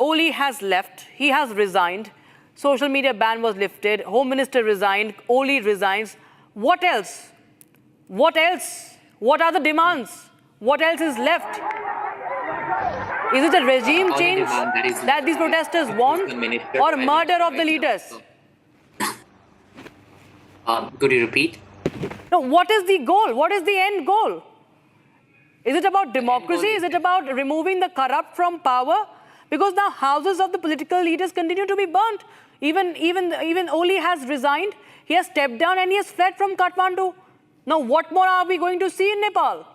Oli has left. He has resigned. Social media ban was lifted. Home Minister resigned. Oli resigns. What else? What else? What are the demands? What else is left? Is it a regime change that these protesters want, or murder of the leaders? Could you repeat? No, what is the goal? What is the end goal? Is it about democracy? Is it about removing the corrupt from power? Because now houses of the political leaders continue to be burnt. Even Oli has resigned. He has stepped down and he has fled from Kathmandu. Now, what more are we going to see in Nepal?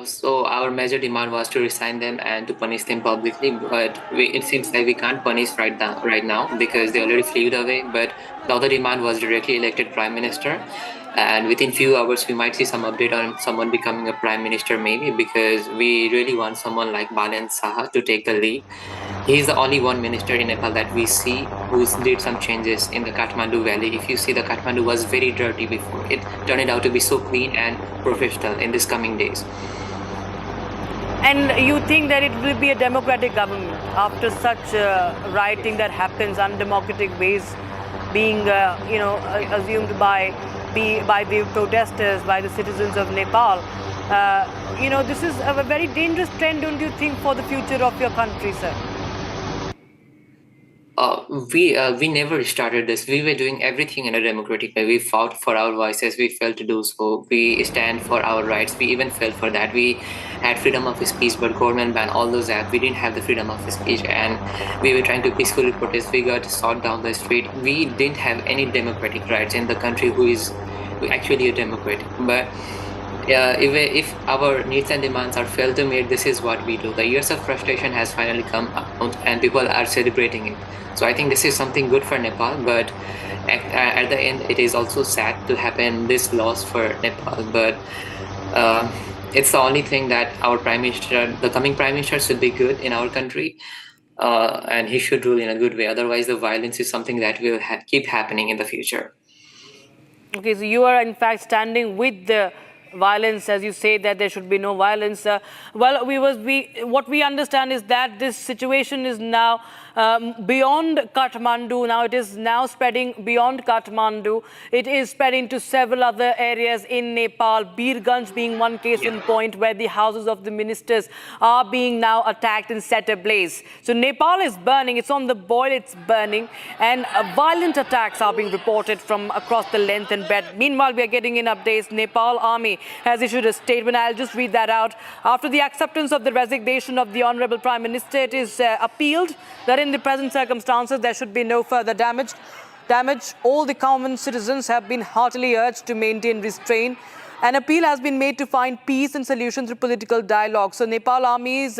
So our major demand was to resign them and to punish them publicly, but it seems like we can't punish right now because they already flew away. But the other demand was directly elected prime minister, and within few hours we might see some update on someone becoming a prime minister, maybe, because we really want someone like Balen Saha to take the lead. He is the only one minister in Nepal that we see who did some changes in the Kathmandu valley. If you see, the Kathmandu was very dirty before. It turned out to be so clean and professional in these coming days. And you think that it will be a democratic government after such rioting that happens, undemocratic ways being assumed by the protesters, by the citizens of Nepal? This is a very dangerous trend, don't you think, for the future of your country, sir? We never started this. We were doing everything in a democratic way. We fought for our voices. We failed to do so. We stand for our rights. We even fell for that. We had freedom of speech, but government banned all those apps. We didn't have the freedom of speech, and we were trying to peacefully protest. We got shot down the street. We didn't have any democratic rights in the country who is actually a democrat. But if our needs and demands are failed to meet, this is what we do. The years of frustration has finally come out, and people are celebrating it. So I think this is something good for Nepal, but at the end, it is also sad to happen this loss for Nepal. But it's the only thing that our prime minister, the coming prime minister, should be good in our country, and he should rule in a good way. Otherwise, the violence is something that will keep happening in the future. Okay, so you are in fact standing with the violence, as you say that there should be no violence. What we understand is that this situation is now beyond Kathmandu. Now it is now spreading beyond Kathmandu. It is spreading to several other areas in Nepal. Birganj being one case in point where the houses of the ministers are being now attacked and set ablaze. So Nepal is burning. It's on the boil. It's burning, and violent attacks are being reported from across the length and breadth. Meanwhile, we are getting in updates. Nepal Army has issued a statement. I'll just read that out. After the acceptance of the resignation of the Honorable Prime Minister, it is appealed that in the present circumstances there should be no further damage. All the common citizens have been heartily urged to maintain restraint. An appeal has been made to find peace and solution through political dialogue. So Nepal Army's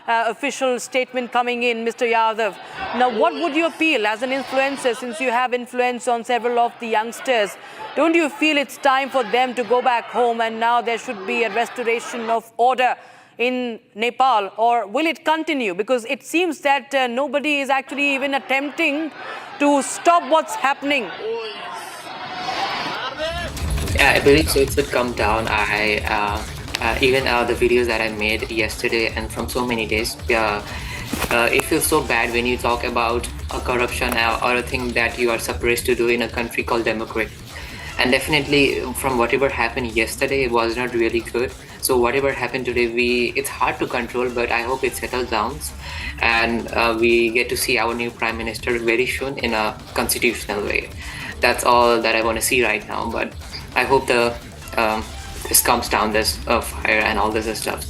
official statement coming in, Mr. Yadav. Now, what would you appeal as an influencer, since you have influence on several of the youngsters? Don't you feel it's time for them to go back home and now there should be a restoration of order in Nepal, or will it continue? Because it seems that nobody is actually even attempting to stop what's happening. Yeah, I believe so. It should come down. Even the videos that I made yesterday and from so many days, it feels so bad when you talk about a corruption or a thing that you are supposed to do in a country called democracy. And definitely from whatever happened yesterday, it was not really good. So whatever happened today, it's hard to control, but I hope it settles down. And we get to see our new prime minister very soon in a constitutional way. That's all that I want to see right now. But I hope this calms down, this fire and all this stuff.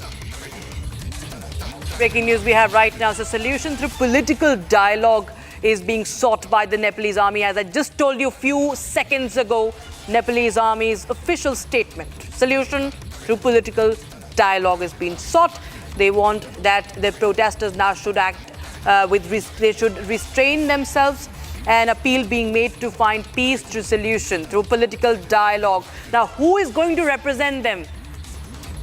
Breaking news we have right now. So solution through political dialogue is being sought by the Nepalese army. As I just told you a few seconds ago, Nepalese army's official statement. Solution through political dialogue is being sought. They want that the protesters now should act they should restrain themselves. An appeal being made to find peace through solution, through political dialogue. Now, who is going to represent them?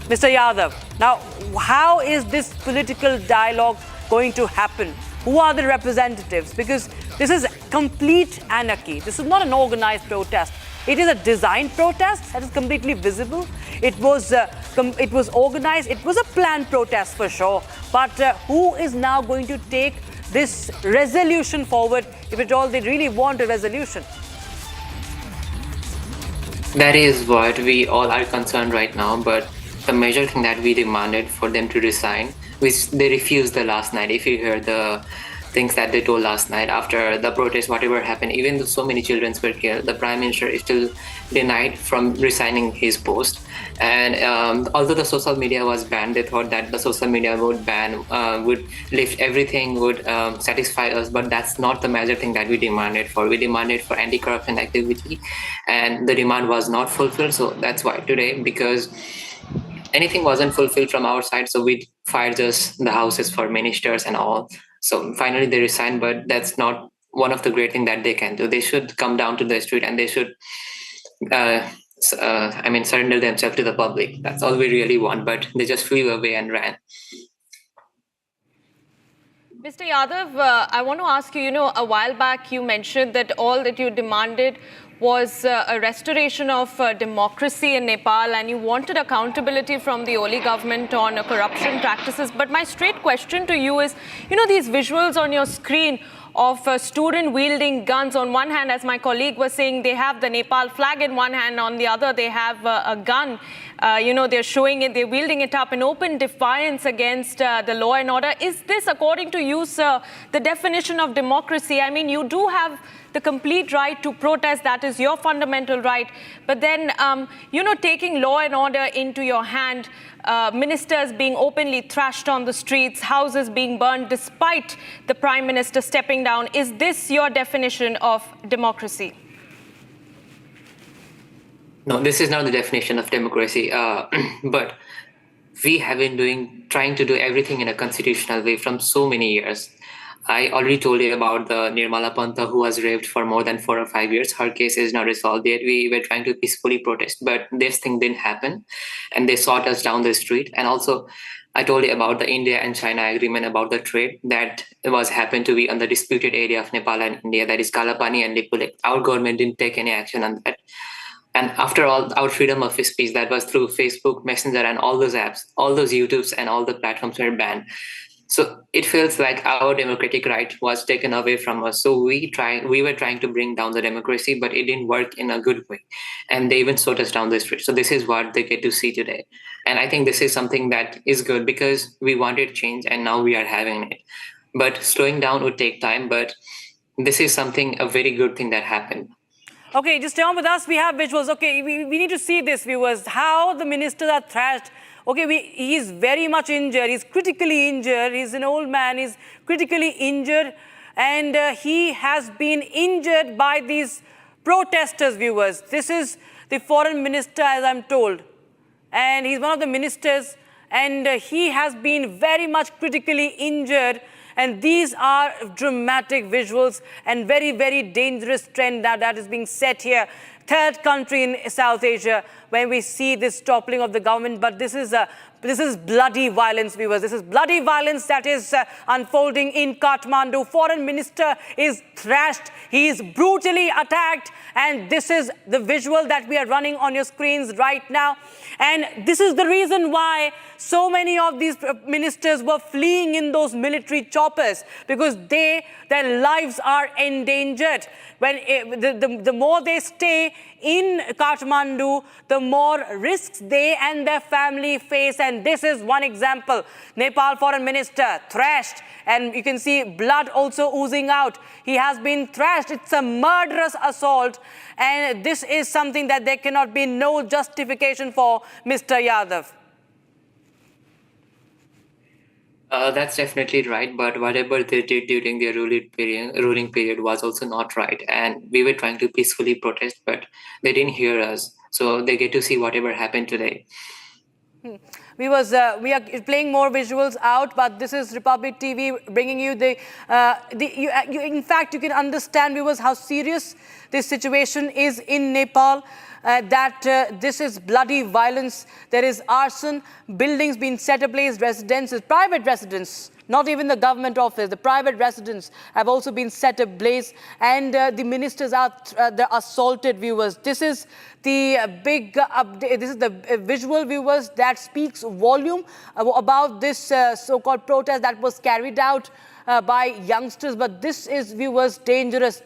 Mr. Yadav, now, how is this political dialogue going to happen? Who are the representatives? Because this is complete anarchy. This is not an organized protest. It is a designed protest that is completely visible. It was it was organized, it was a planned protest for sure. But who is now going to take this resolution forward, if at all they really want a resolution? That is what we all are concerned right now, but the major thing that we demanded for them to resign, which they refused the last night. If you hear the things that they told last night after the protest, whatever happened, even though so many children were killed, the Prime Minister is still denied from resigning his post. And although the social media was banned, they thought that the social media would ban, would lift everything, would satisfy us, but that's not the major thing that we demanded for. We demanded for anti-corruption activity, and the demand was not fulfilled. So that's why today, because anything wasn't fulfilled from our side, so we fired just the houses for ministers and all. So finally they resigned, but that's not one of the great things that they can do. They should come down to the street and they should surrender themselves to the public. That's all we really want, but they just flew away and ran. Mr. Yadav, I want to ask you, a while back you mentioned that all that you demanded was a restoration of democracy in Nepal, and you wanted accountability from the Oli government on corruption practices. But my straight question to you is, these visuals on your screen of a student wielding guns. On one hand, as my colleague was saying, they have the Nepal flag in one hand. On the other, they have a gun. They're showing it, they're wielding it up in open defiance against the law and order. Is this, according to you, sir, the definition of democracy? I mean, you do have the complete right to protest. That is your fundamental right. But then, taking law and order into your hand, ministers being openly thrashed on the streets, houses being burned despite the Prime Minister stepping down. Is this your definition of democracy? No, this is not the definition of democracy, but we have been trying to do everything in a constitutional way from so many years. I already told you about the Nirmala Panta who was raped for more than 4 or 5 years. Her case is not resolved yet. We were trying to peacefully protest, but this thing didn't happen, and they sought us down the street. And also, I told you about the India and China agreement about the trade that was happened to be on the disputed area of Nepal and India, that is Kalapani and Lipu Lake. Our government didn't take any action on that. And after all, our freedom of speech, that was through Facebook, Messenger, and all those apps, all those YouTubes and all the platforms were banned. So it feels like our democratic right was taken away from us. So we were trying to bring down the democracy, but it didn't work in a good way. And they even sought us down the street. So this is what they get to see today. And I think this is something that is good because we wanted change and now we are having it. But slowing down would take time, but this is a very good thing that happened. Okay, just stay on with us. We have visuals. Okay, we need to see this, viewers, how the ministers are thrashed. Okay, he's very much injured. He's critically injured. He's an old man. He's critically injured. And he has been injured by these protesters, viewers. This is the foreign minister, as I'm told. And he's one of the ministers. And he has been very much critically injured. And these are dramatic visuals and very, very dangerous trend that is being set here. Third country in South Asia when we see this toppling of the government. But this is bloody violence, viewers. This is bloody violence that is unfolding in Kathmandu. Foreign minister is thrashed. He is brutally attacked. And this is the visual that we are running on your screens right now. And this is the reason why so many of these ministers were fleeing in those military choppers, because their lives are endangered. When the more they stay in Kathmandu, the more risks they and their family face. And this is one example. Nepal foreign minister thrashed, and you can see blood also oozing out. He has been thrashed. It's a murderous assault. And this is something that there cannot be no justification for, Mr. Yadav. That's definitely right, but whatever they did during their ruling period was also not right. And we were trying to peacefully protest, but they didn't hear us. So they get to see whatever happened today. We are playing more visuals out, but this is Republic TV bringing you in fact, you can understand, viewers, how serious this situation is in Nepal. This is bloody violence. There is arson, buildings being set ablaze, residences, private residents Not even the government office, the private residence have also been set ablaze, and the ministers are the assaulted, viewers. This is the big update. This is the visual, viewers, that speaks volume about this so-called protest that was carried out by youngsters. But this is, viewers, dangerous.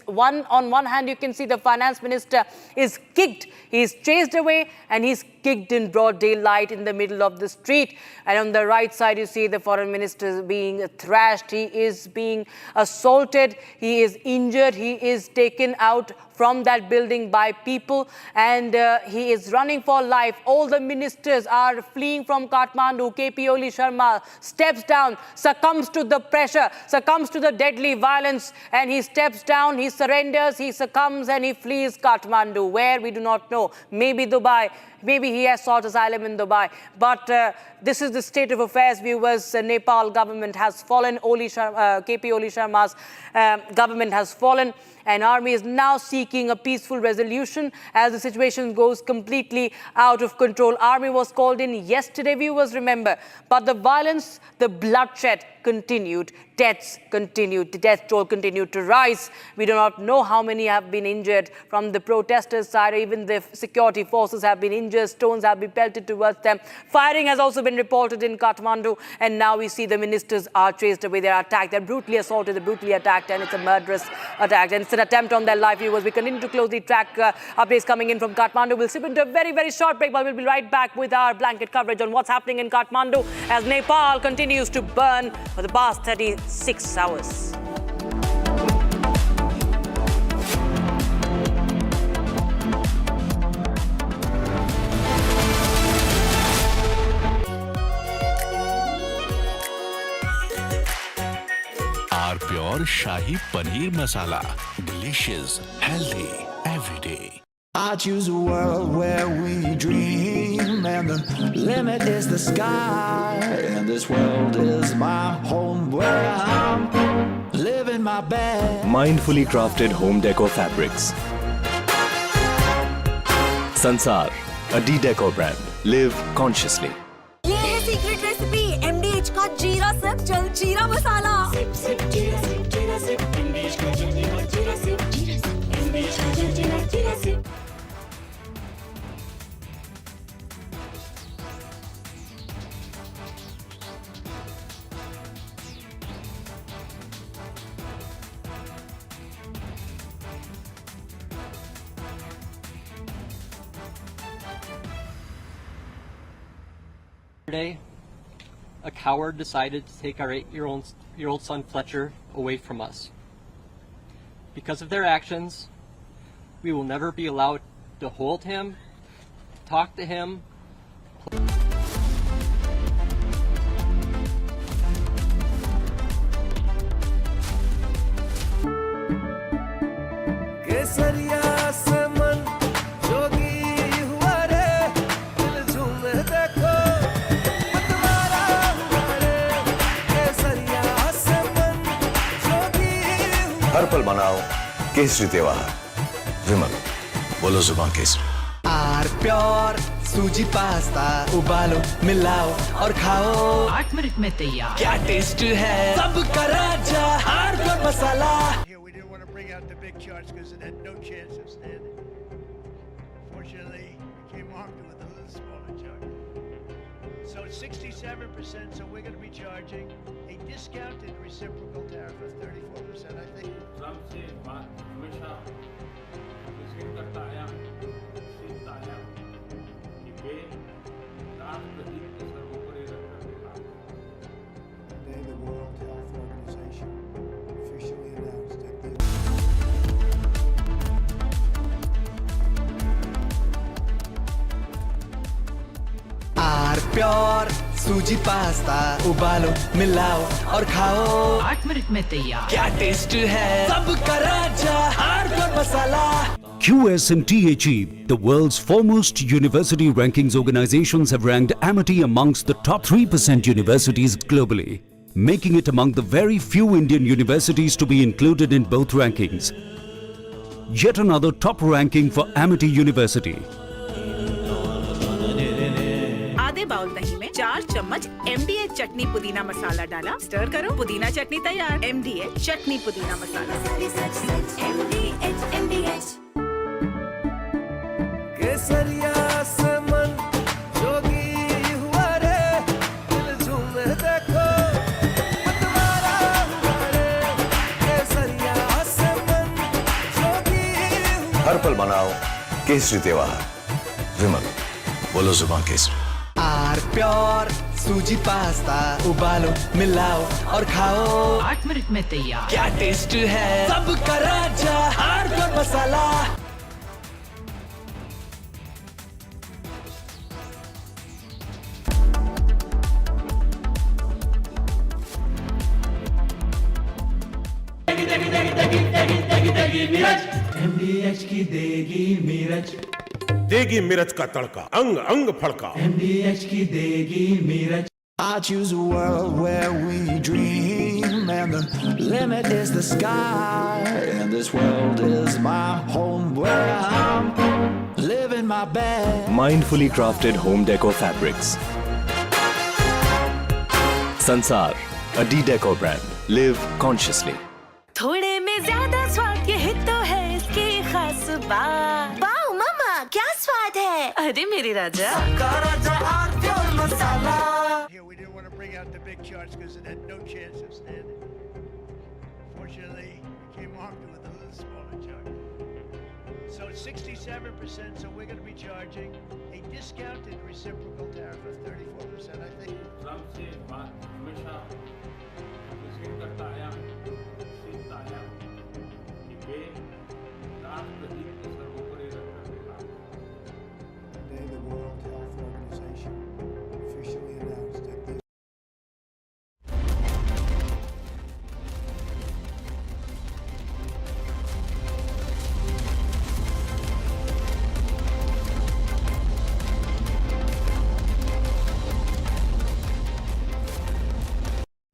On one hand, you can see the finance minister is kicked. He's chased away and he's kicked in broad daylight in the middle of the street. And on the right side, you see the foreign minister being thrashed. He is being assaulted. He is injured. He is taken out from that building by people, and he is running for life. All the ministers are fleeing from Kathmandu. KP Oli Sharma steps down, succumbs to the pressure, succumbs to the deadly violence, and he steps down, he surrenders, he succumbs, and he flees Kathmandu. Where, we do not know. Maybe Dubai. Maybe he has sought asylum in Dubai. But this is the state of affairs, viewers. Nepal government has fallen. KP Oli Sharma's government has fallen. And army is now seeking a peaceful resolution as the situation goes completely out of control. Army was called in yesterday, viewers, remember. But the violence, the bloodshed continued. Deaths continued. The death toll continued to rise. We do not know how many have been injured from the protesters' side. Even the security forces have been injured. Stones have been pelted towards them. Firing has also been reported in Kathmandu. And now we see the ministers are chased away. They are attacked. They're brutally assaulted. They're brutally attacked. And it's a murderous attack. And it's an attempt on their life, viewers. We continue to closely track updates coming in from Kathmandu. We'll slip into a very, very short break, but we'll be right back with our blanket coverage on what's happening in Kathmandu as Nepal continues to burn for the past 36 hours. Our pure Shahi Paneer Masala. Delicious, healthy, every day. I choose a world where we dream, and the limit is the sky. And this world is my home where I'm living my best. Mindfully crafted home decor fabrics. Sansar, a D-Decor brand. Live consciously. ये है secret recipe MDH का जीरा SIP जल जीरा मसाला। SIP SIP जीरा SIP जीरा SIP MDH का जल जीरा सिप MDH का जल जीरा SIP. Yesterday, a coward decided to take our 8-year-old son Fletcher away from us. Because of their actions, we will never be allowed to hold him, talk to him. हर पल मनाओ केसरी त्योहार। विमल, बोलो जुबान केसरी। R pure सूजी pasta उबालो मिलाओ और खाओ 8 मिनट में तैयार। क्या टेस्ट है सबका राजा R pure masala. Here we didn't want to bring out the big charts because it had no chance of standing. Fortunately, we came armed with a little smaller chart. So it's 67%, so we're going to be charging a discounted reciprocal tariff of 34%, I think. Today, the World Health Organization officially announced that R pure सूजी pasta उबालो मिलाओ और खाओ 8 minute में तैयार। क्या taste है सबका राजा R pure masala. QSMTHE, the world's foremost university rankings organizations, have ranked Amity amongst the top 3% universities globally, making it among the very few Indian universities to be included in both rankings. Yet another top ranking for Amity University. आधे bowl दही में 4 चम्मच MDH चटनी पुदीना मसाला डाला, stir करो, पुदीना चटनी तैयार। MDH चटनी पुदीना मसाला। MDH केसरिया से मन जोगी हुआ रे, दिल झूमे देखो मतवारा हुआ रे। केसरिया से मन जोगी हुआ। हर पल मनाओ केसरी त्योहार। विमल, बोलो जुबान केसरी। आर प्योर सूजी पास्ता, उबालो मिलाओ और खाओ। 8 मिनट में तैयार। क्या टेस्ट है सबका राजा आर प्योर मसाला। MDH की देगी मिर्च, देगी मिर्च का तड़का, अंग अंग फड़का। MDH की देगी मिर्च। I choose a world where we dream and the limit is the sky, and this world is my home where I'm living my best. Mindfully crafted home decor fabrics. Sansar, a decor brand. Live consciously. थोड़े में ज्यादा स्वाद, ये तो है इसकी खास बात। वाओ मामा, क्या स्वाद है। अरे मेरे राजा। Here we didn't want to bring out the big charts because it had no chance of standing. Fortunately, we came armed with a little smaller chart. So it's 67%, so we're going to be charging a discounted reciprocal tariff of 34%, I think. Today, the World Health Organization officially announced that this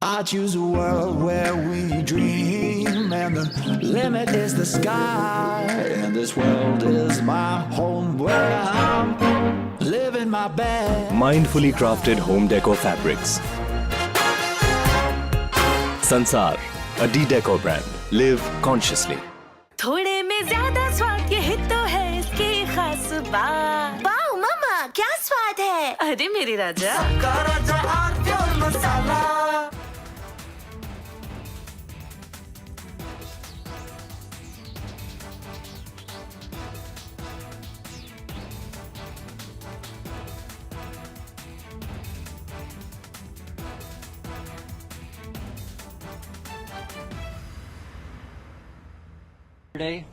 I choose a world where we dream and the limit is the sky, and this world is my home where I'm living my best. Mindfully crafted home decor fabrics. Sansar, a decor brand. Live consciously. थोड़े में ज्यादा स्वाद, ये तो है इसकी खास बात। वाओ मामा, क्या स्वाद है। अरे मेरे राजा। Yesterday,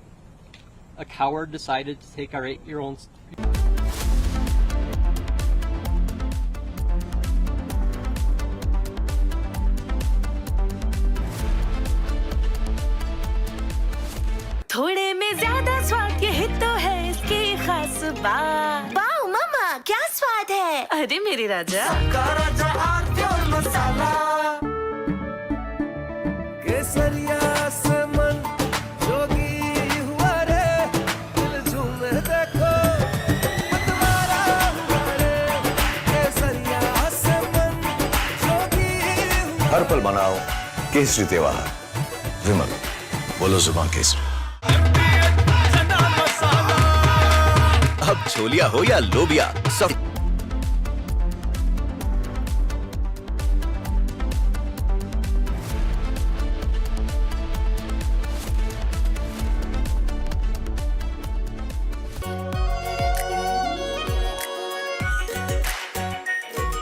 a coward decided to take our 8-year-old. थोड़े में ज्यादा स्वाद, ये तो है इसकी खास बात। वाओ मामा, क्या स्वाद है। अरे मेरे राजा। केसरिया से मन जोगी हुआ रे, दिल झूमे देखो मतवारा हुआ रे। केसरिया से मन जोगी हुआ। हर पल मनाओ केसरी त्योहार। विमल, बोलो जुबान केसरी। अब छोलिया हो या लोबिया, सब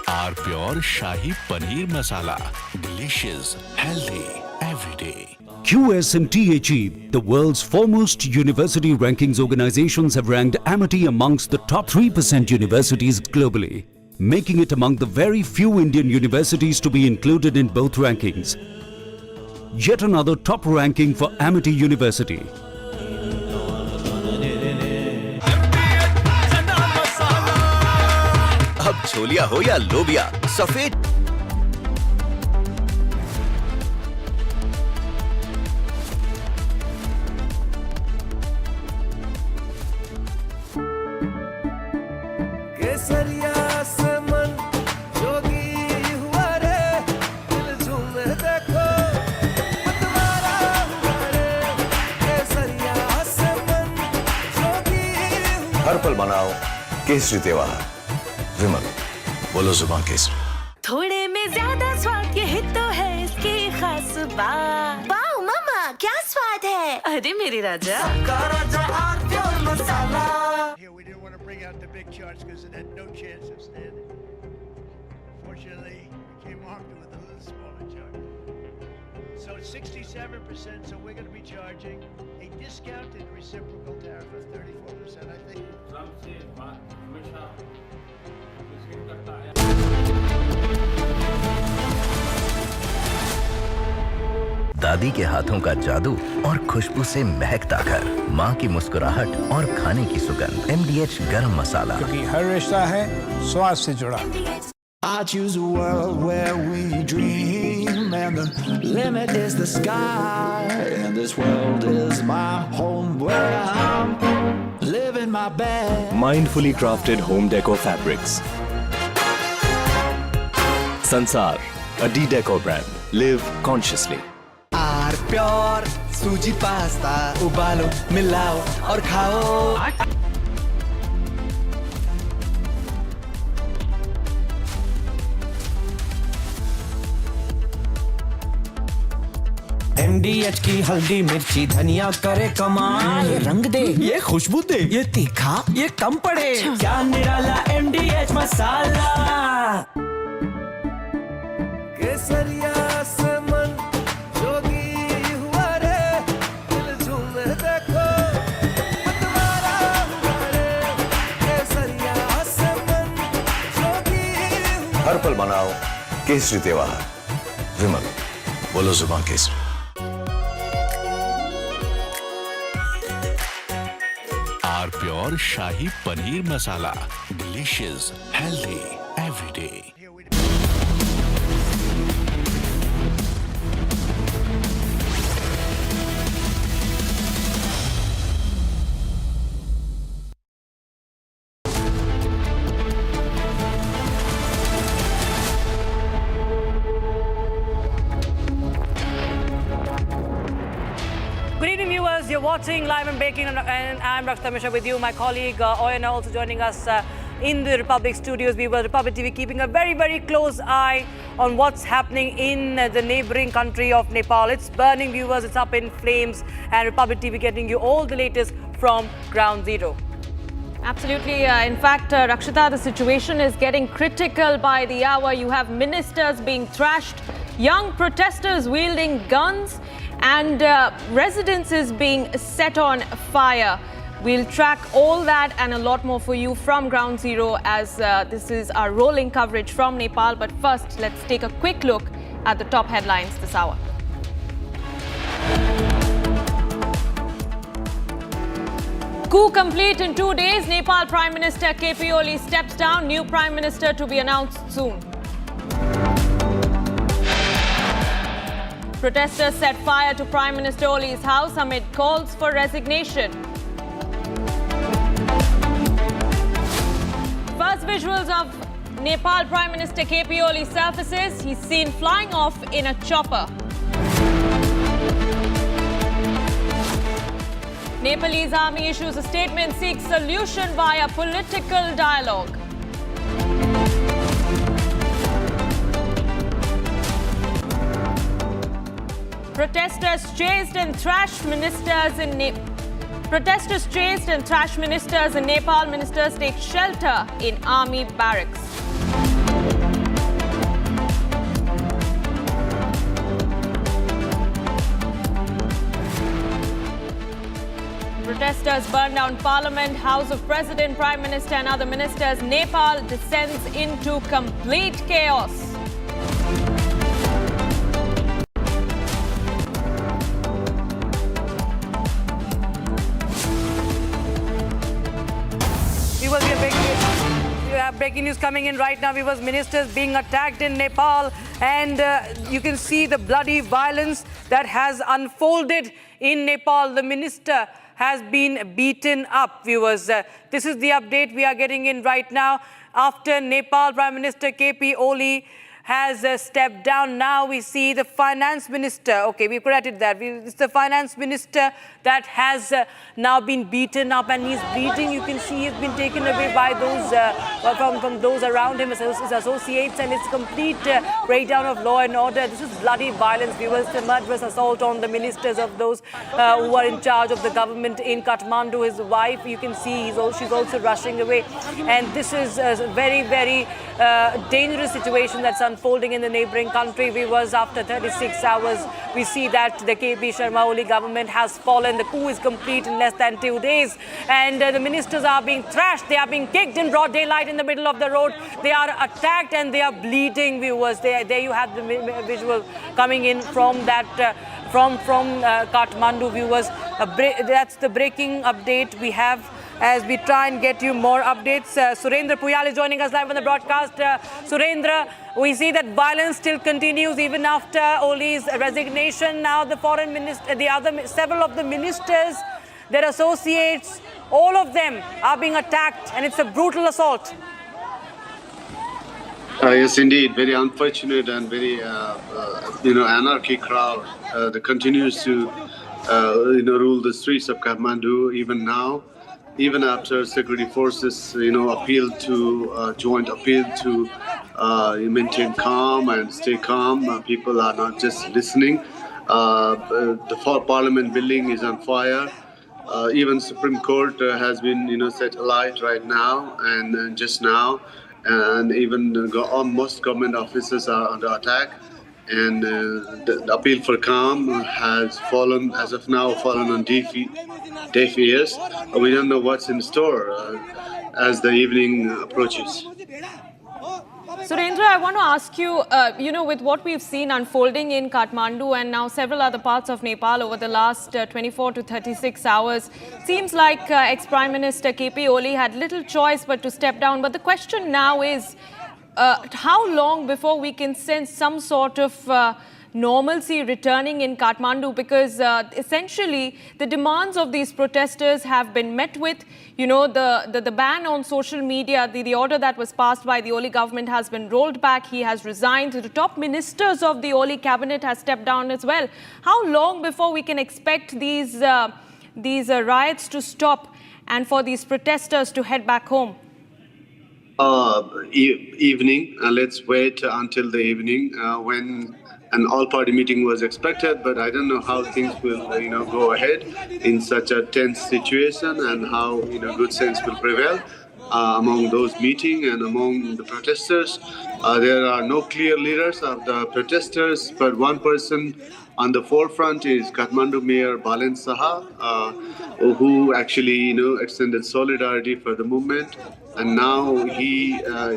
R pure shahi paneer masala, delicious, healthy everyday. QS&THE, the world's foremost university rankings organizations, have ranked Amity amongst the top 3% universities globally, making it among the very few Indian universities to be included in both rankings. Yet another top ranking for Amity University. अब छोलिया हो या लोबिया, सफेद केसरिया से मन जोगी मनाओ केसरी त्योहार विमल बोलो जुबान केसरी। थोड़े में ज्यादा स्वाद यही तो है इसकी खास बात। वाओ मामा क्या स्वाद है। अरे मेरे राजा मसाला। Here we didn't want to bring out the big charts because it had no chance of standing. Fortunately, we came armed with a little smaller chart. So it's 67%, so we're going to be charging a discounted reciprocal tariff of 34%, I think. दादी के हाथों का जादू और खुशबू से महकता घर, माँ की मुस्कुराहट और खाने की सुगंध। MDH गरम मसाला, क्योंकि हर रिश्ता है स्वाद से जुड़ा। I choose a world where we dream and the limit is the sky, and this world is my home where I'm living my best. Mindfully crafted home decor fabrics. Sansar, a D-Decor brand. Live consciously. R pure सूजी pasta उबालो मिलाओ और खाओ। MDH की हल्दी मिर्ची धनिया करे कमाल। ये रंग दे, ये खुशबू दे, ये तीखा, ये कम पड़े। क्या निराला MDH मसाला। केसरिया से मन जोगी हुआ रे, दिल झूमे देखो मतवारा हुआ रे। केसरिया से मन जोगी हुआ। हर पल मनाओ केसरी त्योहार विमल बोलो जुबान केसरी। R pure shahi paneer masala, delicious, healthy every day. Good evening, viewers. You're watching Live and Breaking, and I'm Rakshita Mishra with you. My colleague Oyana also joining us in the Republic studios. We were Republic TV keeping a very, very close eye on what's happening in the neighboring country of Nepal. It's burning, viewers. It's up in flames, and Republic TV getting you all the latest from ground zero. Absolutely. In fact, Rakshita, the situation is getting critical by the hour. You have ministers being thrashed, young protesters wielding guns, and residences being set on fire. We'll track all that and a lot more for you from ground zero as this is our rolling coverage from Nepal. But first, let's take a quick look at the top headlines this hour. Coup complete in 2 days. Nepal Prime Minister KP Oli steps down. New Prime Minister to be announced soon. Protesters set fire to Prime Minister Oli's house amid calls for resignation. First visuals of Nepal Prime Minister KP Oli surfaces. He's seen flying off in a chopper. Nepalese army issues a statement, seeks solution via political dialogue. Protesters chased and thrashed ministers in Nepal. Ministers take shelter in army barracks. Protesters burn down Parliament, House of President, Prime Minister and other ministers. Nepal descends into complete chaos. Breaking news coming in right now. Viewers, ministers being attacked in Nepal, and you can see the bloody violence that has unfolded in Nepal. The minister has been beaten up, viewers. This is the update we are getting in right now after Nepal Prime Minister KP Oli has stepped down. Now we see the finance minister. Okay, we corrected that. It's the finance minister that has now been beaten up and he's bleeding. You can see he's been taken away by those from those around him, his associates, and it's complete breakdown of law and order. This is bloody violence. Viewers, the murderous assault on the ministers of those who are in charge of the government in Kathmandu. His wife, you can see she's also rushing away, and this is a very, very dangerous situation that's unfolding in the neighboring country. Viewers, after 36 hours, we see that the KP Sharma Oli government has fallen. The coup is complete in less than 2 days, and the ministers are being thrashed. They are being kicked in broad daylight in the middle of the road. They are attacked and they are bleeding. Viewers, there you have the visual coming in from that from Kathmandu. Viewers, that's the breaking update we have as we try and get you more updates. Surendra Puyal is joining us live on the broadcast. Surendra, we see that violence still continues even after Oli's resignation. Now the foreign minister, several of the ministers, their associates, all of them are being attacked, and it's a brutal assault. Yes, indeed. Very unfortunate and very, anarchy crowd that continues to, rule the streets of Kathmandu even now. Even after security forces, appealed to, joint appeal to maintain calm and stay calm. People are not just listening. The parliament building is on fire. Even Supreme Court has been, set alight right now and just now. And even most government offices are under attack. And the appeal for calm has fallen, as of now, on deaf ears. We don't know what's in store as the evening approaches. Surendra, I want to ask you, with what we've seen unfolding in Kathmandu and now several other parts of Nepal over the last 24 to 36 hours, seems like ex-Prime Minister KP Oli had little choice but to step down. But the question now is, how long before we can sense some sort of normalcy returning in Kathmandu? Because essentially the demands of these protesters have been met with. The ban on social media, the order that was passed by the Oli government has been rolled back. He has resigned. The top ministers of the Oli cabinet has stepped down as well. How long before we can expect these riots to stop and for these protesters to head back home? Evening. Let's wait until the evening when an all-party meeting was expected, but I don't know how things will, go ahead in such a tense situation and how, good sense will prevail among those meeting and among the protesters. There are no clear leaders of the protesters, but one person on the forefront is Kathmandu Mayor Balen Saha, who actually, extended solidarity for the movement. And now he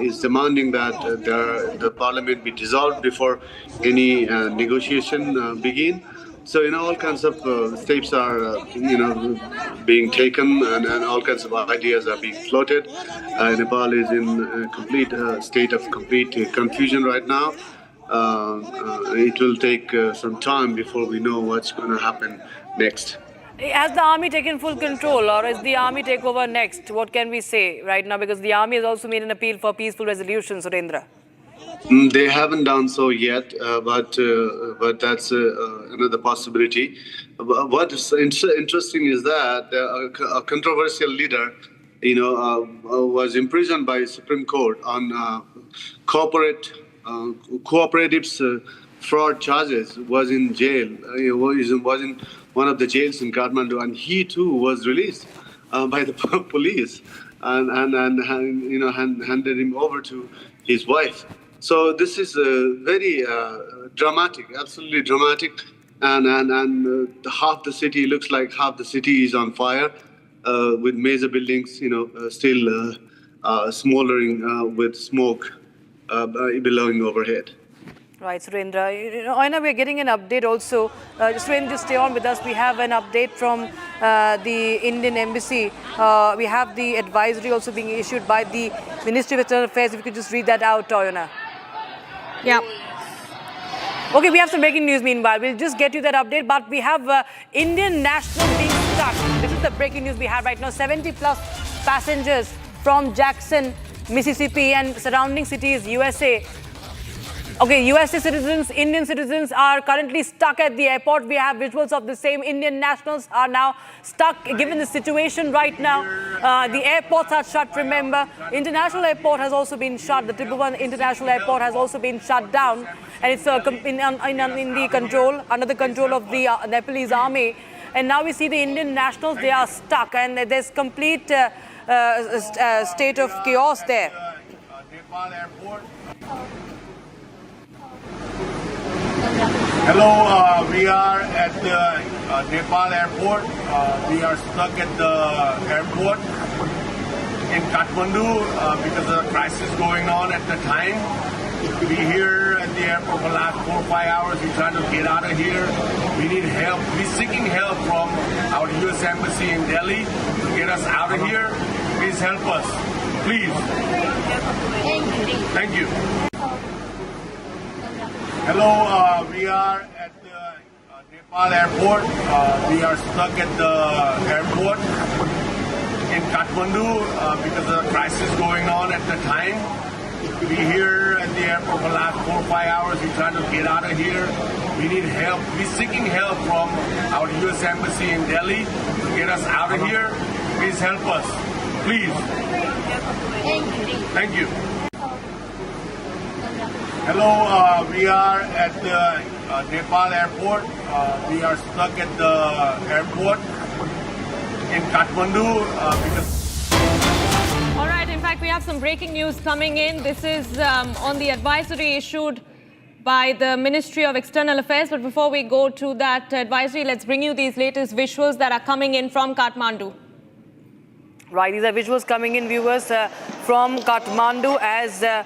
is demanding that the parliament be dissolved before any negotiation begin. So, all kinds of steps are, being taken and all kinds of ideas are being floated. Nepal is in a complete state of complete confusion right now. It will take some time before we know what's going to happen next. Has the army taken full control, or is the army take over next? What can we say right now? Because the army has also made an appeal for peaceful resolution, Surendra. They haven't done so yet, but that's another possibility. What is interesting is that a controversial leader, was imprisoned by Supreme Court on cooperatives fraud charges, was in jail, was in one of the jails in Kathmandu, and he too was released by the police and handed him over to his wife. So this is very dramatic, absolutely dramatic, and half the city looks like half the city is on fire, with major buildings, still smoldering with smoke billowing overhead. Right, Surendra. Aina, we're getting an update also. Surendra, just stay on with us. We have an update from the Indian Embassy. We have the advisory also being issued by the Ministry of External Affairs. If you could just read that out, Aina. Yeah. Okay, we have some breaking news meanwhile. We'll just get you that update. But we have Indian national being stuck. This is the breaking news we have right now. 70 plus passengers from Jackson, Mississippi and surrounding cities, USA, Okay, USA citizens, Indian citizens are currently stuck at the airport. We have visuals of the same. Indian nationals are now stuck given the situation right now. The airports are shut, remember. International airport has also been shut. The Tribhuvan International Airport has also been shut down. And it's in the control, under the control of the Nepalese army. And now we see the Indian nationals, they are stuck. And there's complete state of chaos there. Nepal airport. Hello, we are at the Nepal airport. We are stuck at the airport in Kathmandu because of the crisis going on at the time. We here at the airport for the last 4 or 5 hours. We're trying to get out of here. We need help. We're seeking help from our U.S. Embassy in Delhi to get us out of here. Please help us. Please. Thank you. Hello, we are at the Nepal airport. We are stuck at the airport in Kathmandu because of the crisis going on at the time. We here at the airport for the last 4 or 5 hours. We're trying to get out of here. We need help. We're seeking help from our U.S. Embassy in Delhi to get us out of here. Please help us. Please. Thank you. Hello, we are at the Nepal airport. We are stuck at the airport in Kathmandu because... All right, in fact, we have some breaking news coming in. This is on the advisory issued by the Ministry of External Affairs. But before we go to that advisory, let's bring you these latest visuals that are coming in from Kathmandu. Right, these are visuals coming in, viewers, from Kathmandu as the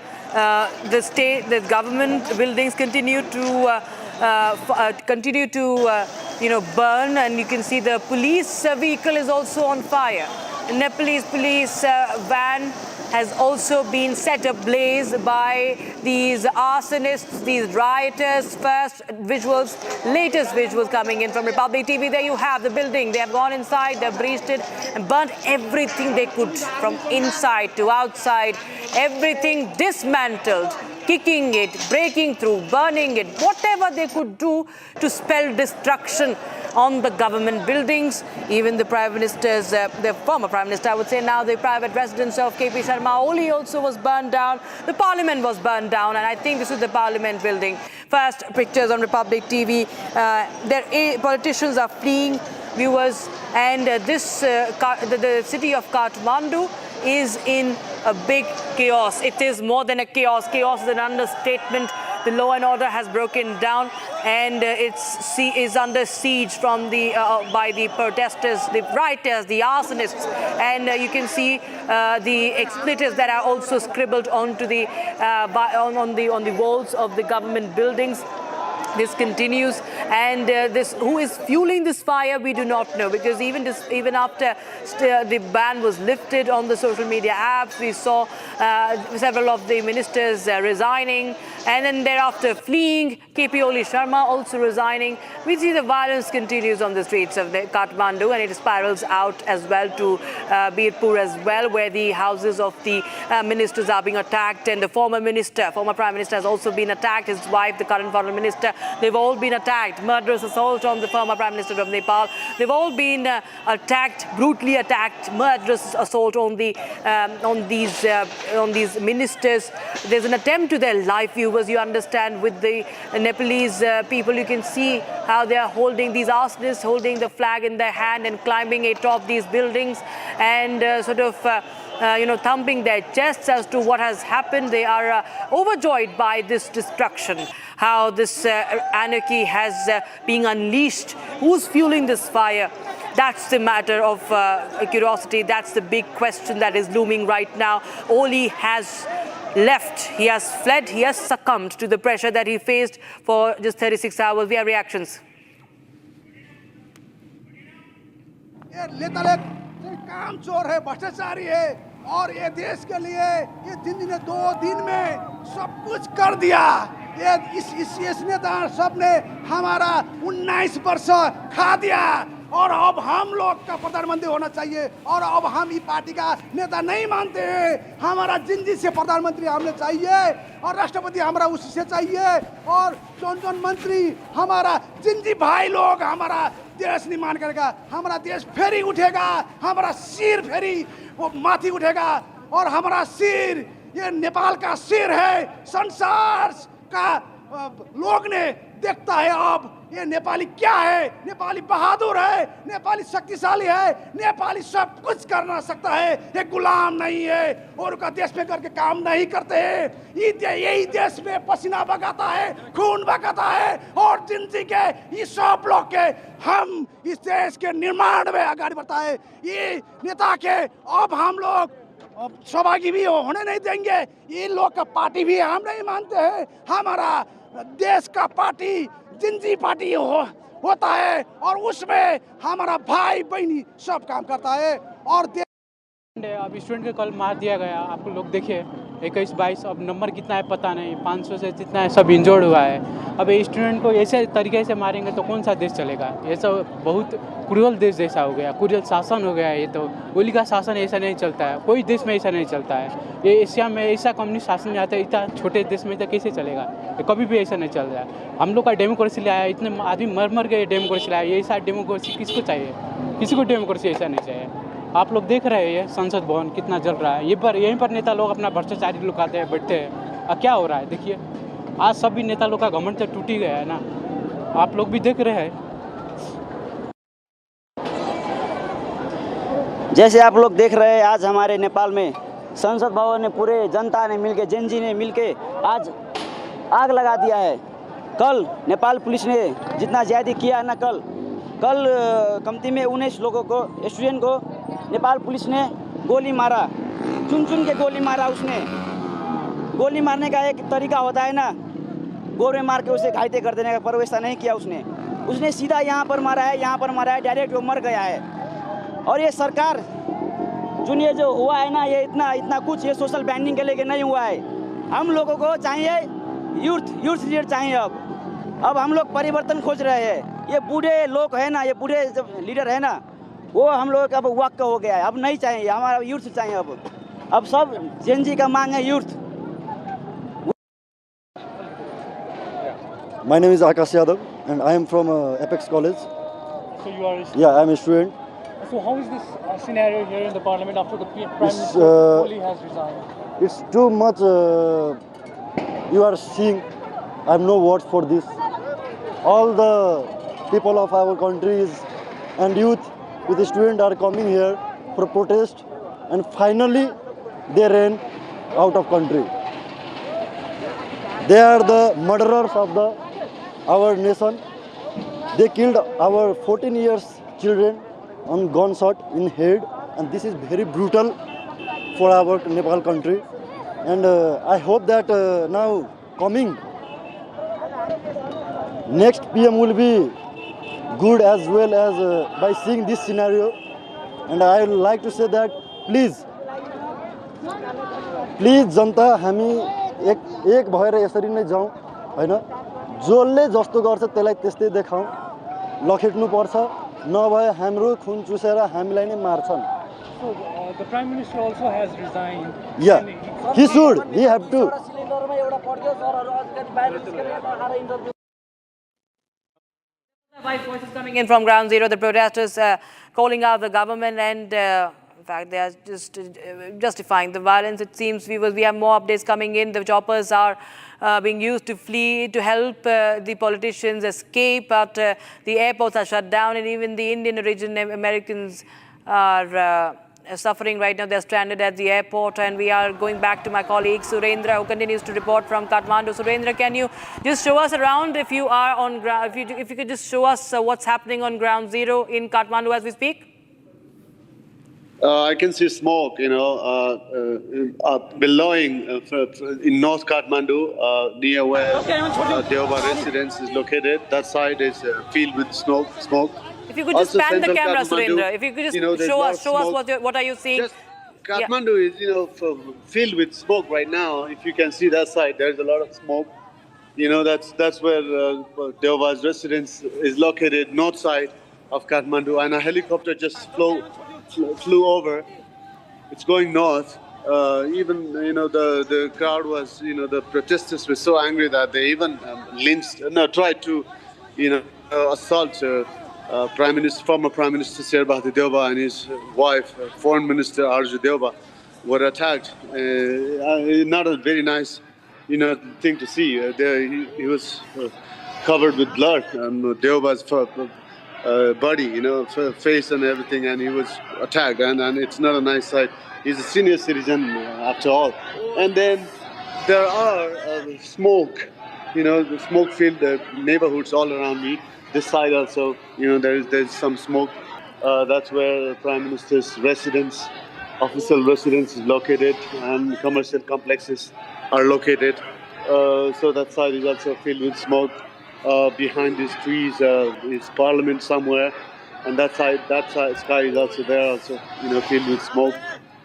government buildings continue to burn, and you can see the police vehicle is also on fire. The Nepalese police van has also been set ablaze by these arsonists, these rioters. Latest visuals coming in from Republic TV. There you have the building. They have gone inside, they've breached it and burnt everything they could from inside to outside. Everything dismantled, kicking it, breaking through, burning it, whatever they could do to spell destruction on the government buildings. Even the Prime Minister's, the former Prime Minister, I would say now, the private residence of KP Sharma Oli also was burned down. The Parliament was burned down, and I think this is the Parliament building. First pictures on Republic TV. Politicians are fleeing, viewers, and the city of Kathmandu is in a big chaos. It is more than a chaos. Chaos is an understatement. The law and order has broken down, and it is under siege from by the protesters, the rioters, the arsonists, and you can see the expletives that are also scribbled onto the on the walls of the government buildings. This continues, and who is fueling this fire, we do not know, because even after the ban was lifted on the social media apps, we saw several of the ministers resigning, and then thereafter fleeing. KP Oli Sharma also resigning. We see the violence continues on the streets of Kathmandu, and it spirals out as well to Birpur as well, where the houses of the ministers are being attacked, and the former Prime Minister has also been attacked. His wife, the current Foreign Minister, they've all been attacked. Murderous assault on the former Prime Minister of Nepal. They've all been attacked, brutally attacked. Murderous assault on these ministers. There's an attempt to their life, viewers. You understand, with the Nepalese people, you can see how they are holding these arsonists, holding the flag in their hand and climbing atop these buildings and thumping their chests as to what has happened. They are overjoyed by this destruction, how this anarchy has been unleashed. Who's fueling this fire? That's the matter of curiosity. That's the big question that is looming right now. Oli has left. He has fled. He has succumbed to the pressure that he faced for just 36 hours. We have reactions. काम चोर है, भ्रष्टाचारी है, और ये देश के लिए ये 2 दिन में सब कुछ कर दिया। इस नेता सब ने हमारा 19 वर्ष खा दिया, और अब हम लोग का प्रधानमंत्री होना चाहिए और अब हम ये पार्टी का नेता नहीं मानते हैं। हमारा जिंदगी से प्रधानमंत्री हमने चाहिए और राष्ट्रपति हमारा उसी से चाहिए और जौन मंत्री हमारा जिंदगी भाई लोग हमारा देश निर्माण करेगा, हमारा देश फेरी उठेगा, हमारा सिर फेरी वो माथी उठेगा और हमारा सिर ये नेपाल का सिर है। संसार का लोग ने देखता है अब ये नेपाली क्या है, नेपाली बहादुर है, नेपाली शक्तिशाली है, नेपाली सब कुछ करना सकता है, ये गुलाम नहीं है और उनका देश में करके काम नहीं करते हैं। यही देश में पसीना बगाता है, खून बगाता है और जिंदगी के ये सब लोग के हम इस देश के निर्माण में आगे बढ़ता है। ये नेता के अब हम लोग सहभागी भी होने नहीं देंगे। ये लोग का पार्टी भी हम नहीं मानते हैं। हमारा देश का पार्टी जिंदगी पार्टी होता है और उसमें हमारा भाई बहनी सब काम करता है और अब स्टूडेंट को कल मार दिया गया, आप लोग देखिए 21-22, अब नंबर कितना है पता नहीं, 500 से जितना है सब इंजर्ड हुआ है। अब स्टूडेंट को ऐसे तरीके से मारेंगे तो कौन सा देश चलेगा? ये सब बहुत क्रूरल देश जैसा हो गया, क्रूरल शासन हो गया। ये तो गोली का शासन ऐसा नहीं चलता है, कोई देश में ऐसा नहीं चलता है। ये एशिया में ऐसा कम्युनिस्ट शासन में आता है, इतना छोटे देश में तो कैसे चलेगा? ये कभी भी ऐसा नहीं चल रहा है। हम लोग का डेमोक्रेसी लाया, इतने आदमी मर के डेमोक्रेसी लाया, ये ऐसा डेमोक्रेसी किसको चाहिए? किसी को डेमोक्रेसी ऐसा नहीं चाहिए। आप लोग देख रहे हैं संसद भवन कितना जल रहा है, यहीं पर नेता लोग अपना भ्रष्टाचारी लुकाते हैं, बैठते हैं। अब क्या हो रहा है देखिए, आज सभी नेता लोग का घमंड तो टूट ही गया है ना, आप लोग भी देख रहे हैं। जैसे आप लोग देख रहे हैं आज हमारे नेपाल में संसद भवन में पूरे जनता ने मिलके, जेनजी ने मिलके आज आग लगा दिया है। कल नेपाल पुलिस ने जितना ज्यादा किया है ना, कल कमती में 19 लोगों को, स्टूडेंट को नेपाल पुलिस ने गोली मारा, चुन के गोली मारा। उसने गोली मारने का एक तरीका होता है ना, गोरे मार के उसे घायल कर देने का, पर वैसा नहीं किया उसने सीधा यहाँ पर मारा है, डायरेक्ट वो मर गया है। और ये सरकार ये जो हुआ है ना, ये इतना कुछ ये सोशल बैंडिंग के लेके नहीं हुआ है। हम लोगों को चाहिए यूथ लीडर चाहिए। अब हम लोग परिवर्तन खोज रहे हैं। ये बूढ़े लोग है ना, ये बूढ़े जब लीडर है ना, वो हम लोग अब वक्त हो गया है, अब नहीं चाहिए, हमारा यूथ चाहिए। अब सब जेनजी का मांग है youth. My name is Akash Yadav and I am from Apex College. So you are a student? Yeah, I am a student. So how is this scenario here in the parliament after the Prime Minister fully has resigned? It's too much. You are seeing, I have no words for this. All the people of our countries and youth with the students are coming here for protest, and finally they ran out of country. They are the murderers of our nation. They killed our 14 years children on gunshot in head, and this is very brutal for our Nepal country. And I hope that now coming next PM will be good as well as by seeing this scenario. And I would like to say that please जनता हामी एक भएर यसरी नै जाउँ हैन, जसले जस्तो गर्छ त्यसलाई त्यस्तै देखाउँ, लखेट्नु पर्छ, नभए हाम्रो खुन चुसेर हामीलाई नै मार्छन्। So the Prime Minister also has resigned. Yeah, he should, he have to. Voices coming in from ground zero, the protesters calling out the government and in fact they are just justifying the violence. It seems we have more updates coming in. The choppers are being used to flee, to help the politicians escape, but the airports are shut down, and even the Indian origin Americans are suffering right now. They're stranded at the airport, and we are going back to my colleague Surendra, who continues to report from Kathmandu. Surendra, can you just show us around if you are on ground? If you could just show us what's happening on ground zero in Kathmandu as we speak. I can see smoke, billowing in North Kathmandu, near where Deoba residence is located. That side is filled with smoke. If you could just pan the camera, Surendra. If you could just show us what are you seeing? Kathmandu is, filled with smoke right now. If you can see that side, there's a lot of smoke. That's where Deoba's residence is located, north side. of Kathmandu, and a helicopter just flew over. It's going north. Even the crowd was, the protesters were so angry that they even tried to assault former Prime Minister Sherbhati Deuba and his wife, Foreign Minister Arju Deuba, were attacked. Not a very nice thing to see. He was covered with blood, and Deuba's body, face and everything, and he was attacked, and it's not a nice sight. He's a senior citizen after all. And then there are smoke, the smoke-filled neighborhoods all around me. This side also, there's some smoke. That's where the Prime Minister's residence, official residence is located, and commercial complexes are located. So that side is also filled with smoke. Behind these trees is Parliament somewhere, and that sky is also there, also filled with smoke.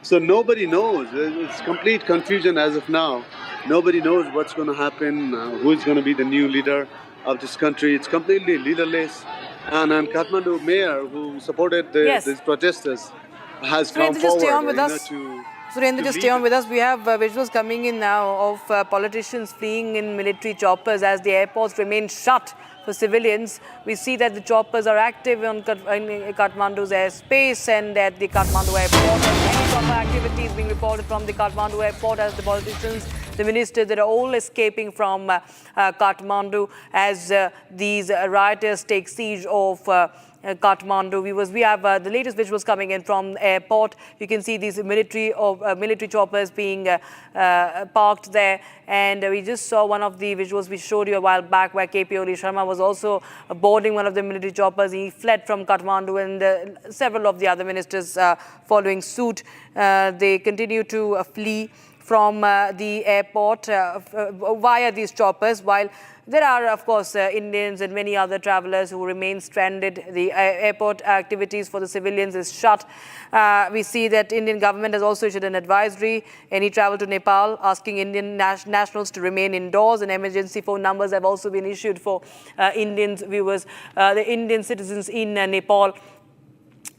So nobody knows. It's complete confusion as of now. Nobody knows what's going to happen, who is going to be the new leader of this country. It's completely leaderless. And Kathmandu mayor, who supported these protesters, has come Surendra, forward. just stay on with us. Surendra, just stay on with us. We have visuals coming in now of politicians fleeing in military choppers as the airports remain shut for civilians. We see that the choppers are active in Kathmandu's airspace and at the Kathmandu airport. Many chopper activities being reported from the Kathmandu airport as the politicians, the ministers, that are all escaping from Kathmandu as these rioters take siege of Kathmandu. We have the latest visuals coming in from the airport. You can see these military choppers being parked there, and we just saw one of the visuals we showed you a while back where KP Oli Sharma was also boarding one of the military choppers. He fled from Kathmandu, and several of the other ministers following suit. They continue to flee from the airport via these choppers, while there are, of course, Indians and many other travelers who remain stranded. The airport activities for the civilians is shut. We see that Indian government has also issued an advisory, any travel to Nepal, asking Indian nationals to remain indoors, and emergency phone numbers have also been issued for Indian viewers, the Indian citizens in Nepal.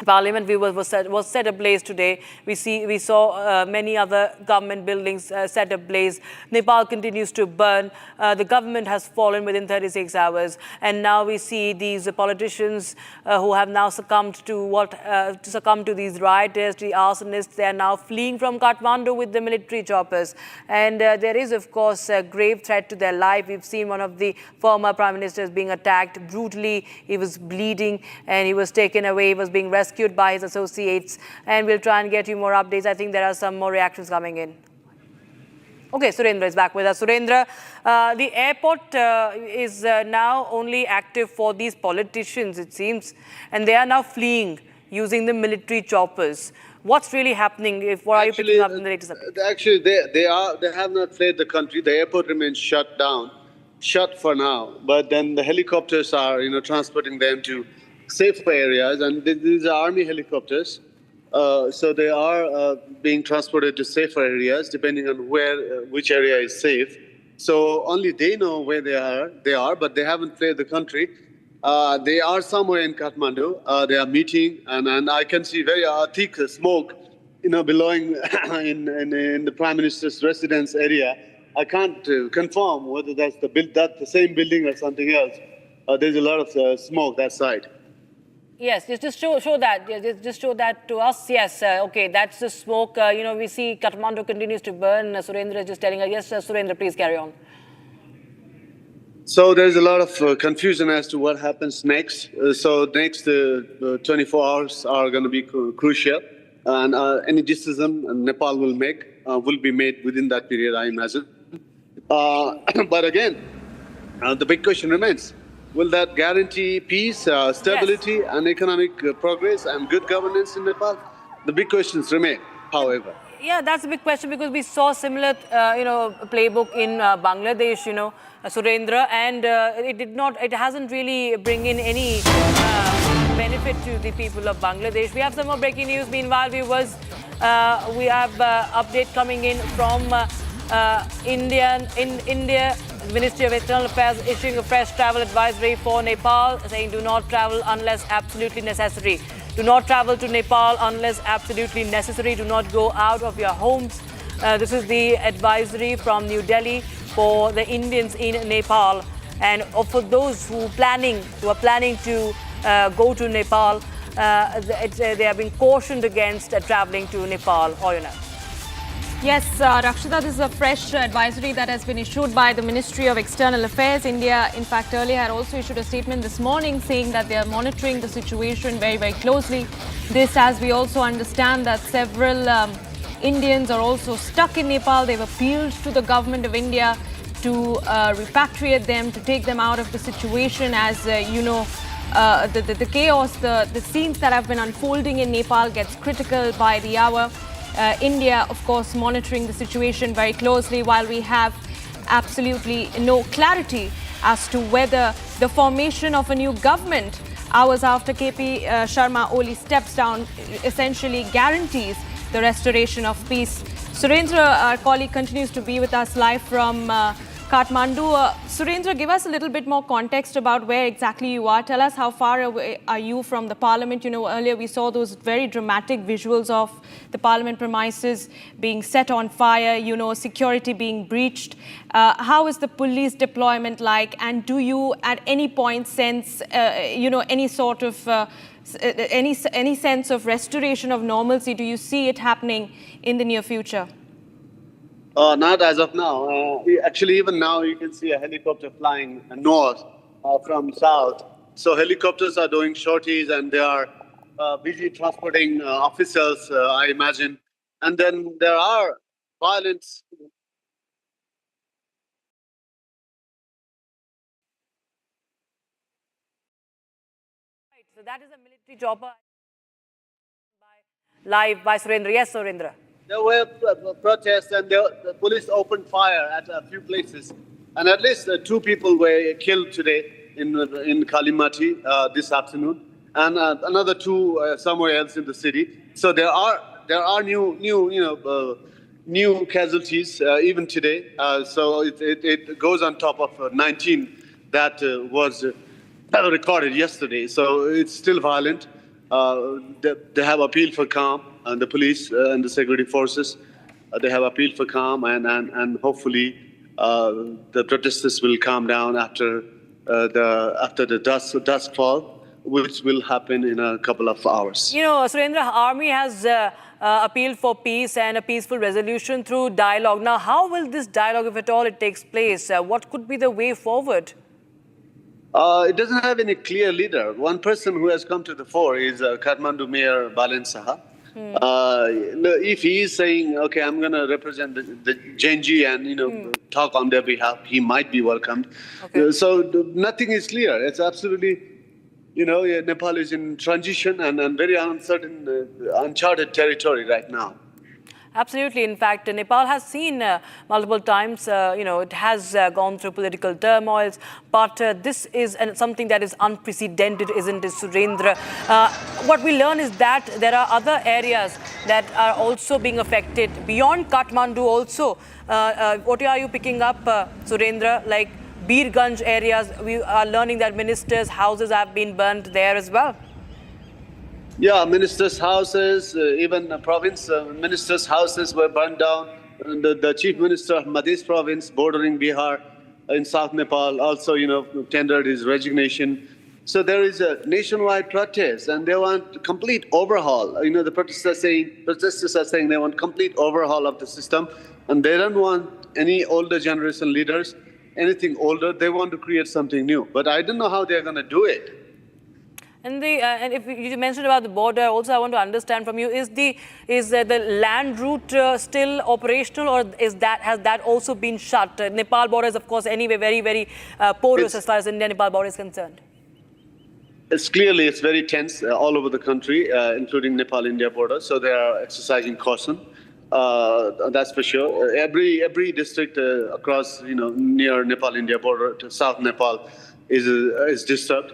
Parliament was set ablaze today. We saw many other government buildings set ablaze. Nepal continues to burn. The government has fallen within 36 hours, and now we see these politicians who have now succumbed to these rioters, the arsonists. They are now fleeing from Kathmandu with the military choppers, and there is, of course, a grave threat to their life. We've seen one of the former prime ministers being attacked brutally. He was bleeding, and he was taken away. He was being rescued by his associates, and we'll try and get you more updates. I think there are some more reactions coming in. Okay, Surendra is back with us. Surendra, the airport is now only active for these politicians, it seems, and they are now fleeing using the military choppers. What's really happening? What are you picking up in the latest update? Actually, they have not fled the country. The airport remains shut for now. But then the helicopters are, transporting them to safer areas, and these are army helicopters, so they are being transported to safer areas depending on which area is safe. So only they know where they are, but they haven't fled the country. They are somewhere in Kathmandu. They are meeting, and I can see very thick smoke, billowing in the Prime Minister's residence area. I can't confirm whether that's the same building or something else. There's a lot of smoke that side. Yes, just show that. Just show that to us. Yes, okay, that's the smoke. We see Kathmandu continues to burn. Surendra is just telling us. Yes, Surendra, please carry on. So there's a lot of confusion as to what happens next. So next 24 hours are going to be crucial, and any decision Nepal will make will be made within that period, I imagine. But again, the big question remains. Will that guarantee peace, stability, and economic progress and good governance in Nepal? The big questions remain, however. Yeah, that's a big question, because we saw similar, playbook in Bangladesh, Surendra, and it hasn't really bring in any benefit to the people of Bangladesh. We have some more breaking news. Meanwhile, viewers, we have update coming in from India. The Ministry of External Affairs issuing a fresh travel advisory for Nepal, saying do not travel unless absolutely necessary. Do not travel to Nepal unless absolutely necessary. Do not go out of your homes. This is the advisory from New Delhi for the Indians in Nepal, and for those who are planning to go to Nepal, they have been cautioned against traveling to Nepal. Oyana. Yes, Rakshita, this is a fresh advisory that has been issued by the Ministry of External Affairs. India, in fact, earlier had also issued a statement this morning saying that they are monitoring the situation very, very closely. This, as we also understand that several Indians are also stuck in Nepal. They've appealed to the government of India to repatriate them, to take them out of the situation. As you know, the chaos, the scenes that have been unfolding in Nepal gets critical by the hour. India, of course, monitoring the situation very closely, while we have absolutely no clarity as to whether the formation of a new government hours after KP Sharma Oli steps down essentially guarantees the restoration of peace. Surendra, our colleague, continues to be with us live from Kathmandu. Surendra, give us a little bit more context about where exactly you are. Tell us how far away are you from the parliament. You know, earlier we saw those very dramatic visuals of the parliament premises being set on fire, you know, security being breached. How is the police deployment like? And do you at any point sense, any sort of, any sense of restoration of normalcy? Do you see it happening in the near future? Not as of now. Actually, even now you can see a helicopter flying north from south. So helicopters are doing sorties and they are busy transporting officers, I imagine. And then there are violence. Right, so that is a military chopper live by Surendra. Yes, Surendra. There were protests and the police opened fire at a few places. And at least 2 people were killed today in Kalimati this afternoon. And another 2 somewhere else in the city. So there are new casualties even today. So it goes on top of 19 that was recorded yesterday. So it's still violent. They have appealed for calm, and the police and the security forces. They have appealed for calm, and hopefully the protesters will calm down after the dusk fall, which will happen in a couple of hours. You know, Surendra, Army has appealed for peace and a peaceful resolution through dialogue. Now, how will this dialogue, if at all it takes place, what could be the way forward? It doesn't have any clear leader. One person who has come to the fore is Kathmandu Mayor Balen Saha. If he is saying, okay, I'm going to represent the Genji and, talk on their behalf, he might be welcomed. Okay. So nothing is clear. It's absolutely, Nepal is in transition and very uncertain, uncharted territory right now. Absolutely. In fact, Nepal has seen multiple times, it has gone through political turmoils, but this is something that is unprecedented, isn't it, Surendra? What we learn is that there are other areas that are also being affected beyond Kathmandu also. What are you picking up, Surendra, like Birganj areas? We are learning that ministers' houses have been burnt there as well. Yeah, ministers' houses, even province ministers' houses were burned down. The chief minister of Madhya province bordering Bihar in South Nepal also, tendered his resignation. So there is a nationwide protest and they want complete overhaul. The protesters are saying they want complete overhaul of the system and they don't want any older generation leaders, anything older. They want to create something new. But I don't know how they're going to do it. And if you mentioned about the border, also I want to understand from you: is the land route still operational, or has that also been shut? Nepal border is, of course, anyway very, very porous as far as India-Nepal border is concerned. It's very tense all over the country, including Nepal-India border. So they are exercising caution. That's for sure. Every district across near Nepal-India border to South Nepal is disturbed.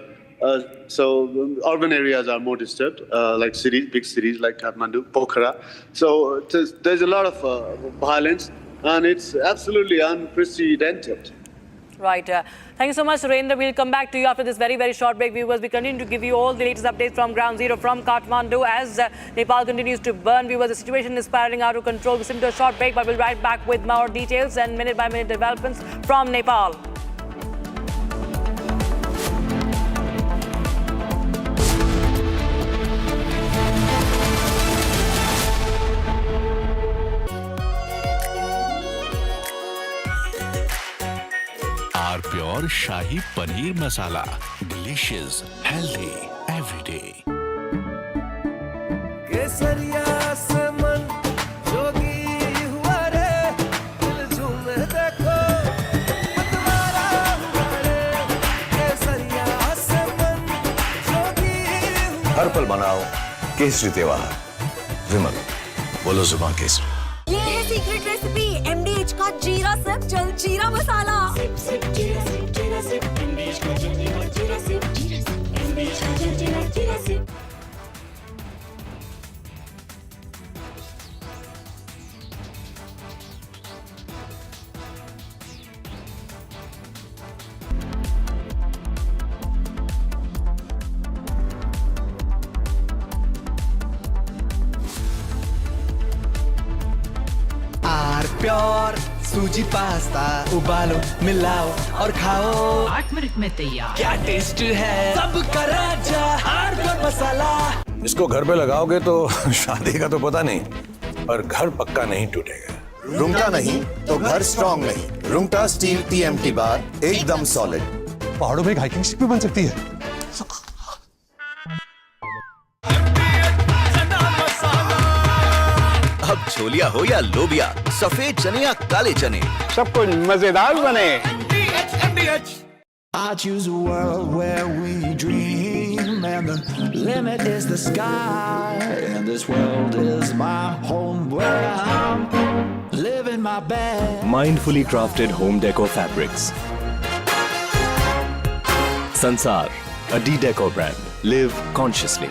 So urban areas are more disturbed, like big cities like Kathmandu, Pokhara. So there's a lot of violence, and it's absolutely unprecedented. Right. Thank you so much, Surendra. We'll come back to you after this very, very short break. Viewers, we continue to give you all the latest updates from Ground Zero from Kathmandu as Nepal continues to burn. Viewers, the situation is spiraling out of control. We'll listen to a short break, but we'll be right back with more details and minute-by-minute developments from Nepal. Our pure Shahi Paneer Masala. Delicious, healthy, every day. केसरिया से मन जोगी हुआ रे दिल झूमे देखो मतवारा हुआ रे केसरिया से मन जोगी हर पल मनाओ केसरी त्योहार विमल बोलो जुबान केसरी ये है सीक्रेट रेसिपी MDH का जीरा सिप जल जीरा मसाला सिप सिप जीरा सिप MDH का जल जीरा सिप MDH का जल जीरा सिप प्योर सूजी पास्ता उबालो मिलाओ और खाओ 8 मिनट में तैयार। क्या टेस्ट है सबका राजा आर्नब मसाला। इसको घर पे लगाओगे तो शादी का तो पता नहीं पर घर पक्का नहीं टूटेगा। रुंगटा नहीं तो घर स्ट्रॉन्ग नहीं। रुंगटा स्टील TMT बार एकदम सॉलिड। पहाड़ों में एक हाइकिंग शिप भी बन सकती है। अब छोलिया हो या लोबिया, सफेद चने या काले चने, सब कुछ मजेदार बने। I choose a world where we dream and the limit is the sky and this world is my home where I'm living my best. Mindfully crafted home decor fabrics. Sansar, a D-Decor brand. Live consciously.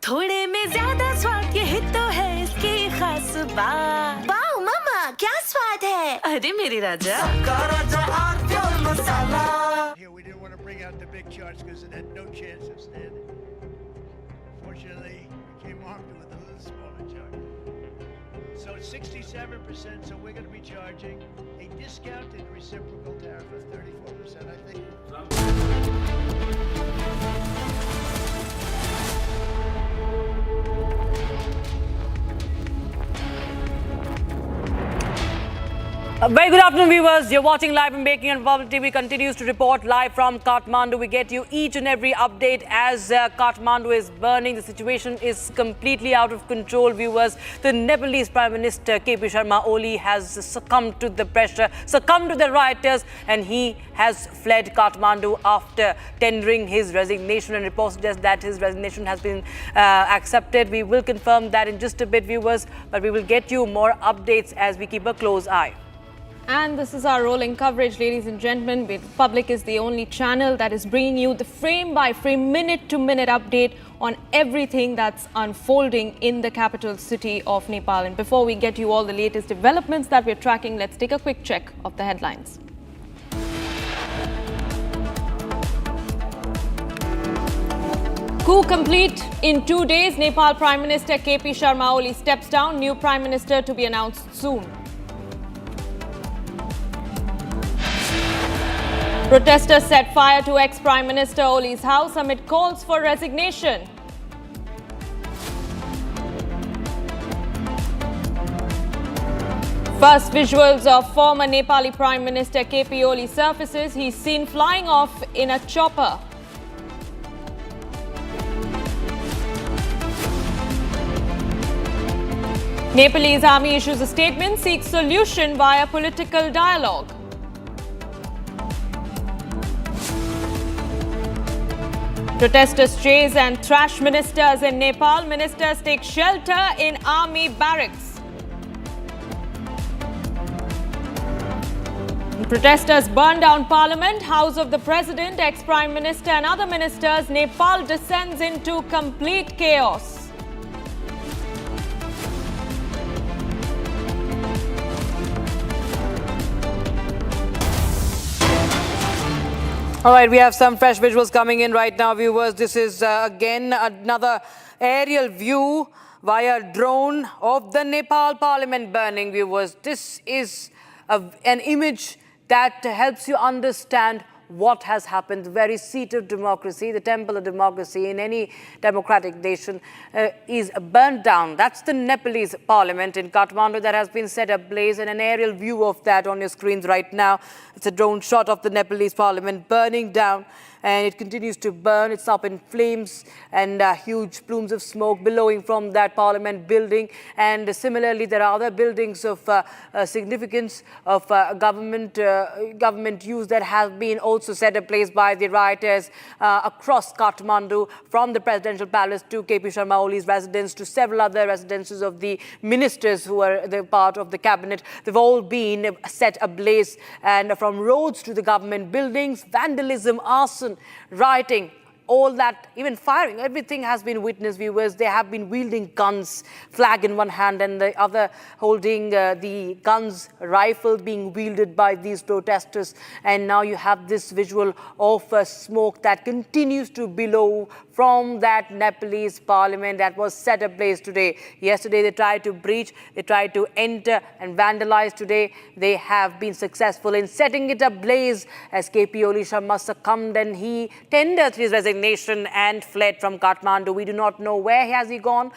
थोड़े में ज्यादा स्वाद यही तो है इसकी खास बात। वाओ मामा क्या स्वाद है। अरे मेरे राजा Here we didn't want to bring out the big charts because it had no chance of standing. Fortunately, we came armed with a little smaller chart. So it's 67%, so we're going to be charging a discounted reciprocal tariff of 34%, I think. Very good afternoon, viewers. You're watching live in Baking and Public TV continues to report live from Kathmandu. We get you each and every update as Kathmandu is burning. The situation is completely out of control, viewers. The Nepalese Prime Minister KP Sharma Oli has succumbed to the pressure, succumbed to the rioters, and he has fled Kathmandu after tendering his resignation. And reports suggest that his resignation has been accepted. We will confirm that in just a bit, viewers, but we will get you more updates as we keep a close eye. And this is our rolling coverage, ladies and gentlemen. Public is the only channel that is bringing you the frame-by-frame, minute-to-minute update on everything that's unfolding in the capital city of Nepal. And before we get you all the latest developments that we're tracking, let's take a quick check of the headlines. Coup complete in 2 days. Nepal Prime Minister KP Sharma Oli steps down. New Prime Minister to be announced soon. Protesters set fire to ex-Prime Minister Oli's house amid calls for resignation. First visuals of former Nepali Prime Minister KP Oli surfaces. He's seen flying off in a chopper. Nepalese army issues a statement, seeks solution via political dialogue. Protesters chase and thrash ministers in Nepal. Ministers take shelter in army barracks. Protesters burn down parliament, house of the president, ex-prime minister and other ministers. Nepal descends into complete chaos. All right, we have some fresh visuals coming in right now, viewers. This is again another aerial view via drone of the Nepal parliament burning, viewers. This is an image that helps you understand what has happened. The very seat of democracy, the temple of democracy in any democratic nation is burned down. That's the Nepalese parliament in Kathmandu that has been set ablaze, and an aerial view of that on your screens right now. It's a drone shot of the Nepalese parliament burning down, and it continues to burn. It's up in flames and huge plumes of smoke billowing from that parliament building. And similarly, there are other buildings of significance of government use that have been also set ablaze by the rioters across Kathmandu, from the presidential palace to KP Sharma Oli's residence to several other residences of the ministers who are the part of the cabinet. They've all been set ablaze, and from roads to the government buildings, vandalism, arson, rioting, all that, even firing, everything has been witnessed, viewers. They have been wielding guns, flag in one hand and the other holding the guns, rifle being wielded by these protesters. And now you have this visual of smoke that continues to billow from that Nepalese parliament that was set ablaze today. Yesterday they tried to breach, they tried to enter and vandalize. Today they have been successful in setting it ablaze as KP Oli Sharma succumbed and he tendered his resignation and fled from Kathmandu. We do not know where has he gone.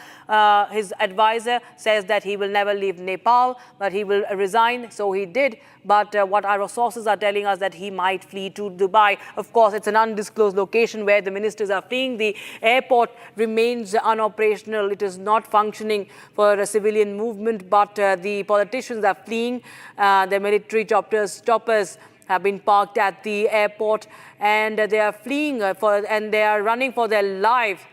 His advisor says that he will never leave Nepal, but he will resign. So he did. But what our sources are telling us that he might flee to Dubai. Of course, it's an undisclosed location where the ministers are fleeing. The airport remains unoperational. It is not functioning for a civilian movement, but the politicians are fleeing. The military choppers have been parked at the airport, and they are fleeing and they are running for their life.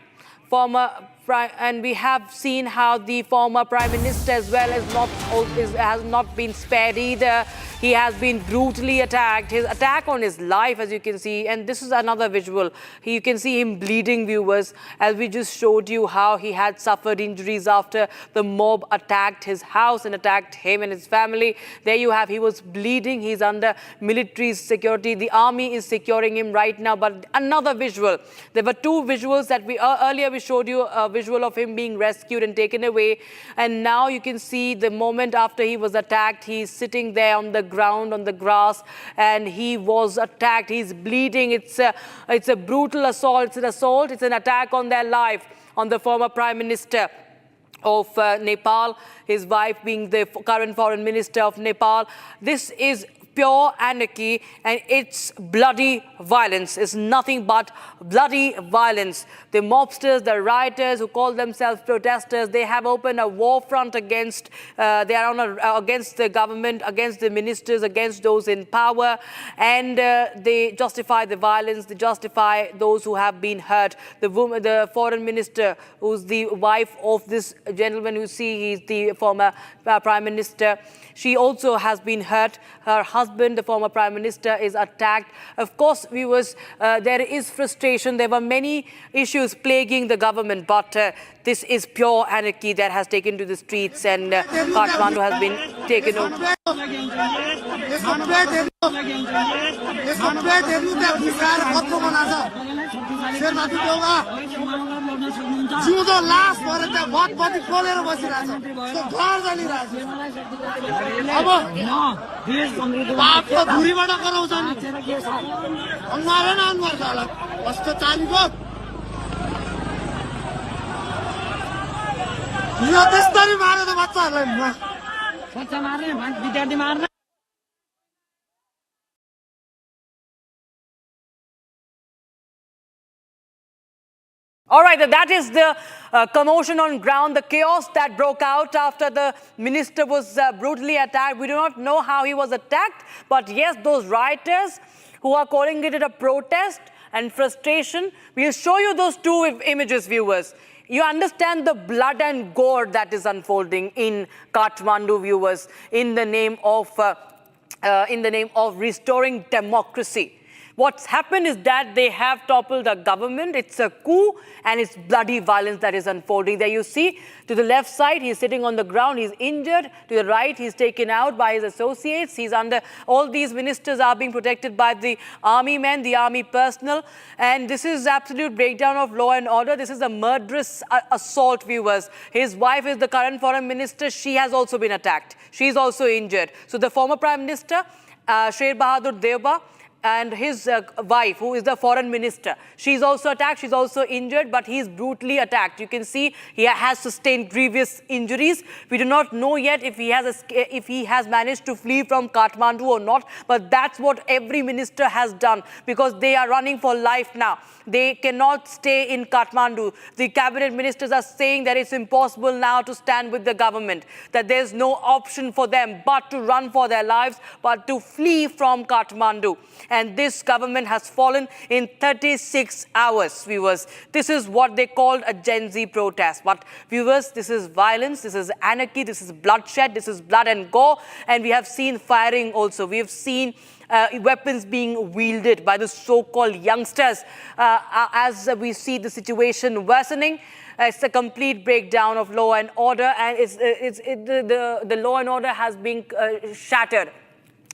And we have seen how the former Prime Minister as well has not been spared either. He has been brutally attacked. His attack on his life, as you can see, and this is another visual. You can see him bleeding, viewers, as we just showed you how he had suffered injuries after the mob attacked his house and attacked him and his family. There you have, he was bleeding. He's under military security. The army is securing him right now. But another visual. There were two visuals that earlier we showed you a visual of him being rescued and taken away. And now you can see the moment after he was attacked, he's sitting there on the ground, on the grass, and he was attacked. He's bleeding. It's a brutal assault. It's an assault. It's an attack on their life, on the former Prime Minister of Nepal, his wife being the current foreign minister of Nepal. This is pure anarchy, and it's bloody violence. It's nothing but bloody violence. The mobsters, the rioters who call themselves protesters, they have opened a war front against against the government, against the ministers, against those in power, and they justify the violence. They justify those who have been hurt. The foreign minister, who's the wife of this gentleman you see, he's the former Prime Minister. She also has been hurt. Her husband, the former Prime Minister, is attacked. Of course, viewers, there is frustration. There were many issues plaguing the government, but this is pure anarchy that has taken to the streets, and Kathmandu has been taken over. जिउँदो लास भएर त्यहाँ भतपति खोलेर बसिरहेछ त्यो घर जलिरहेछ अब बापको धुरीबाट कराउँछ नि अनुहारै न अनुहार छ होला कस्तो चालीको यो त्यसरी मारे त बच्चाहरूलाई बच्चा मार्ने विद्यार्थी मार्ने. All right, that is the commotion on ground, the chaos that broke out after the minister was brutally attacked. We do not know how he was attacked, but yes, those rioters who are calling it a protest and frustration, we'll show you those two images, viewers. You understand the blood and gore that is unfolding in Kathmandu, viewers, in the name of restoring democracy. What's happened is that they have toppled the government. It's a coup and it's bloody violence that is unfolding. There you see, to the left side, he's sitting on the ground, he's injured. To the right, he's taken out by his associates. He's under, all these ministers are being protected by the army men, the army personnel. And this is absolute breakdown of law and order. This is a murderous assault, viewers. His wife is the current foreign minister. She has also been attacked. She's also injured. So the former prime minister, Sher Bahadur Deuba, and his wife, who is the foreign minister, she's also attacked, she's also injured, but he's brutally attacked. You can see he has sustained grievous injuries. We do not know yet if he has managed to flee from Kathmandu or not, but that's what every minister has done, because they are running for life now. They cannot stay in Kathmandu. The cabinet ministers are saying that it's impossible now to stand with the government, that there's no option for them but to run for their lives, but to flee from Kathmandu. And this government has fallen in 36 hours, viewers. This is what they called a Gen Z protest. But viewers, this is violence, this is anarchy, this is bloodshed, this is blood and gore. And we have seen firing also. We have seen weapons being wielded by the so-called youngsters as we see the situation worsening. It's a complete breakdown of law and order, and the law and order has been shattered.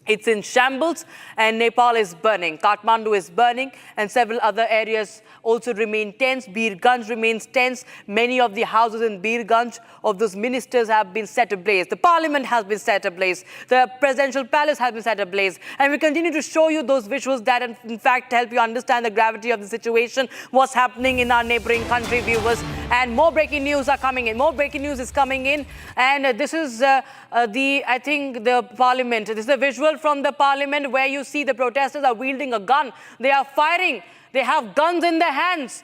It's in shambles, and Nepal is burning. Kathmandu is burning, and several other areas also remain tense. Birganj remains tense. Many of the houses in Birganj of those ministers have been set ablaze. The parliament has been set ablaze. The presidential palace has been set ablaze. And we continue to show you those visuals that, in fact, help you understand the gravity of the situation, what's happening in our neighboring country, viewers. And more breaking news are coming in. More breaking news is coming in. And this is I think the parliament. This is a visual from the parliament where you see the protesters are wielding a gun. They are firing. They have guns in their hands.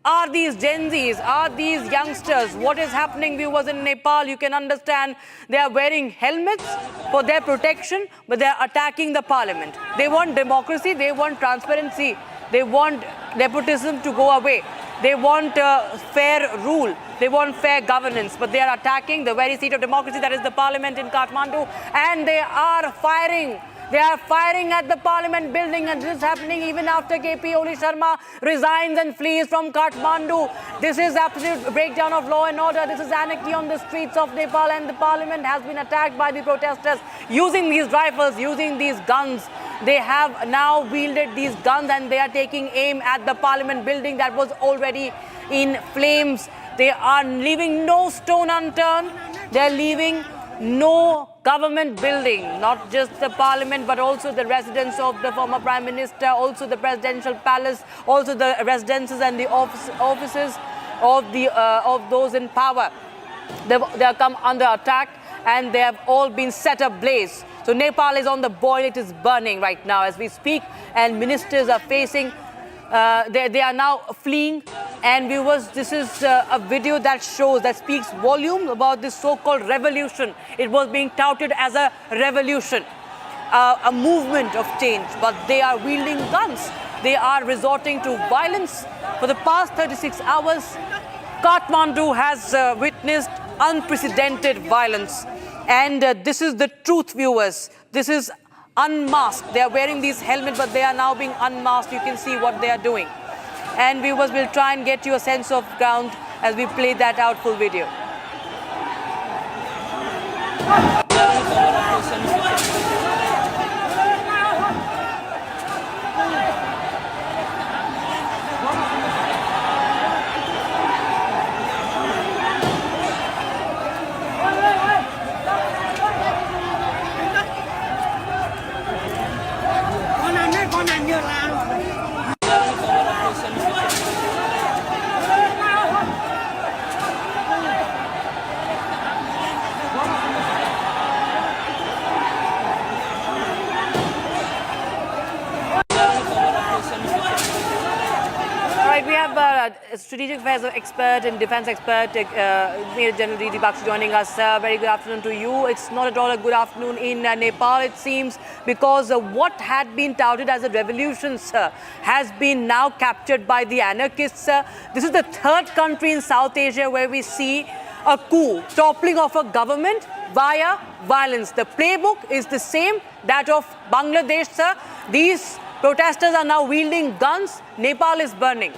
Are these Gen Zs? Are these youngsters? What is happening, viewers, in Nepal? You can understand they are wearing helmets for their protection, but they are attacking the parliament. They want democracy. They want transparency. They want nepotism to go away. They want fair rule. They want fair governance, but they are attacking the very seat of democracy, that is the parliament in Kathmandu, and they are firing. They are firing at the parliament building, and this is happening even after KP Oli Sharma resigns and flees from Kathmandu. This is absolute breakdown of law and order. This is anarchy on the streets of Nepal, and the parliament has been attacked by the protesters using these rifles, using these guns. They have now wielded these guns, and they are taking aim at the parliament building that was already in flames. They are leaving no stone unturned. They are leaving no government building, not just the parliament, but also the residence of the former prime minister, also the presidential palace, also the residences and the offices of those in power. They have come under attack, and they have all been set ablaze. So Nepal is on the boil. It is burning right now as we speak, and ministers are facing, they are now fleeing. And viewers, this is a video that speaks volumes about this so-called revolution. It was being touted as a revolution, a movement of change, but they are wielding guns. They are resorting to violence. For the past 36 hours, Kathmandu has witnessed unprecedented violence. And this is the truth, viewers. This is unmasked. They are wearing these helmets, but they are now being unmasked. You can see what they are doing. And viewers, will try and get you a sense of ground as we play that out full video. Strategic affairs expert and defense expert, Major General Riti Bakshi, joining us. Very good afternoon to you. It's not at all a good afternoon in Nepal, it seems, because what had been touted as a revolution, sir, has been now captured by the anarchists. This is the third country in South Asia where we see a coup, toppling of a government via violence. The playbook is the same, that of Bangladesh, sir. These Protesters are now wielding guns. Nepal is burning.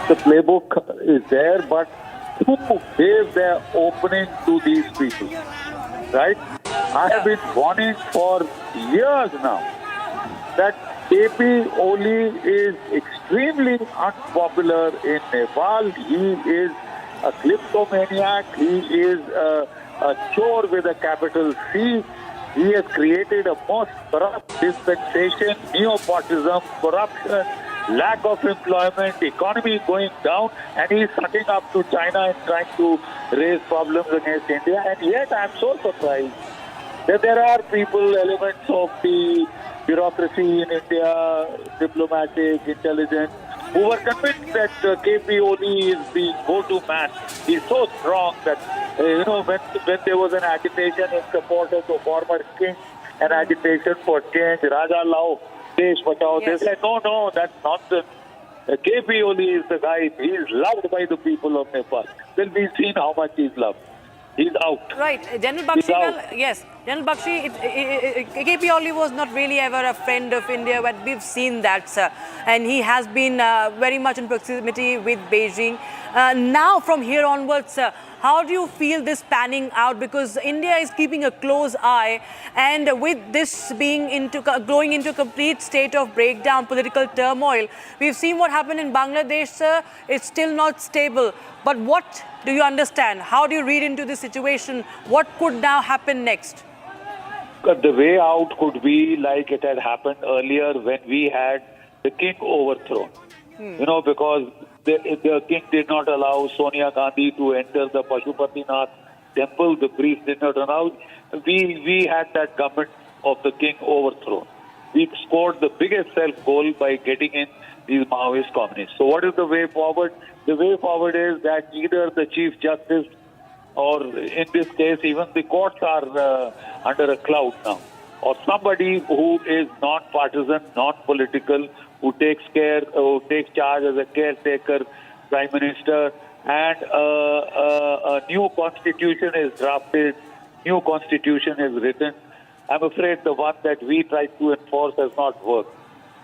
The playbook is there, but who gave their opening to these people? Right? I have been warning for years now that KP Oli is extremely unpopular in Nepal. He is a kleptomaniac. He is a chore with a capital C. He has created a most corrupt dispensation, nepotism, corruption, lack of employment, economy going down, and he's sucking up to China and trying to raise problems against India. And yet I'm so surprised that there are people, elements of the bureaucracy in India, diplomatic, intelligence, who were convinced that KP Oli is the go-to man. He's so strong that, when there was an agitation in support of the former king, an agitation for change, Raja Lao, Desh Bachao, they said, no, that's nonsense. KP Oli is the guy, he is loved by the people of Nepal. Well, we've seen how much he's loved. He's out. Right. General Bakshi, yes. General Bakshi, KP Oli was not really ever a friend of India, but we've seen that, sir. And he has been very much in proximity with Beijing. Now, from here onwards, sir, how do you feel this panning out? Because India is keeping a close eye, and with this being going into a complete state of breakdown, political turmoil, we've seen what happened in Bangladesh, sir. It's still not stable. But what do you understand? How do you read into this situation? What could now happen next? The way out could be like it had happened earlier when we had the king overthrown. Because the king did not allow Sonia Gandhi to enter the Pashupatinath temple. The priest did not allow. We had that government of the king overthrown. We scored the biggest self-goal by getting in these Maoist communists. So what is the way forward? The way forward is that either the Chief Justice or in this case even the courts are under a cloud now, or somebody who is non-partisan, non-political, who takes charge as a caretaker prime minister, and a new constitution is drafted, new constitution is written. I'm afraid the one that we tried to enforce has not worked.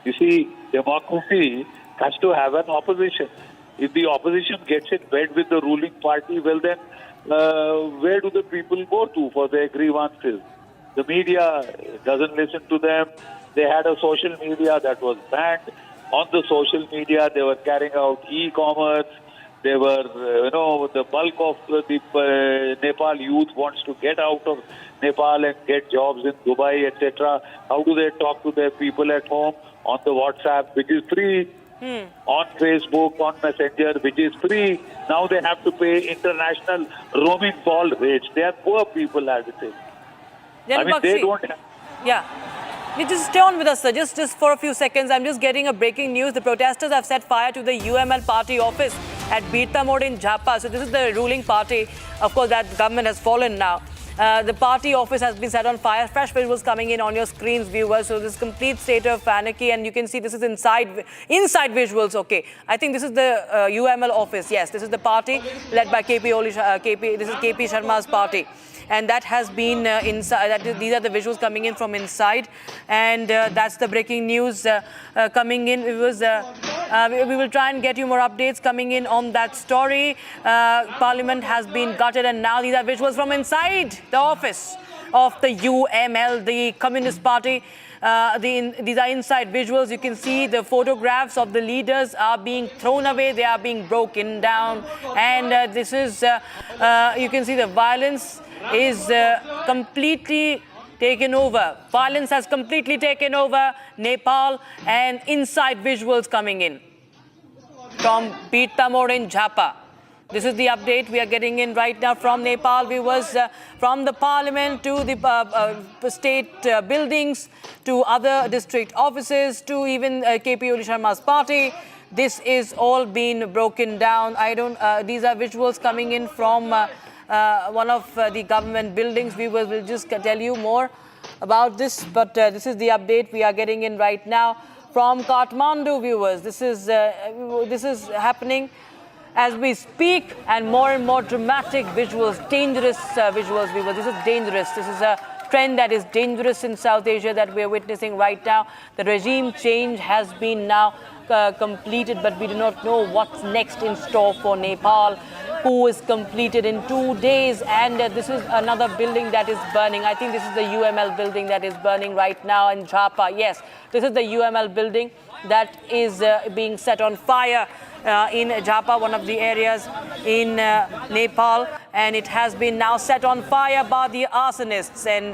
You see, democracy has to have an opposition. If the opposition gets in bed with the ruling party, well then, where do the people go to for their grievances? The media doesn't listen to them. They had a social media that was banned. On the social media, they were carrying out e-commerce. They were, the bulk of the Nepal youth wants to get out of Nepal and get jobs in Dubai, etc. How do they talk to their people at home? On the WhatsApp, which is free. On Facebook, on Messenger, which is free. Now they have to pay international roaming call rates. They are poor people, as it is. They don't have... Yeah. You just stay on with us, sir. Just for a few seconds. I'm just getting a breaking news. The protesters have set fire to the UML party office at Birta Mode in Jhapa. So this is the ruling party. Of course, that government has fallen now. The party office has been set on fire. Fresh visuals coming in on your screens, viewers. So this complete state of anarchy, and you can see this is inside visuals. Okay, I think this is the UML office. Yes, this is the party led by KP Oli. This is KP Sharma's party. And that has been inside. These are the visuals coming in from inside, and that's the breaking news coming in. We will try and get you more updates coming in on that story. Parliament has been gutted, and now these are visuals from inside the office of the UML, the Communist Party. These are inside visuals. You can see the photographs of the leaders are being thrown away. They are being broken down, and this is you can see the violence is completely taken over. Violence has completely taken over Nepal, and inside visuals coming in from Birta Mode in Jhapa. This is the update we are getting in right now from Nepal. Viewers, from the parliament to the state buildings to other district offices to even KP Oli Sharma's party. This is all been broken down. These are visuals coming in from one of the government buildings. Viewers will just tell you more about this, but this is the update we are getting in right now from Kathmandu, viewers. This is happening as we speak, and more dramatic visuals, dangerous visuals, viewers. This is dangerous. This is trend that is dangerous in South Asia that we are witnessing right now. The regime change has been now completed, but we do not know what's next in store for Nepal. Coup is completed in 2 days, and this is another building that is burning. I think this is the UML building that is burning right now in Jhapa. Yes, this is the UML building that is being set on fire in Jhapa, one of the areas in Nepal, and it has been now set on fire by the arsonists, and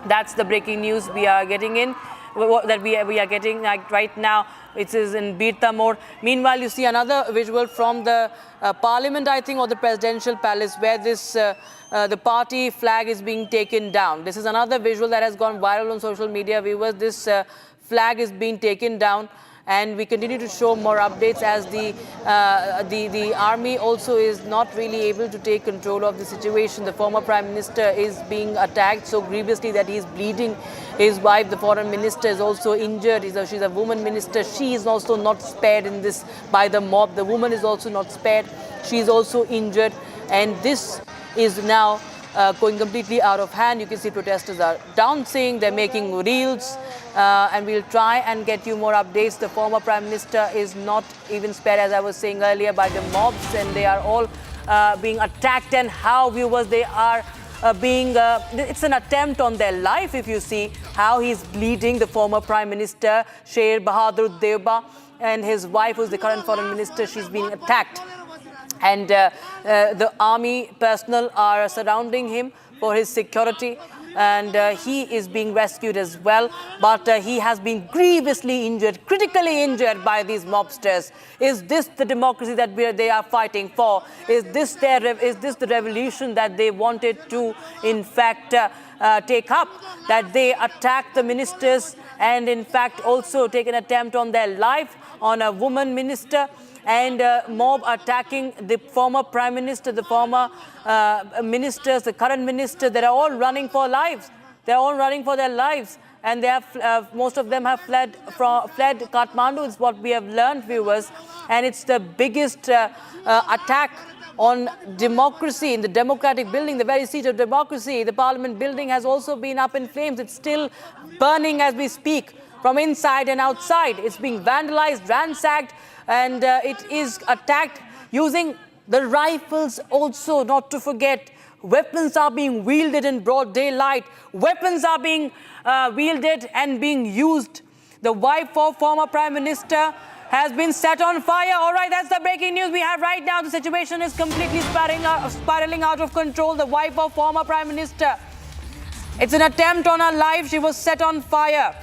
that's the breaking news we are getting in. That we are getting right now. It is in Birta mode. Meanwhile, you see another visual from the parliament, I think, or the presidential palace, where this the party flag is being taken down. This is another visual that has gone viral on social media. Viewers, this flag is being taken down, and we continue to show more updates as the army also is not really able to take control of the situation. The former prime minister is being attacked so grievously that he is bleeding. His wife, the foreign minister, is also injured. She's a woman minister. She is also not spared in this by the mob. The woman is also not spared. She is also injured, and this is now going completely out of hand. You can see protesters are dancing, they're making reels, and we'll try and get you more updates. The former prime minister is not even spared, as I was saying earlier, by the mobs, and they are all being attacked. And how, viewers, they are it's an attempt on their life. If you see how he's bleeding, the former prime minister Sher Bahadur Deuba, and his wife, who's the current foreign minister, she's being attacked. And the army personnel are surrounding him for his security, and he is being rescued as well. But he has been grievously injured, critically injured by these mobsters. Is this the democracy that they are fighting for? Is this the revolution that they wanted to, in fact, take up? That they attack the ministers and, in fact, also take an attempt on their life, on a woman minister, and mob attacking the former prime minister, the former ministers, the current minister. They are all running for lives. They are all running for their lives, and they have most of them have fled Kathmandu. Is what we have learned, viewers, and it's the biggest attack on democracy in the democratic building, the very seat of democracy. The parliament building has also been up in flames. It's still burning as we speak, from inside and outside. It's being vandalized, ransacked, and it is attacked using the rifles also, not to forget. Weapons are being wielded in broad daylight. Weapons are being wielded and being used. The wife of former prime minister has been set on fire. All right, that's the breaking news we have right now. The situation is completely spiraling out of control. The wife of former prime minister, it's an attempt on her life. She was set on fire.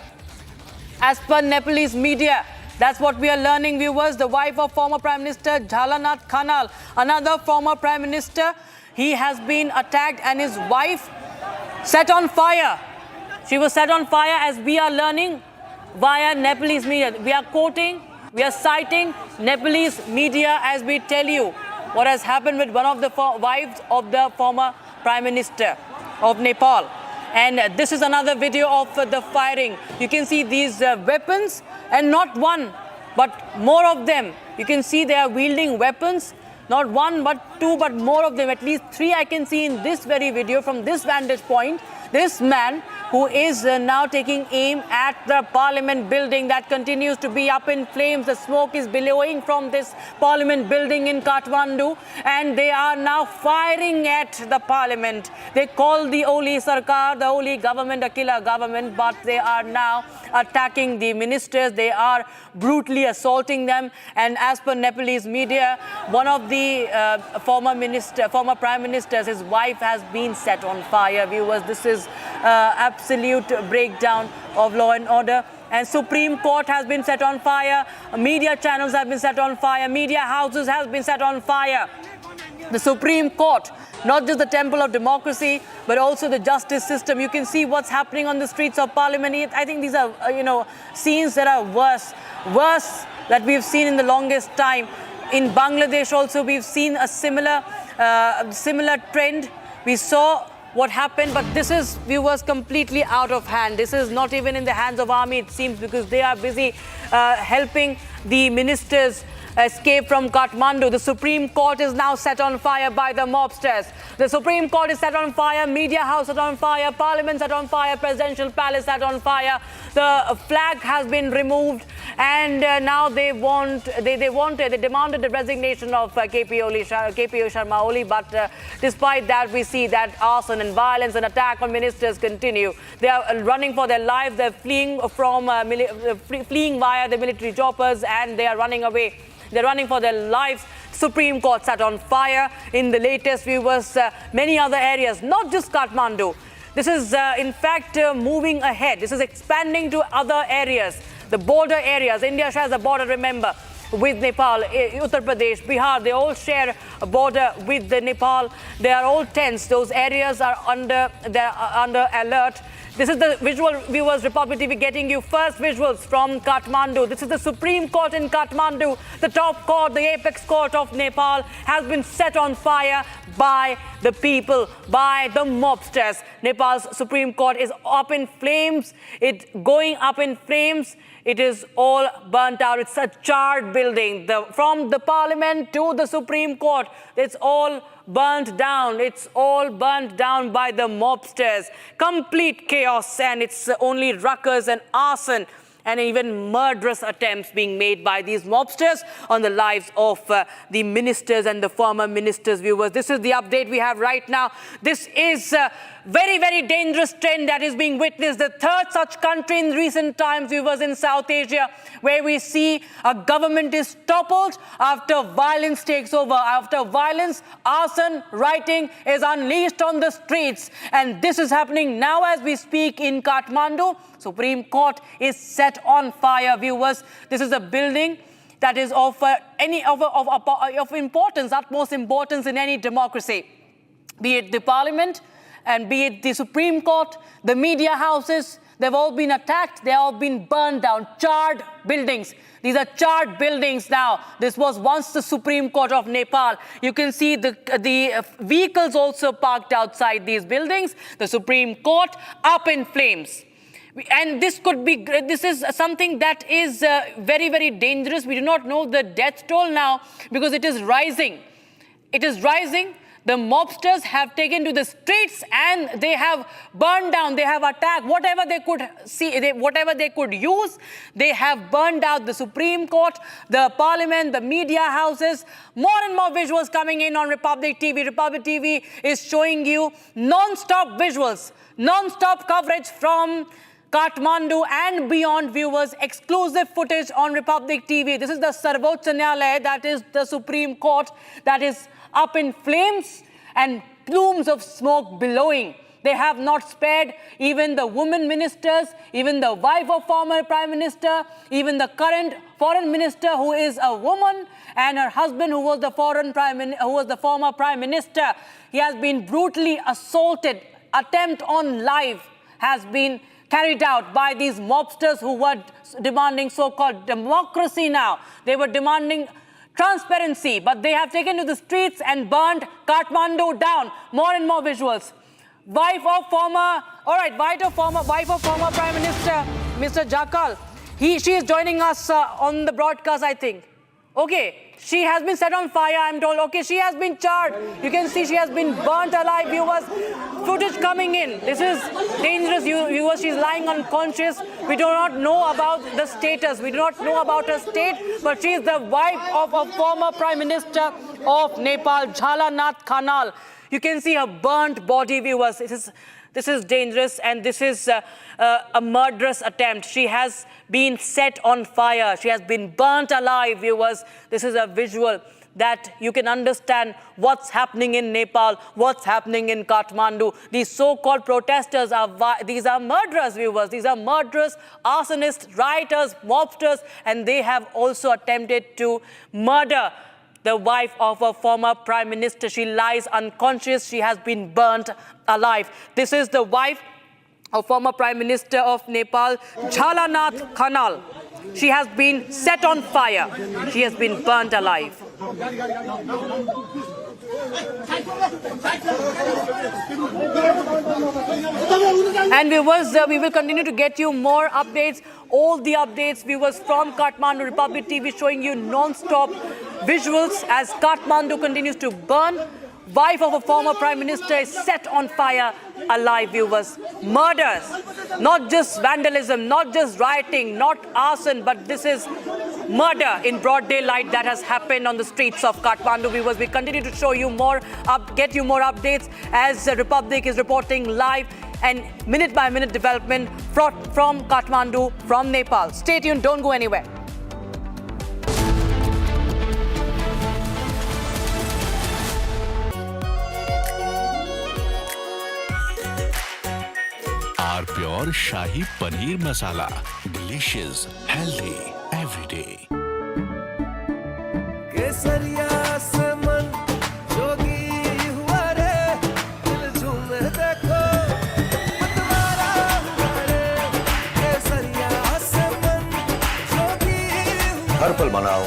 As per Nepalese media, that's what we are learning, viewers. The wife of former Prime Minister Jhalanath Khanal, another former Prime Minister, he has been attacked and his wife set on fire. She was set on fire, as we are learning via Nepalese media. We are quoting, we are citing Nepalese media as we tell you what has happened with one of the wives of the former Prime Minister of Nepal. And this is another video of the firing. You can see these weapons, and not one, but more of them. You can see they are wielding weapons, not one, but two, but more of them. At least three I can see in this very video from this vantage point. This man who is now taking aim at the parliament building that continues to be up in flames. The smoke is billowing from this parliament building in Kathmandu, and they are now firing at the parliament. They call the Oli Sarkar, the Oli government, Akila government, but they are now attacking the ministers. They are brutally assaulting them. And as per Nepalese media, one of the former prime ministers, his wife has been set on fire. Viewers, this is absolute breakdown of law and order. And Supreme Court has been set on fire. Media channels have been set on fire. Media houses have been set on fire. The Supreme Court, not just the temple of democracy, but also the justice system. You can see what's happening on the streets of Parliament. I think these are, scenes that are worse that we've seen in the longest time. In Bangladesh also, we've seen a similar trend. We saw what happened, but this is, viewers, completely out of hand. This is not even in the hands of army, it seems, because they are busy helping the ministers escape from Kathmandu. The Supreme Court is now set on fire by the mobsters. The Supreme Court is set on fire, Media House set on fire, Parliament set on fire, Presidential Palace set on fire. The flag has been removed, and now they demanded the resignation of KPO Sharma Oli. But despite that, we see that arson and violence and attack on ministers continue. They are running for their lives. They're fleeing fleeing via the military choppers, and they are running away. They're running for their lives. Supreme Court set on fire. In the latest view was many other areas, not just Kathmandu. This is in fact moving ahead. This is expanding to other areas, the border areas. India shares a border, remember, with Nepal, Uttar Pradesh, Bihar. They all share a border with the Nepal. They are all tense. Those areas are under alert. This is the visual, viewers, Republic TV getting you first visuals from Kathmandu. This is the Supreme Court in Kathmandu. The top court, the apex court of Nepal, has been set on fire by the people, by the mobsters. Nepal's Supreme Court is up in flames. It's going up in flames. It is all burnt out. It's a charred building. From the Parliament to the Supreme Court, it's all burnt down. It's all burnt down by the mobsters. Complete chaos, and it's only ruckus and arson and even murderous attempts being made by these mobsters on the lives of the ministers and the former ministers. Viewers, this is the update we have right now. This is very, very dangerous trend that is being witnessed. The third such country in recent times, viewers, in South Asia, where we see a government is toppled after violence takes over. After violence, arson, rioting is unleashed on the streets. And this is happening now as we speak in Kathmandu. Supreme Court is set on fire, viewers. This is a building that is of importance, utmost importance in any democracy. Be it the Parliament and be it the Supreme Court, the media houses, they've all been attacked. They've all been burned down, charred buildings. These are charred buildings now. This was once the Supreme Court of Nepal. You can see the vehicles also parked outside these buildings. The Supreme Court up in flames. And this is something that is very, very dangerous. We do not know the death toll now because it is rising. It is rising. The mobsters have taken to the streets and they have burned down, they have attacked whatever they could see, whatever they could use. They have burned out the Supreme Court, the Parliament, the media houses. More and more visuals coming in on Republic TV. Republic TV is showing you non-stop visuals, non-stop coverage from Kathmandu and beyond, viewers. Exclusive footage on Republic TV. This is the Sarvocha Nyayalaya, that is the Supreme Court, that is up in flames and plumes of smoke billowing. They have not spared even the women ministers, even the wife of former Prime Minister, even the current foreign minister who is a woman, and her husband who was the former Prime Minister. He has been brutally assaulted. Attempt on life has been carried out by these mobsters who were demanding so-called democracy now. They were demanding transparency, but they have taken to the streets and burned Kathmandu down. More and more visuals. Wife of former Prime Minister, Mr. Jakal. She is joining us on the broadcast, I think. Okay, she has been set on fire, I'm told. Okay, she has been charred. You can see she has been burnt alive, viewers. Footage coming in. This is dangerous, viewers. She's lying unconscious. We do not know about the status. We do not know about her state, but she is the wife of a former Prime Minister of Nepal, Jhalanath Khanal. You can see her burnt body, viewers. This is dangerous, and this is a murderous attempt. She has been set on fire. She has been burnt alive, viewers. This is a visual that you can understand what's happening in Nepal, what's happening in Kathmandu. These so-called protesters these are murderers, viewers. These are murderers, arsonists, rioters, mobsters, and they have also attempted to murder the wife of a former Prime Minister. She lies unconscious. She has been burnt alive. This is the wife of former Prime Minister of Nepal, Jhalanath Khanal. She has been set on fire. She has been burnt alive. And viewers, we will continue to get you more updates, all the updates, viewers, from Kathmandu. Republic TV showing you non-stop visuals as Kathmandu continues to burn. Wife of a former Prime Minister is set on fire alive, viewers. Murders, not just vandalism, not just rioting, not arson, but this is murder in broad daylight that has happened on the streets of Kathmandu, viewers. We continue to show you more, get you more updates as Republic is reporting live and minute-by-minute development from Kathmandu, from Nepal. Stay tuned, don't go anywhere. Our pure Shahi Paneer Masala. Delicious, healthy, every day. हर पल मनाओ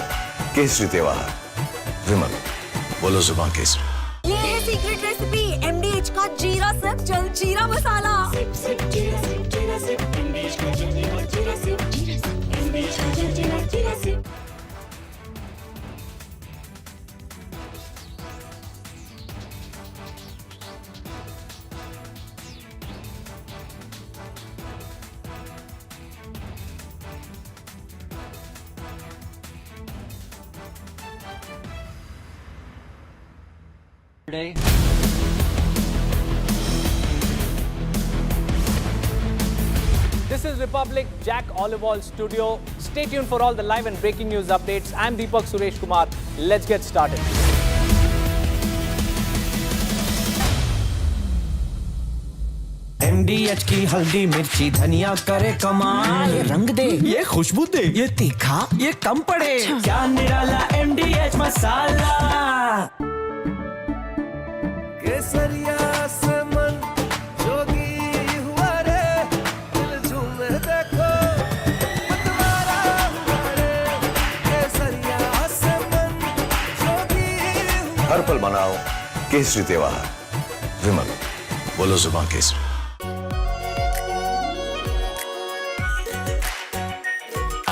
केसरी त्योहार। विमल, बोलो जुबान केसरी। ये है secret recipe MDH का जीरा SIP जल जीरा मसाला। सिप सिप जीरा सिप MDH का जल जीरा सिप MDH का जल जीरा SIP. This is Republic Jack Olival Studio. Stay tuned for all the live and breaking news updates. I'm Deepak Suresh Kumar. Let's get started. MDH की हल्दी मिर्ची धनिया करे कमाल, ये रंग दे, ये खुशबू दे, ये तीखा, ये कम पड़े, क्या निराला MDH मसाला। केसरिया से मन जोगी हुआ रे, दिल झूमे देखो, मतवारा हुआ रे, केसरिया से मन जोगी हुआ। हर पल मनाओ केसरी त्योहार। विमल, बोलो जुबान Kesari.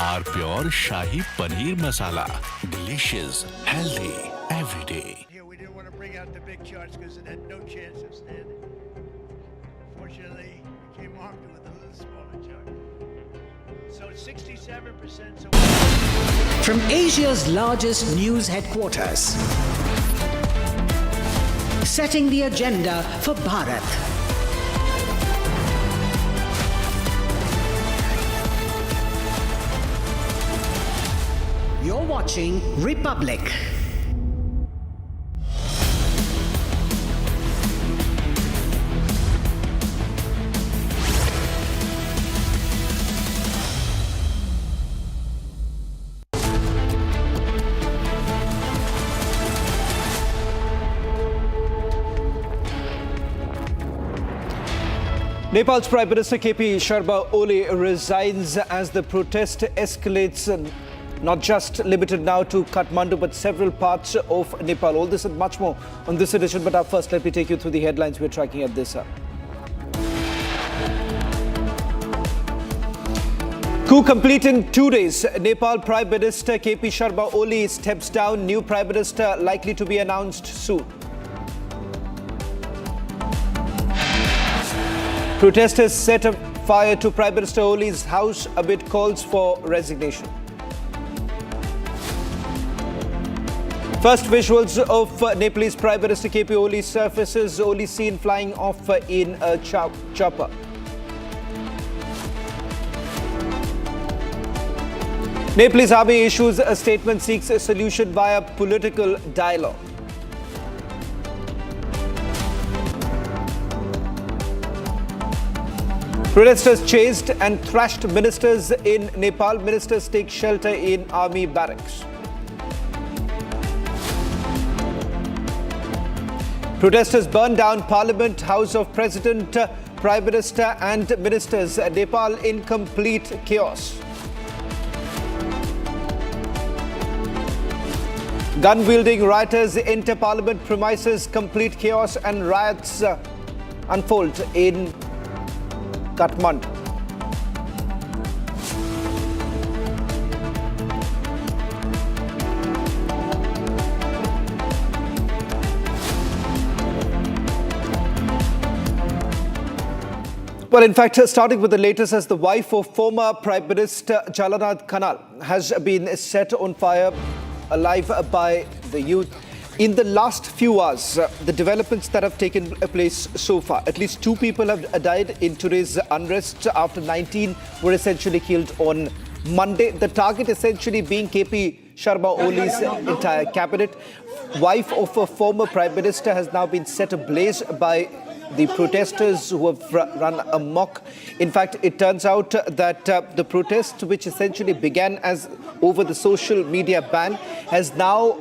Our pure Shahi Paneer Masala. Delicious, healthy, every day. Here, we didn't want to bring out the big charge because it had no chance of standing. Fortunately, we came armed with a little smaller charge. So 67%. From Asia's largest news headquarters, setting the agenda for Bharat. You're watching Republic. Nepal's Prime Minister KP Sharma Oli resigns as the protest escalates, not just limited now to Kathmandu but several parts of Nepal. All this and much more on this edition, but first let me take you through the headlines we're tracking at this hour. Coup complete in 2 days. Nepal Prime Minister KP Sharma Oli steps down. New Prime Minister likely to be announced soon. Protesters set fire to Prime Minister Oli's house amid calls for resignation. First visuals of Nepalese Prime Minister KP Oli surfaces. Oli seen flying off in a chopper. Nepalese army issues a statement, seeks a solution via political dialogue. Protesters chased and thrashed ministers in Nepal. Ministers take shelter in army barracks. Protesters burned down Parliament, House of President, Prime Minister and ministers. Nepal in complete chaos. Gun-wielding rioters enter parliament premises, complete chaos and riots unfold in Kathmandu. Well, in fact, starting with the latest, as the wife of former Prime Minister Jalannath Kanal has been set on fire alive by the youth. In the last few hours, the developments that have taken place so far, at least 2 people have died in today's unrest after 19 were essentially killed on Monday. The target essentially being KP Sharma Oli's entire cabinet. Wife of a former Prime Minister has now been set ablaze by the protesters who have run amok. In fact, it turns out that the protest, which essentially began as over the social media ban, has now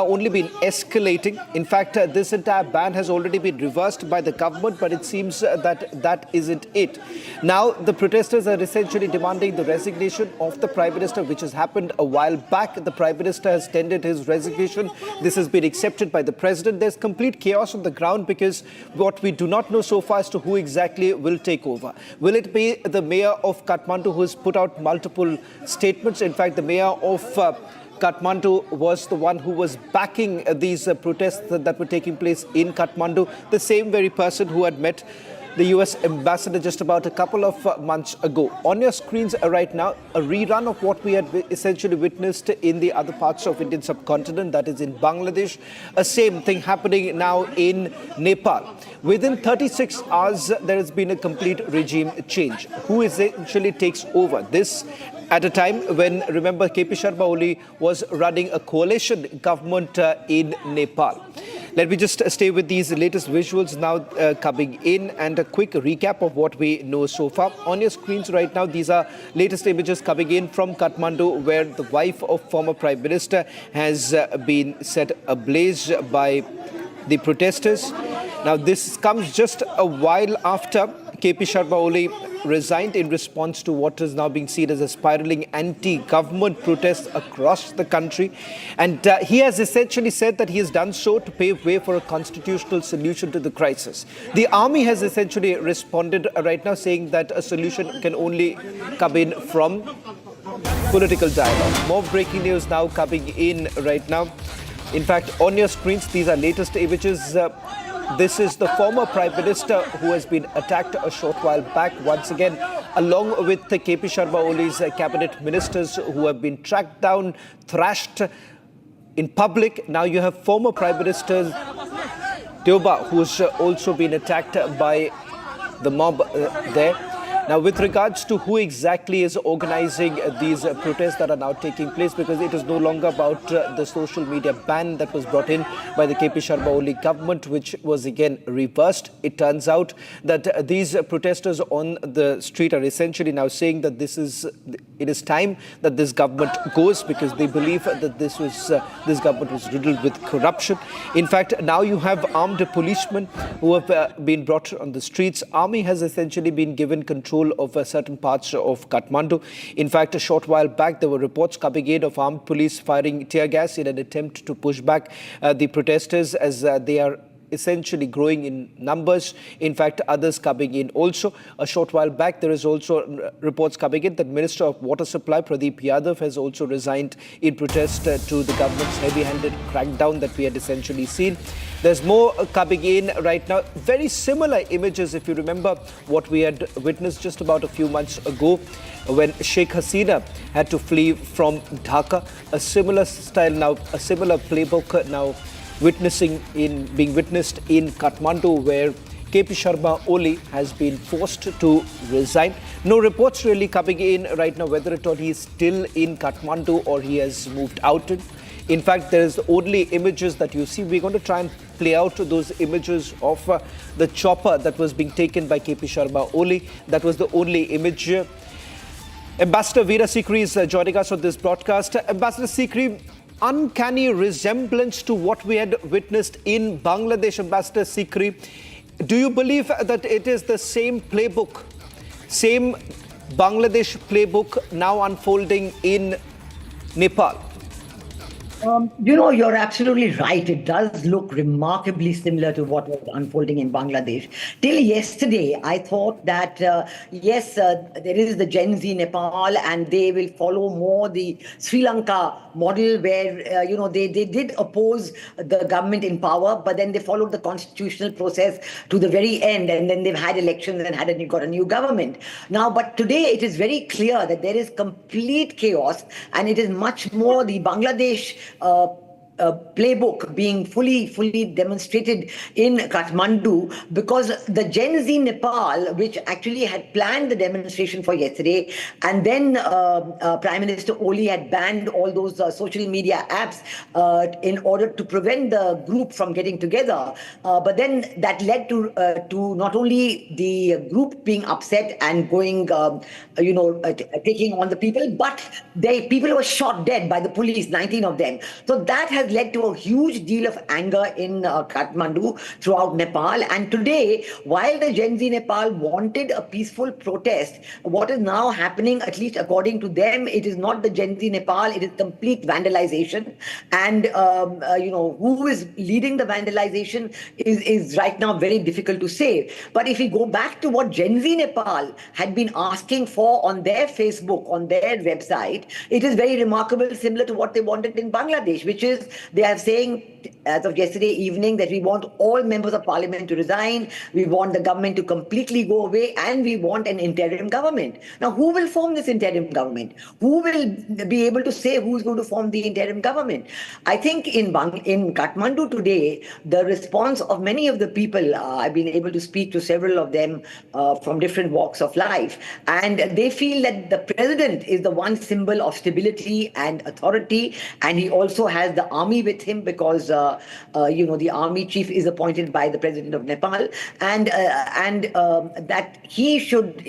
only been escalating. In fact, this entire ban has already been reversed by the government, but it seems that isn't it. Now, the protesters are essentially demanding the resignation of the Prime Minister, which has happened a while back. The Prime Minister has tendered his resignation. This has been accepted by the President. There's complete chaos on the ground because what we do not know so far as to who exactly will take over. Will it be the mayor of Kathmandu who has put out multiple statements? In fact, the mayor of Kathmandu was the one who was backing these protests that were taking place in Kathmandu, the same very person who had met the US ambassador just about a couple of months ago. On your screens right now, a rerun of what we had essentially witnessed in the other parts of Indian subcontinent, that is in Bangladesh. A same thing happening now in Nepal. Within 36 hours, there has been a complete regime change. Who essentially takes over? This at a time when, remember, KP Sharma Oli was running a coalition government in Nepal. Let me just stay with these latest visuals now coming in and a quick recap of what we know so far. On your screens right now, these are latest images coming in from Kathmandu, where the wife of former Prime Minister has been set ablaze by the protesters. Now, this comes just a while after KP Sharma Oli resigned in response to what is now being seen as a spiraling anti-government protest across the country. And he has essentially said that he has done so to pave way for a constitutional solution to the crisis. The army has essentially responded right now, saying that a solution can only come in from political dialogue. More breaking news now coming in right now. In fact, on your screens, these are latest images. This is the former Prime Minister who has been attacked a short while back, once again, along with the KP Sharma Oli's cabinet ministers who have been tracked down, thrashed in public. Now you have former Prime Minister Teuba, who's also been attacked by the mob there. Now, with regards to who exactly is organizing these protests that are now taking place, because it is no longer about the social media ban that was brought in by the KP Sharma Oli government, which was again reversed. It turns out that these protesters on the street are essentially now saying that it is time that this government goes, because they believe that this government was riddled with corruption. In fact, now you have armed policemen who have been brought on the streets. Army has essentially been given control of certain parts of Kathmandu. In fact, a short while back, there were reports coming in of armed police firing tear gas in an attempt to push back the protesters as they are essentially growing in numbers. In fact, others coming in also. A short while back, there is also reports coming in that Minister of Water Supply, Pradeep Yadav, has also resigned in protest to the government's heavy-handed crackdown that we had essentially seen. There's more coming in right now. Very similar images, if you remember what we had witnessed just about a few months ago when Sheikh Hasina had to flee from Dhaka. A similar style now, a similar playbook now being witnessed in Kathmandu, where KP Sharma Oli has been forced to resign. No reports really coming in right now whether at all he is still in Kathmandu or he has moved out. In fact, there is only images that you see. We're going to try and play out those images of the chopper that was being taken by KP Sharma Oli. That was the only image. Ambassador Veera Sikri is joining us on this broadcast. Ambassador Sikri, uncanny resemblance to what we had witnessed in Bangladesh. Ambassador Sikri, do you believe that it is the same playbook, same Bangladesh playbook now unfolding in Nepal? You're absolutely right. It does look remarkably similar to what was unfolding in Bangladesh. Till yesterday, I thought that, yes, there is the Gen Z Nepal and they will follow more the Sri Lanka model where, they did oppose the government in power, but then they followed the constitutional process to the very end, and then they've had elections and got a new government. Now, but today it is very clear that there is complete chaos, and it is much more the Bangladesh playbook being fully demonstrated in Kathmandu, because the Gen Z Nepal, which actually had planned the demonstration for yesterday, and then Prime Minister Oli had banned all those social media apps in order to prevent the group from getting together. But then that led to not only the group being upset and going, taking on the people, but people were shot dead by the police, 19 of them. So that has led to a huge deal of anger in Kathmandu throughout Nepal. And today, while the Gen Z Nepal wanted a peaceful protest, what is now happening, at least according to them, it is not the Gen Z Nepal, it is complete vandalization. And, who is leading the vandalization is right now very difficult to say. But if we go back to what Gen Z Nepal had been asking for on their Facebook, on their website, it is very remarkable, similar to what they wanted in Bangladesh, which is they are saying, as of yesterday evening, that we want all members of parliament to resign, we want the government to completely go away, and we want an interim government. Now, who will form this interim government? Who will be able to say who's going to form the interim government? I think in Kathmandu today, the response of many of the people, I've been able to speak to several of them from different walks of life, and they feel that the president is the one symbol of stability and authority, and he also has the army with him, because the army chief is appointed by the president of Nepal, and that he should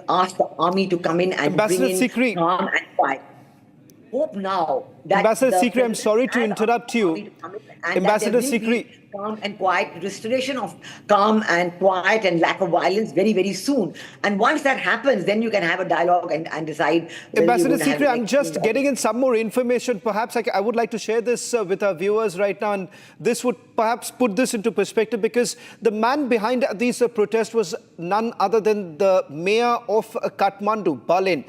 ask the army to come in and bring in calm and quiet. Hope now that Ambassador Sikri, I'm sorry to interrupt you. Ambassador Sikri, calm and quiet, restoration of calm and quiet and lack of violence very, very soon. And once that happens, then you can have a dialogue and decide. Ambassador Sikri, I'm just getting in some more information. Perhaps I would like to share this with our viewers right now, and this would perhaps put this into perspective, because the man behind these protests was none other than the mayor of Kathmandu, Balin.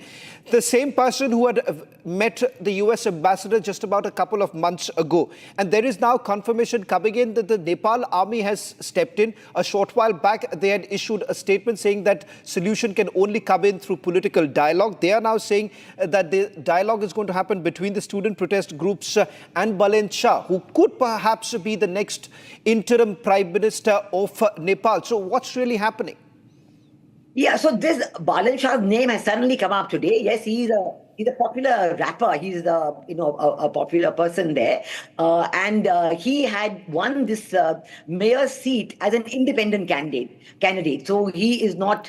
The same person who had met the US ambassador just about a couple of months ago. And there is now confirmation coming in that the Nepal army has stepped in. A short while back, they had issued a statement saying that solution can only come in through political dialogue. They are now saying that the dialogue is going to happen between the student protest groups and Balin Shah, who could perhaps be the next interim prime minister of Nepal. So what's really happening? Yeah, so this Balin Shah's name has suddenly come up today. Yes, he's a popular rapper. He's a popular person there, and he had won this mayor's seat as an independent candidate. So he is not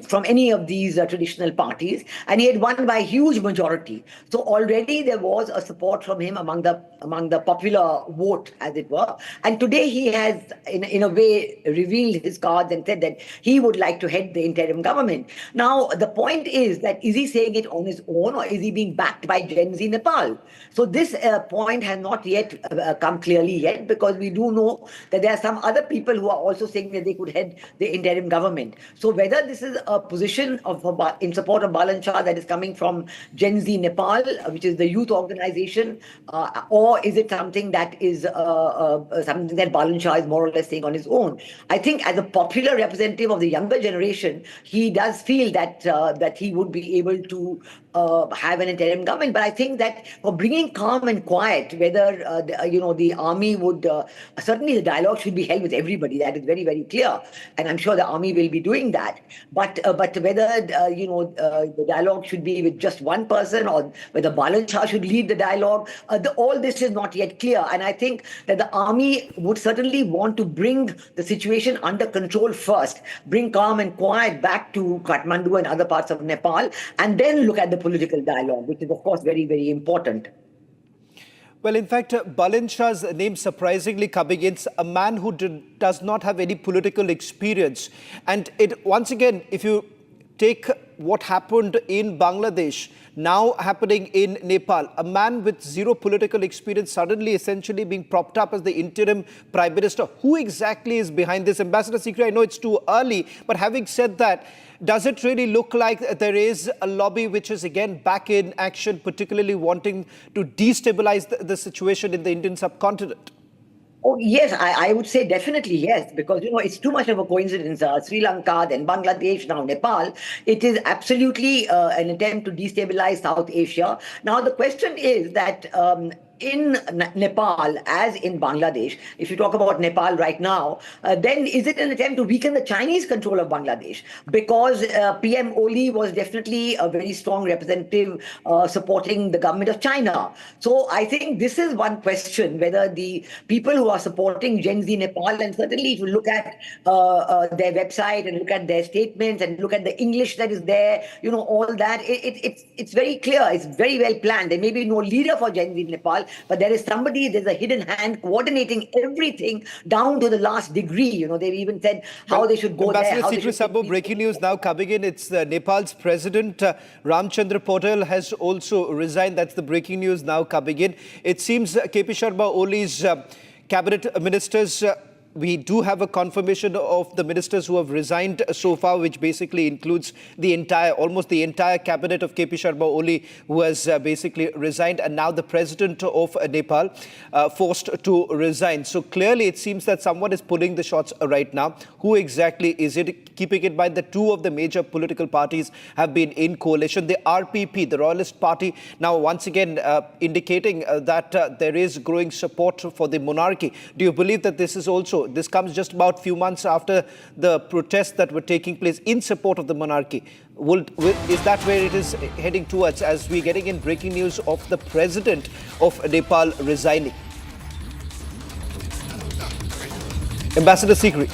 from any of these traditional parties, and he had won by a huge majority. So already there was a support from him among the popular vote, as it were. And today he has, in a way, revealed his cards and said that he would like to head the interim government. Now the point is that, is he saying it on his own, or is he being backed by Gen Z Nepal? So this point has not yet come clearly yet, because we do know that there are some other people who are also saying that they could head the interim government. So whether this is a position in support of Balin Shah that is coming from Gen Z Nepal, which is the youth organization, or is it something that is something that Balin Shah is more or less saying on his own? I think as a popular representative of the younger generation, he does feel that he would be able to have an interim government. But I think that for bringing calm and quiet, whether the army would certainly, the dialogue should be held with everybody. That is very, very clear, and I'm sure the army will be doing that. But whether the dialogue should be with just one person, or whether Balin Shah should lead the dialogue, all this is not yet clear. And I think that the army would certainly want to bring the situation under control first, bring calm and quiet back to Kathmandu and other parts of Nepal, and then look at the political dialogue, which is, of course, very, very important. Well, in fact, Balin Shah's name surprisingly coming against a man who does not have any political experience. And once again, if you take what happened in Bangladesh, now happening in Nepal. A man with zero political experience suddenly essentially being propped up as the interim prime minister. Who exactly is behind this? Ambassador Sikri, I know it's too early, but having said that, does it really look like there is a lobby which is again back in action, particularly wanting to destabilize the situation in the Indian subcontinent? Oh, yes, I would say definitely yes, because, it's too much of a coincidence. Sri Lanka, then Bangladesh, now Nepal. It is absolutely an attempt to destabilize South Asia. Now, the question is that in Nepal, as in Bangladesh, if you talk about Nepal right now, then is it an attempt to weaken the Chinese control of Bangladesh? Because PM Oli was definitely a very strong representative supporting the government of China. So I think this is one question, whether the people who are supporting Gen Z Nepal, and certainly if you look at their website and look at their statements and look at the English that is there, all that, it's very clear, it's very well planned. There may be no leader for Gen Z Nepal, but there's a hidden hand coordinating everything down to the last degree. They've even said how they should go there. Ambassador Sikri, breaking news now coming in. It's Nepal's president, Ramchandra Patel, has also resigned. That's the breaking news now coming in. It seems KP Sharma Oli's cabinet ministers, we do have a confirmation of the ministers who have resigned so far, which basically includes almost the entire cabinet of KP Sharma Oli, who has basically resigned, and now the president of Nepal forced to resign. So clearly it seems that someone is pulling the shots right now. Who exactly is it? Keeping in mind that two of the major political parties have been in coalition. The RPP, the Royalist Party, now once again indicating that there is growing support for the monarchy. Do you believe that this comes just about few months after the protests that were taking place in support of the monarchy? Is that where it is heading towards, as we're getting in breaking news of the president of Nepal resigning? Ambassador Sikri.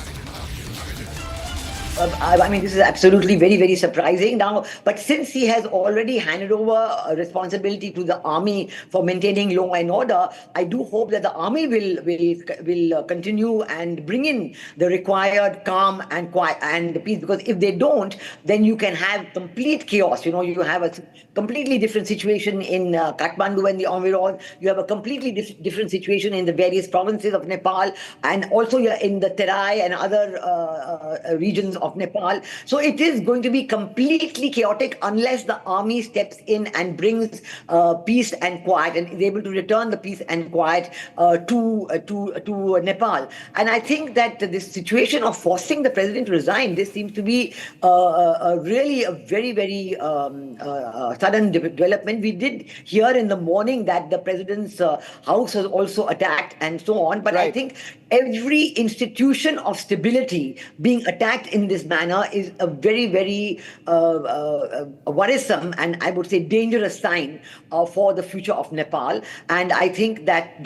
I mean, this is absolutely very, very surprising now. But since he has already handed over responsibility to the army for maintaining law and order, I do hope that the army will continue and bring in the required calm and quiet and peace. Because if they don't, then you can have complete chaos. You have a completely different situation in Kathmandu and the environs. You have a completely different situation in the various provinces of Nepal, and also in the Terai and other regions of Nepal. So it is going to be completely chaotic unless the army steps in and brings peace and quiet and is able to return the peace and quiet to Nepal. And I think that this situation of forcing the president to resign, this seems to be really a very, very sudden development. We did hear in the morning that the president's house was also attacked and so on. But I think every institution of stability being attacked in this manner is a very, very worrisome and I would say dangerous sign for the future of Nepal. And I think that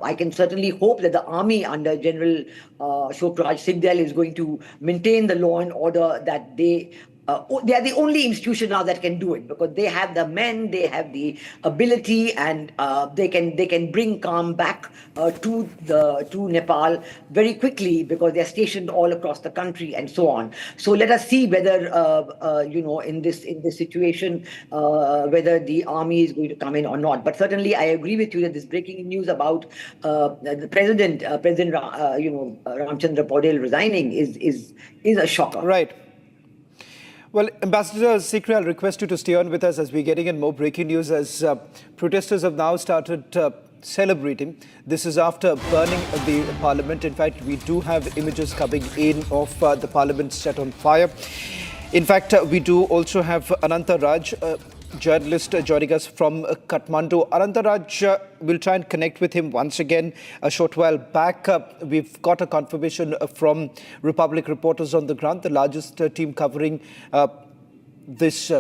I can certainly hope that the army under General Shokraj Sigdel is going to maintain the law and order that they are the only institution now that can do it, because they have the men, they have the ability, and they can bring calm back to Nepal very quickly, because they are stationed all across the country and so on. So let us see whether in this situation whether the army is going to come in or not. But certainly I agree with you that this breaking news about the President Ramchandra Patel resigning is a shocker. Right. Well, Ambassador Sikri, I'll request you to stay on with us as we're getting in more breaking news, as protesters have now started celebrating. This is after burning the parliament. In fact, we do have images coming in of the parliament set on fire. In fact, we do also have Ananta Raj, journalist, joining us from Kathmandu. Ananta Raj, we'll try and connect with him once again. A short while back, we've got a confirmation from Republic reporters on the ground, the largest team covering this,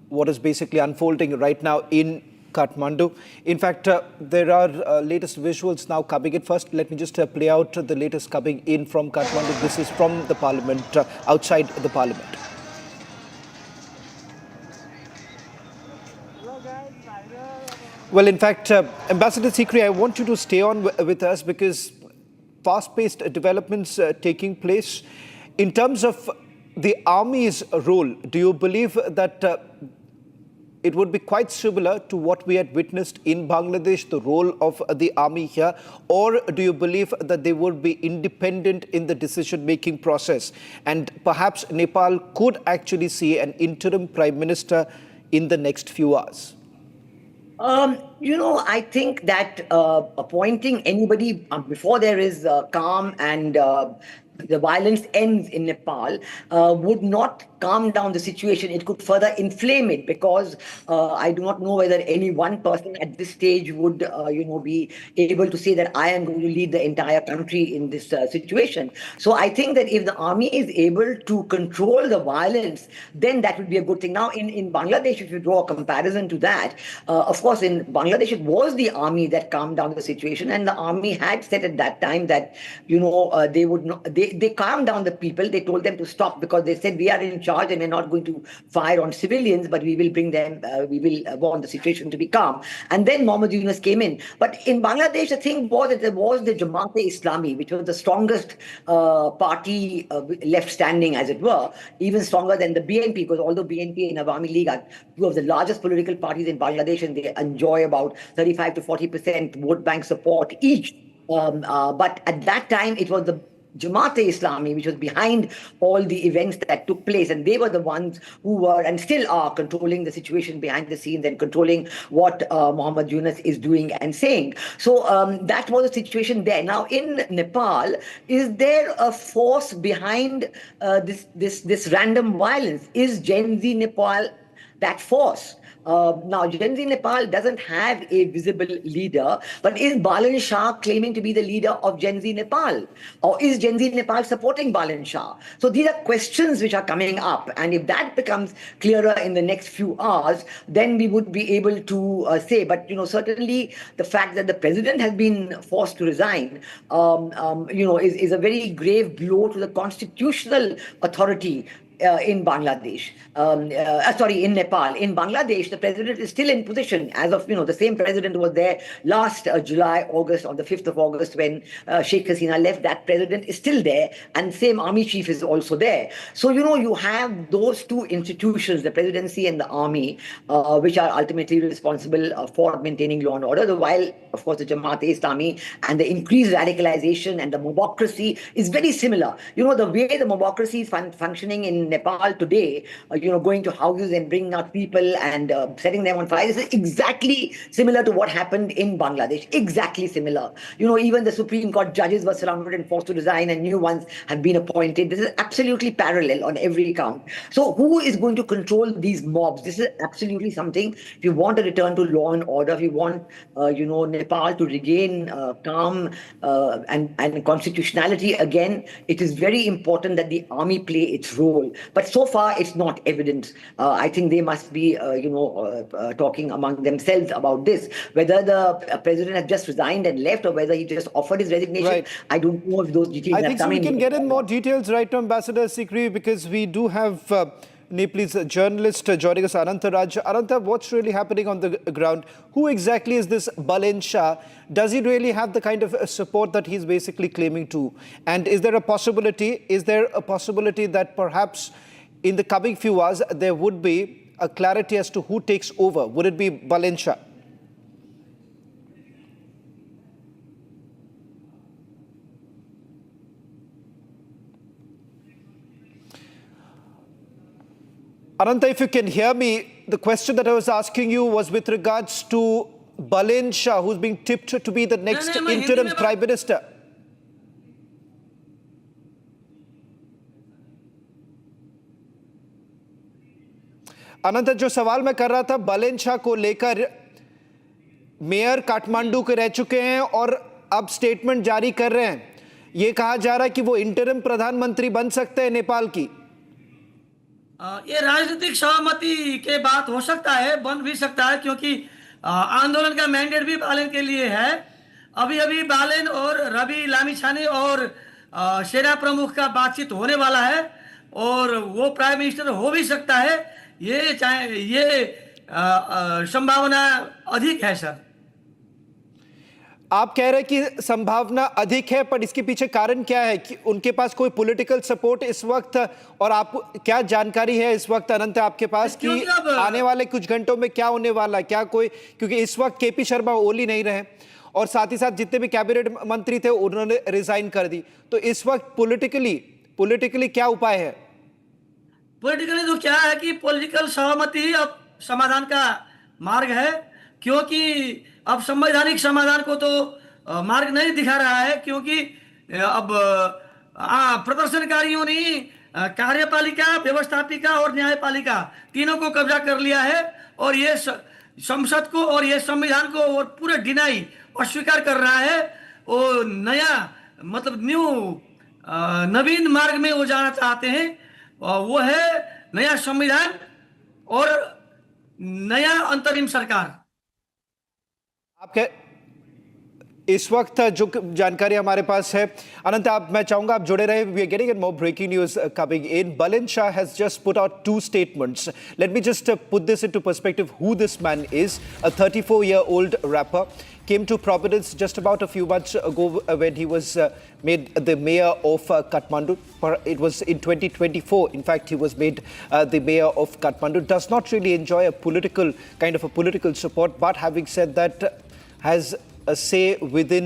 what is basically unfolding right now in Kathmandu. In fact, there are latest visuals now coming in. First, let me just play out the latest coming in from Kathmandu. This is from the parliament, outside the parliament. Well, in fact, Ambassador Sikri, I want you to stay on with us, because fast-paced developments taking place. In terms of the army's role, do you believe that it would be quite similar to what we had witnessed in Bangladesh, the role of the army here? Or do you believe that they would be independent in the decision-making process? And perhaps Nepal could actually see an interim prime minister in the next few hours? I think that appointing anybody before there is calm and the violence ends in Nepal would not calm down the situation. It could further inflame it, because I do not know whether any one person at this stage would, be able to say that I am going to lead the entire country in this situation. So I think that if the army is able to control the violence, then that would be a good thing. Now, in Bangladesh, if you draw a comparison to that, of course, in Bangladesh, it was the army that calmed down the situation, and the army had said at that time that, they would not, they calmed down the people. They told them to stop, because they said, we are in charge and we're not going to fire on civilians, but we will bring them, we will want the situation to be calm. And then Mohammad Yunus came in. But in Bangladesh, the thing was that there was the Jamaat-e-Islami, which was the strongest party left standing, as it were, even stronger than the BNP, because although BNP and Awami League are two of the largest political parties in Bangladesh, and they enjoy about 35 to 40% vote bank support each. But at that time, it was the Jamaat-e-Islami, which was behind all the events that took place, and they were the ones who were and still are controlling the situation behind the scenes and controlling what Mohammad Yunus is doing and saying. So that was the situation there. Now, in Nepal, is there a force behind this random violence? Is Gen Z Nepal that force? Now, Gen Z Nepal doesn't have a visible leader, but is Balan Shah claiming to be the leader of Gen Z Nepal? Or is Gen Z Nepal supporting Balan Shah? So these are questions which are coming up. And if that becomes clearer in the next few hours, then we would be able to say. But, certainly the fact that the president has been forced to resign, is a very grave blow to the constitutional authority in Bangladesh, in Nepal. In Bangladesh, the president is still in position as of, the same president was there last July, August, on the 5th of August when Sheikh Hasina left. That president is still there, and same army chief is also there. So, you have those two institutions, the presidency and the army, which are ultimately responsible for maintaining law and order, while, of course, the Jamaat-e-Islami and the increased radicalization and the mobocracy is very similar. The way the mobocracy is functioning in Nepal today, going to houses and bringing out people and setting them on fire, this is exactly similar to what happened in Bangladesh. Exactly similar. Even the Supreme Court judges were surrounded and forced to resign, and new ones have been appointed. This is absolutely parallel on every count. So who is going to control these mobs? This is absolutely something. If you want a return to law and order, if you want, Nepal to regain calm and constitutionality again, it is very important that the army play its role. But so far, it's not evident. I think they must be, talking among themselves about this. Whether the president has just resigned and left, or whether he just offered his resignation, right. I don't know if those details I think so. We can get in more details right now, Ambassador Sikri, because we do have Nepalese journalist joining us, Ananta Raj. Ananta, what's really happening on the ground? Who exactly is this Balan Shah? Does he really have the kind of support that he's basically claiming to? And is there a possibility that perhaps in the coming few hours there would be a clarity as to who takes over? Would it be Balan Shah? Ananta, if you can hear me, the question that I was asking you was with regards to Balan Shah, who's being tipped to be the next interim prime minister. अनंत, जो सवाल मैं कर रहा था बालन शाह को लेकर, mayor Kathmandu के रह चुके हैं और अब स्टेटमेंट जारी कर रहे हैं. ये कहा जा रहा है कि वो इंटरिम प्रधानमंत्री बन सकते हैं नेपाल की. ये राजनीतिक सहमति के बात हो सकता है, बन भी सकता है, क्योंकि आंदोलन का मैंडेट भी बालन के लिए है. अभी अभी बालन और रवि लामिछाने और सेना प्रमुख का बातचीत होने वाला है और वो प्राइम मिनिस्टर हो भी सकता है. ये संभावना अधिक है सर. आप कह रहे हैं कि संभावना अधिक है, पर इसके पीछे कारण क्या है कि उनके पास कोई पॉलिटिकल सपोर्ट इस वक्त, और आप क्या जानकारी है इस वक्त अनंत आपके पास कि आने वाले कुछ घंटों में क्या होने वाला है? क्या कोई, क्योंकि इस वक्त केपी शर्मा ओली नहीं रहे और साथ ही साथ जितने भी कैबिनेट मंत्री थे उन्होंने रिजाइन कर दी, तो इस वक्त पॉलिटिकली क्या उपाय है? पॉलिटिकली तो क्या है कि पॉलिटिकल सहमति ही अब समाधान का मार्ग है, क्योंकि अब संवैधानिक समाधान को तो मार्ग नहीं दिखा रहा है, क्योंकि अब प्रदर्शनकारियों ने कार्यपालिका, व्यवस्थापिका और न्यायपालिका तीनों को कब्जा कर लिया है, और ये संसद को और ये संविधान को और पूरे डिनाई अस्वीकार कर रहा है। वो नया मतलब नवीन मार्ग में वो जाना चाहते हैं, वो है नया संविधान और नया अंतरिम सरकार। आपके इस वक्त जो जानकारी हमारे पास है, अनंत मैं चाहूंगा आप जुड़े रहे। We are getting more breaking news coming in. Balin Shah has just put out 2 statements. Let me just put this into perspective who this man is. A 34-year-old rapper came to prominence just about a few months ago when he was made the mayor of Kathmandu. It was in 2024. In fact, he was made the mayor of Kathmandu. Does not really enjoy a political support, but having said that, has a say within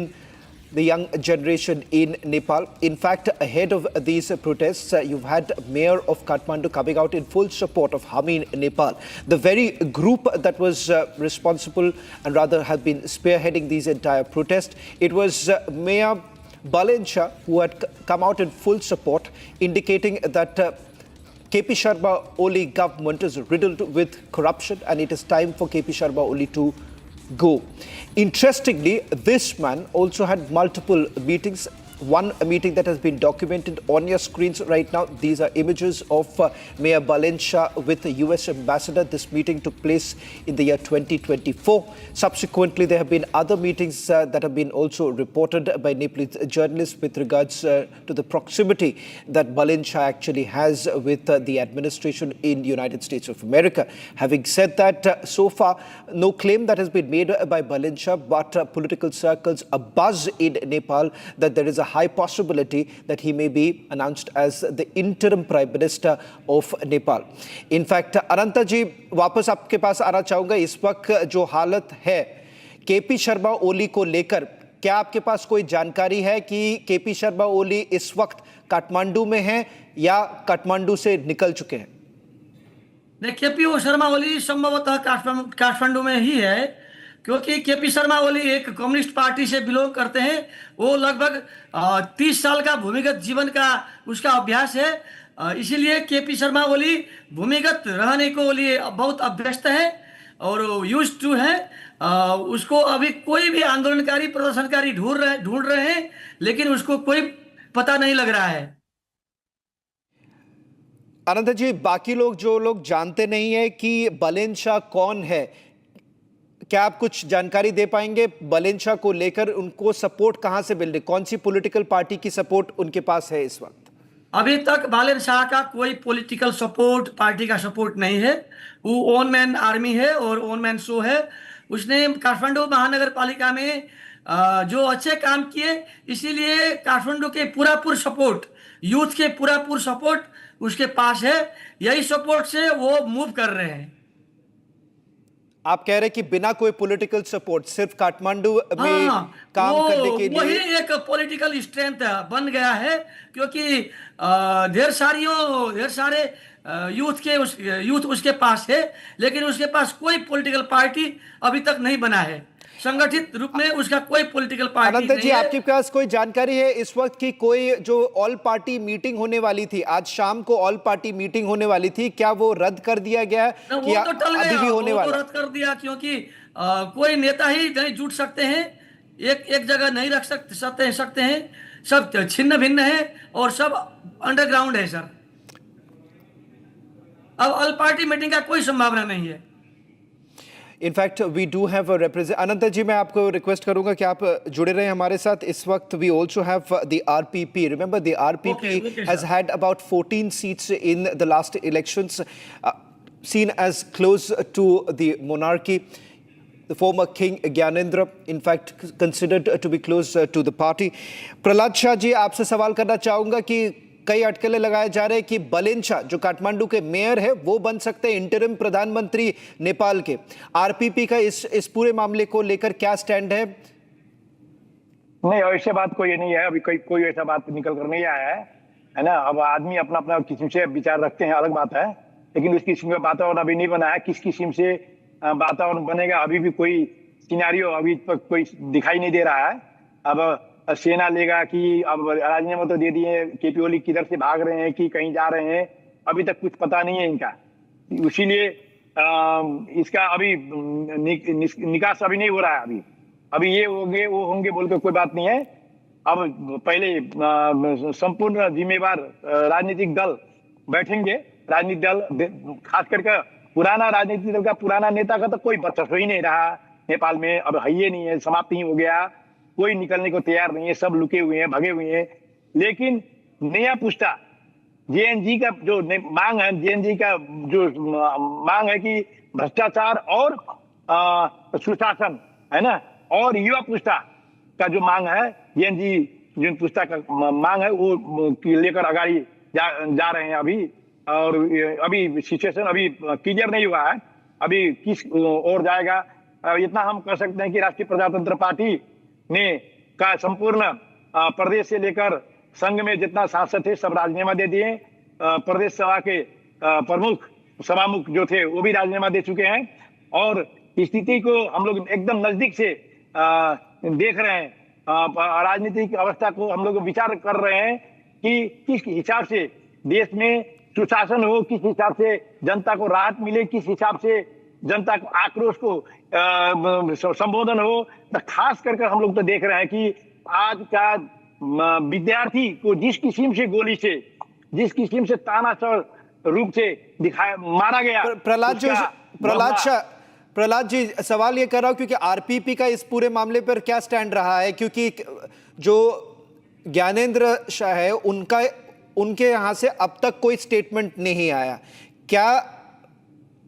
the young generation in Nepal. In fact, ahead of these protests, you've had Mayor of Kathmandu coming out in full support of Hami in Nepal. The very group that was responsible and rather have been spearheading these entire protests, it was Mayor Balin Shah who had come out in full support, indicating that KP Sharma Oli government is riddled with corruption and it is time for KP Sharma Oli to go. Interestingly, this man also had multiple meetings. One meeting that has been documented on your screens right now. These are images of Mayor Balin Shah with the US ambassador. This meeting took place in the year 2024. Subsequently, there have been other meetings that have been also reported by Nepalese journalists with regards to the proximity that Balin Shah actually has with the administration in the United States of America. Having said that, so far, no claim that has been made by Balin Shah, but political circles, a buzz in Nepal that there is a high possibility that he may be announced as the interim Prime Minister of Nepal. In fact, अनंता जी वापस आपके पास आना चाहूंगा। इस वक्त जो हालत है KP Sharma Oli को लेकर, क्या आपके पास कोई जानकारी है कि केपी शर्मा ओली इस वक्त काठमांडू में हैं या काठमांडू से निकल चुके हैं? केपी शर्मा ओली संभवतः काठमांडू में ही है, क्योंकि केपी शर्मा ओली एक कम्युनिस्ट पार्टी से बिलोंग करते हैं। वो लगभग 30 साल का भूमिगत जीवन का उसका अभ्यास है, इसीलिए केपी शर्मा ओली भूमिगत रहने को लिए बहुत अभ्यस्त है और यूज्ड टू है। उसको अभी कोई भी आंदोलनकारी, प्रदर्शनकारी ढूंढ रहे हैं, लेकिन उसको कोई पता नहीं लग रहा है। अनंत जी, बाकी लोग जो लोग जानते नहीं है कि बलिन शाह कौन है, क्या आप कुछ जानकारी दे पाएंगे? बलिन शाह को लेकर उनको सपोर्ट कहां से मिल रही, कौन सी पॉलिटिकल पार्टी की सपोर्ट उनके पास है इस वक्त? अभी तक बालिन शाह का कोई पॉलिटिकल सपोर्ट, पार्टी का सपोर्ट नहीं है। वो ओन मैन आर्मी है और ओन मैन शो है। उसने काठमांडू महानगर पालिका में जो अच्छे काम किए, इसीलिए काठमांडू के पूरा सपोर्ट, यूथ के पूरा सपोर्ट उसके पास है। यही सपोर्ट से वो मूव कर रहे हैं। आप कह रहे हैं कि बिना कोई पॉलिटिकल सपोर्ट, सिर्फ काठमांडू में काम करने के लिए वही एक पॉलिटिकल स्ट्रेंथ बन गया है, क्योंकि ढेर सारे यूथ उसके पास है, लेकिन उसके पास कोई पॉलिटिकल पार्टी अभी तक नहीं बना है। संगठित रूप में उसका कोई पॉलिटिकल पार्टी नहीं है। अनंत जी, आपके पास कोई जानकारी है इस वक्त की कोई जो ऑल पार्टी मीटिंग होने वाली थी, आज शाम को ऑल पार्टी मीटिंग होने वाली थी, क्या वो रद्द कर दिया गया है? वो तो टल गया, अभी भी होने वाला? रद्द कर दिया, क्योंकि कोई नेता ही नहीं जुट सकते हैं, एक जगह नहीं रख सकते हैं, सब छिन्न भिन्न है और सब अंडरग्राउंड है सर। अब ऑल पार्टी मीटिंग का कोई संभावना नहीं है। In fact we do have a represent. Anant ji, मैं आपको रिक्वेस्ट करूंगा कि आप जुड़े रहें हमारे साथ। इस वक्त we also have the RPP. Remember the RPP has had about 14 seats in the last elections, seen as close to the monarchy. the former king Gyanendra, in fact considered to be close to the party. Prahlad Shah ji, आपसे सवाल करना चाहूंगा कि कई अटकलें लगाए जा रहे हैं कि बलेन शाह जो काठमांडू के मेयर है वो बन सकते हैं इंटरिम प्रधानमंत्री नेपाल के। आरपीपी का इस पूरे मामले को लेकर क्या स्टैंड है? नहीं, ऐसे बात कोई नहीं है, अभी कोई ऐसा बात निकल कर नहीं आया है ना। अब आदमी अपना अपना किस्म से विचार रखते हैं, अलग बात है, लेकिन उस किस्म का वातावरण अभी नहीं बना है। किस किस्म से वातावरण बनेगा अभी भी कोई सिनेरियो अभी तक कोई दिखाई नहीं दे रहा है। अब सेना लेगा कि अब राजीनामा तो दे दिए, केपी ओली किधर से भाग रहे हैं कि कहीं जा रहे हैं, अभी तक कुछ पता नहीं है इनका। इसीलिए इसका अभी निकास अभी नहीं हो रहा है। अभी ये होंगे वो होंगे बोल के कोई बात नहीं है। अब पहले संपूर्ण जिम्मेवार राजनीतिक दल बैठेंगे। राजनीतिक दल खास करके पुराना राजनीतिक दल का पुराना नेता का तो कोई वर्चस्व ही नहीं रहा नेपाल में, अब है ही नहीं है, समाप्त ही हो गया। कोई निकलने को तैयार नहीं है, सब लुके हुए हैं, भगे हुए हैं। लेकिन नया पुस्ता जेएनजी का जो मांग है, जेएनजी का जो मांग है कि भ्रष्टाचार और सुशासन है ना, और युवा पुस्ता का जो मांग है, जेएनजी जिन पुस्ता का मांग है वो लेकर आगे जा रहे हैं अभी। और अभी सिचुएशन अभी क्लियर नहीं हुआ है, अभी किस ओर जाएगा। इतना हम कह सकते हैं कि राष्ट्रीय प्रजातंत्र पार्टी ने का संपूर्ण प्रदेश से लेकर संघ में जितना सांसद थे सब राजीनामा दे दिए। प्रदेश सभा के प्रमुख सभामुख जो थे वो भी राजीनामा दे चुके हैं। और स्थिति को हम लोग एकदम नजदीक से देख रहे हैं। राजनीतिक अवस्था को हम लोग विचार कर रहे हैं कि किस हिसाब से देश में सुशासन हो, किस हिसाब से जनता को राहत मिले, किस हिसाब से जनता को आक्रोश को संबोधन हो। तो खास करके हम लोग तो देख रहे हैं कि आज का विद्यार्थी को जिस किस्म से गोली से, जिस किस्म से तानाशाह रूप से दिखाया मारा गया। प्रहलाद जी, सवाल ये कर रहा हूं क्योंकि आरपीपी का इस पूरे मामले पर क्या स्टैंड रहा है, क्योंकि जो ज्ञानेंद्र शाह है उनके यहां से अब तक कोई स्टेटमेंट नहीं आया। क्या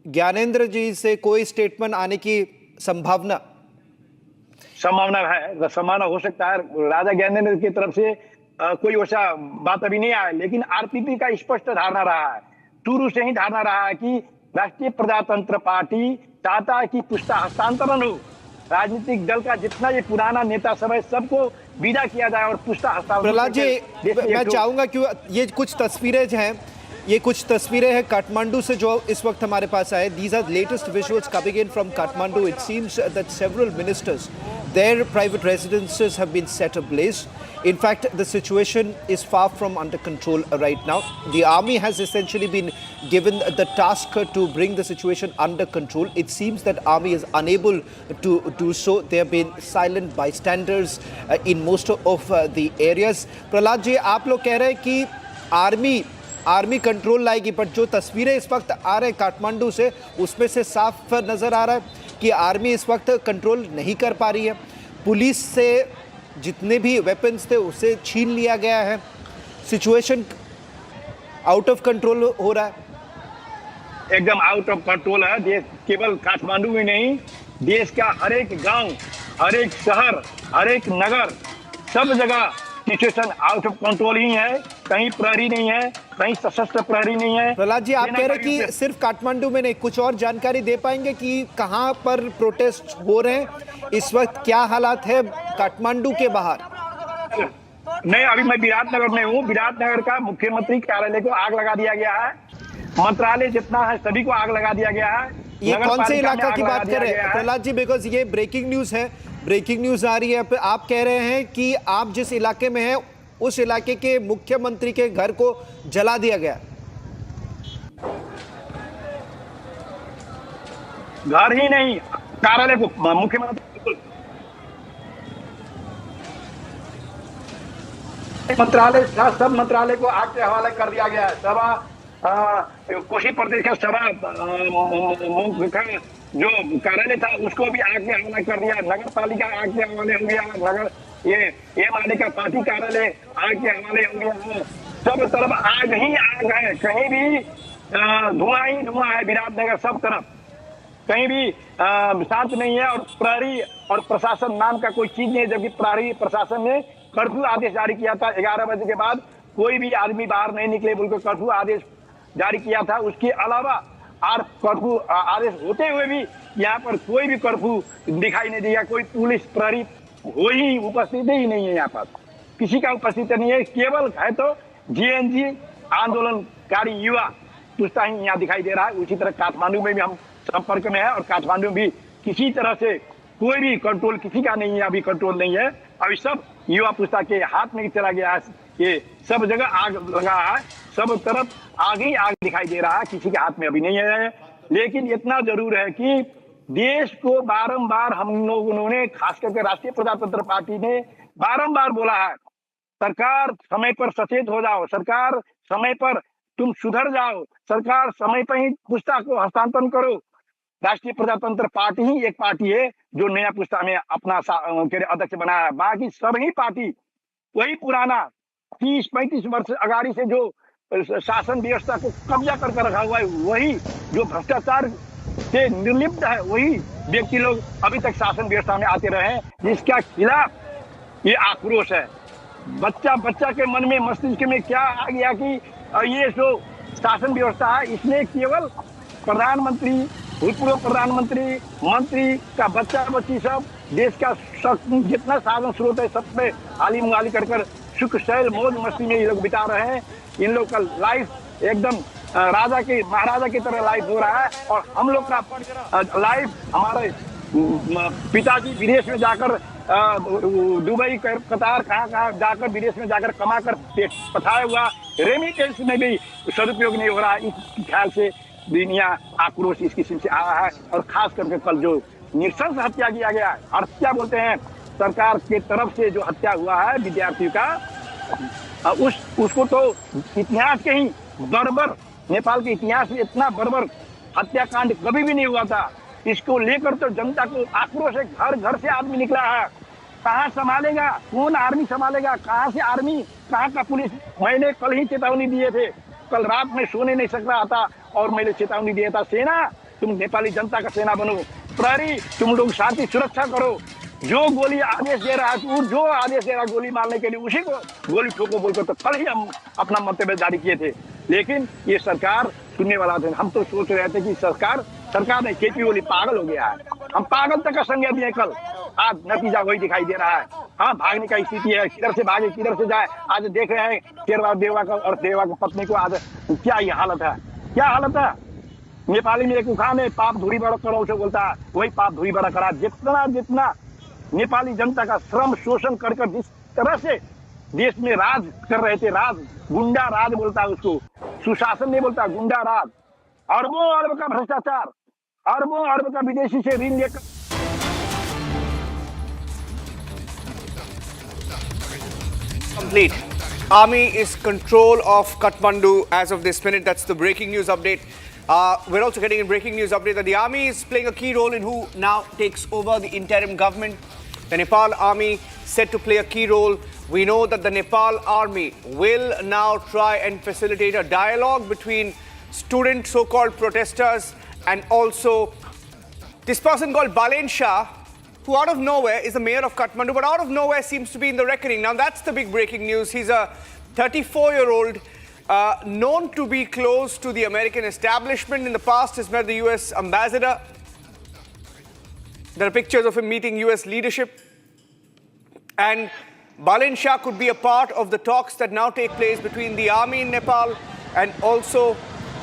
ज्ञानेंद्र जी से कोई स्टेटमेंट आने की संभावना है? संभावना हो सकता है राजा ज्ञानेंद्र की तरफ से कोई वैसा बात अभी नहीं आया, लेकिन आरपीपी का स्पष्ट धारणा रहा है, शुरू से ही धारणा रहा है कि राष्ट्रीय प्रजातंत्र पार्टी चाहता है कि पुस्ता हस्तांतरण हो। राजनीतिक दल का जितना ये पुराना नेता सब है सबको विदा किया जाए और पुस्ता हस्तांतरण। प्रहलाद जी, मैं चाहूंगा कि ये कुछ तस्वीरें हैं, ये कुछ तस्वीरें हैं काठमांडू से जो इस वक्त हमारे पास आए। These are latest visuals coming in from Kathmandu. It seems that several ministers, their private residences have been set ablaze. In fact, the situation is far from under control right now. The army has essentially been given the task to bring the situation under control. It seems that army is unable to do so. There have been silent bystanders in most of the areas. Prahlad ji, आप लोग कह रहे हैं कि army control लाएगी, पर जो तस्वीरें इस वक्त आ रहे हैं काठमांडू से उसमें से साफ नजर आ रहा है कि आर्मी इस वक्त कंट्रोल नहीं कर पा रही है। पुलिस से जितने भी वेपन्स थे उसे छीन लिया गया है। सिचुएशन आउट ऑफ कंट्रोल हो रहा है, एकदम आउट ऑफ कंट्रोल है। देश केवल काठमांडू में नहीं, देश का हर एक गांव, हर एक शहर, हर एक नगर, सब जगह सिचुएशन आउट ऑफ कंट्रोल ही है। कहीं प्रहरी नहीं है, कहीं सशस्त्र प्रहरी नहीं है। प्रहलाद जी, आप कह रहे हैं कि सिर्फ काठमांडू में नहीं, कुछ और जानकारी दे पाएंगे कि कहां पर प्रोटेस्ट हो रहे हैं इस वक्त, क्या हालात है काठमांडू के बाहर? नहीं, अभी मैं विराटनगर में हूँ। विराटनगर का मुख्यमंत्री कार्यालय को आग लगा दिया गया है। मंत्रालय जितना है सभी को आग लगा दिया गया है। ये कौन से इलाका की बात कर रहे हैं प्रहलाद जी? बिकॉज ये ब्रेकिंग न्यूज है, ब्रेकिंग न्यूज आ रही है। आप कह रहे हैं कि आप जिस इलाके में हैं उस इलाके के मुख्यमंत्री के घर को जला दिया गया। घर ही नहीं, कार्यालय को, मुख्यमंत्री मंत्रालय, सब मंत्रालय को आग के हवाले कर दिया गया है। सभा कोशी प्रदेश का सभा जो कार्यालय था उसको भी आग के हवाले कर दिया। नगर पालिका आग के हवाले हो गया, नगर ये माले का पार्टी कार्यालय आग के हवाले हो गया है। सब तरफ आग ही आग है, कहीं भी धुआं ही धुआं है। विराटनगर सब तरफ कहीं भी शांत नहीं है, और प्रहरी और प्रशासन नाम का कोई चीज नहीं है, जबकि प्रहरी प्रशासन ने कर्फ्यू आदेश जारी किया था। 11 बजे के बाद कोई भी आदमी बाहर नहीं निकले बोल के कर्फ्यू आदेश जारी किया था। उसके अलावा कर्फ्यू आदेश होते हुए भी यहाँ पर कोई भी कर्फ्यू दिखाई नहीं दिया। कोई पुलिस प्रहरी हो ही उपस्थित ही नहीं है, यहाँ पर किसी का उपस्थित नहीं है। केवल है तो जेएनजी आंदोलनकारी युवा पुस्ता ही यहाँ दिखाई दे रहा है। उसी तरह काठमांडू में भी हम संपर्क में है, और काठमांडू भी किसी तरह से कोई भी कंट्रोल किसी का नहीं है, अभी कंट्रोल नहीं है। अभी सब युवा पुस्ता के हाथ में चला गया है। ये सब जगह आग लगा है, सब तरफ आग ही आग दिखाई दे रहा है, किसी के हाथ में अभी नहीं है। लेकिन इतना जरूर है कि देश को बारंबार हम लोगों ने, खास करके राष्ट्रीय प्रजातंत्र पार्टी ने बारंबार बोला है, सरकार समय पर सचेत हो जाओ, सरकार समय पर तुम सुधर जाओ, सरकार समय पर ही पुस्ता को हस्तांतरण करो। राष्ट्रीय प्रजातंत्र पार्टी ही एक पार्टी है जो नया पुस्ता में अपना अध्यक्ष बनाया है। बाकी सभी पार्टी वही पुराना 30-35 वर्ष अगाड़ी से जो शासन व्यवस्था को कब्जा करके रखा हुआ है, वही जो भ्रष्टाचार से निर्लिप्त है, वही व्यक्ति लोग अभी तक शासन व्यवस्था में आते रहे हैं, जिसका खिलाफ ये आक्रोश है। बच्चा के मन में, मस्तिष्क में क्या आ गया कि ये जो शासन व्यवस्था है, इसमें केवल प्रधानमंत्री, भूतपूर्व प्रधानमंत्री, मंत्री का बच्ची सब देश का जितना साधन स्रोत है सब पे हाली मुहाली कर सुख शैल मौज मस्ती में ये लोग बिता रहे हैं। इन लोग का लाइफ एकदम राजा के महाराजा की तरह लाइफ हो रहा है, और हम लोग का लाइफ, हमारे पिताजी विदेश में जाकर दुबई, कतार, कहाँ जाकर विदेश में जाकर कमा कर पेट पठाया हुआ, रेमिटेंस में भी सदुपयोग नहीं हो रहा है। इस ख्याल से दुनिया आक्रोश इस किस्म से आया है। और खास करके कल जो नृशंस हत्या किया गया है, हत्या बोलते हैं, सरकार के तरफ से जो हत्या हुआ है विद्यार्थियों का, उसको तो इतिहास के ही बर्बर, नेपाल के इतिहास में इतना बर्बर हत्याकांड कभी भी नहीं हुआ था। इसको लेकर तो जनता को आक्रोश है, घर घर से आदमी निकला है। कहाँ संभालेगा, कौन आर्मी संभालेगा, कहाँ से आर्मी, कहाँ का पुलिस। मैंने कल ही चेतावनी दिए थे, कल रात में सोने नहीं सक रहा था, और मैंने चेतावनी दिया था, सेना तुम नेपाली जनता का सेना बनो, प्रहरी तुम लोग शांति सुरक्षा करो, जो गोली आदेश दे रहा है, जो आदेश दे रहा है गोली मारने के लिए, उसी को गोली ठोको बोलकर तो कल ही हम अपना मंतव्य जारी किए थे। लेकिन ये सरकार सुनने वाला थे। हम तो सोच रहे थे कि सरकार नहीं, केपी ओली पागल हो गया है। हम पागल तक का संज्ञा दिए कल, आज नतीजा वही दिखाई दे रहा है। हाँ, भागने का स्थिति है, किधर से भागे किधर से जाए। आज देख रहे हैं शेरवा देवा का और देवा की पत्नी को, आज क्या ये हालत है, क्या हालत है। नेपाली में एक उखान है, पाप धूरी बड़ा करो उसे बोलता है, वही पाप धूरी बड़ा करा। जितना नेपाली जनता का श्रम शोषण कर जिस तरह से देश में राज कर रहे थे, राज, गुंडा राज बोलता है उसको, सुशासन नहीं बोलता, गुंडा राज, अरबों अरब का भ्रष्टाचार, अरबों अरब का विदेशी से ऋण लेकर। Complete. Army is control of Kathmandu as of this minute. That's the breaking news update. We're also getting a breaking news update that the army is playing a key role in who now takes over the interim government. The Nepal army set to play a key role. We know that the Nepal army will now try and facilitate a dialogue between student so-called protesters and also this person called Balen Shah, who out of nowhere is the mayor of Kathmandu, but out of nowhere seems to be in the reckoning. Now that's the big breaking news. He's a 34-year-old known to be close to the American establishment. In the past, has met the US ambassador. There are pictures of him meeting US leadership. And Balen Shah could be a part of the talks that now take place between the army in Nepal and also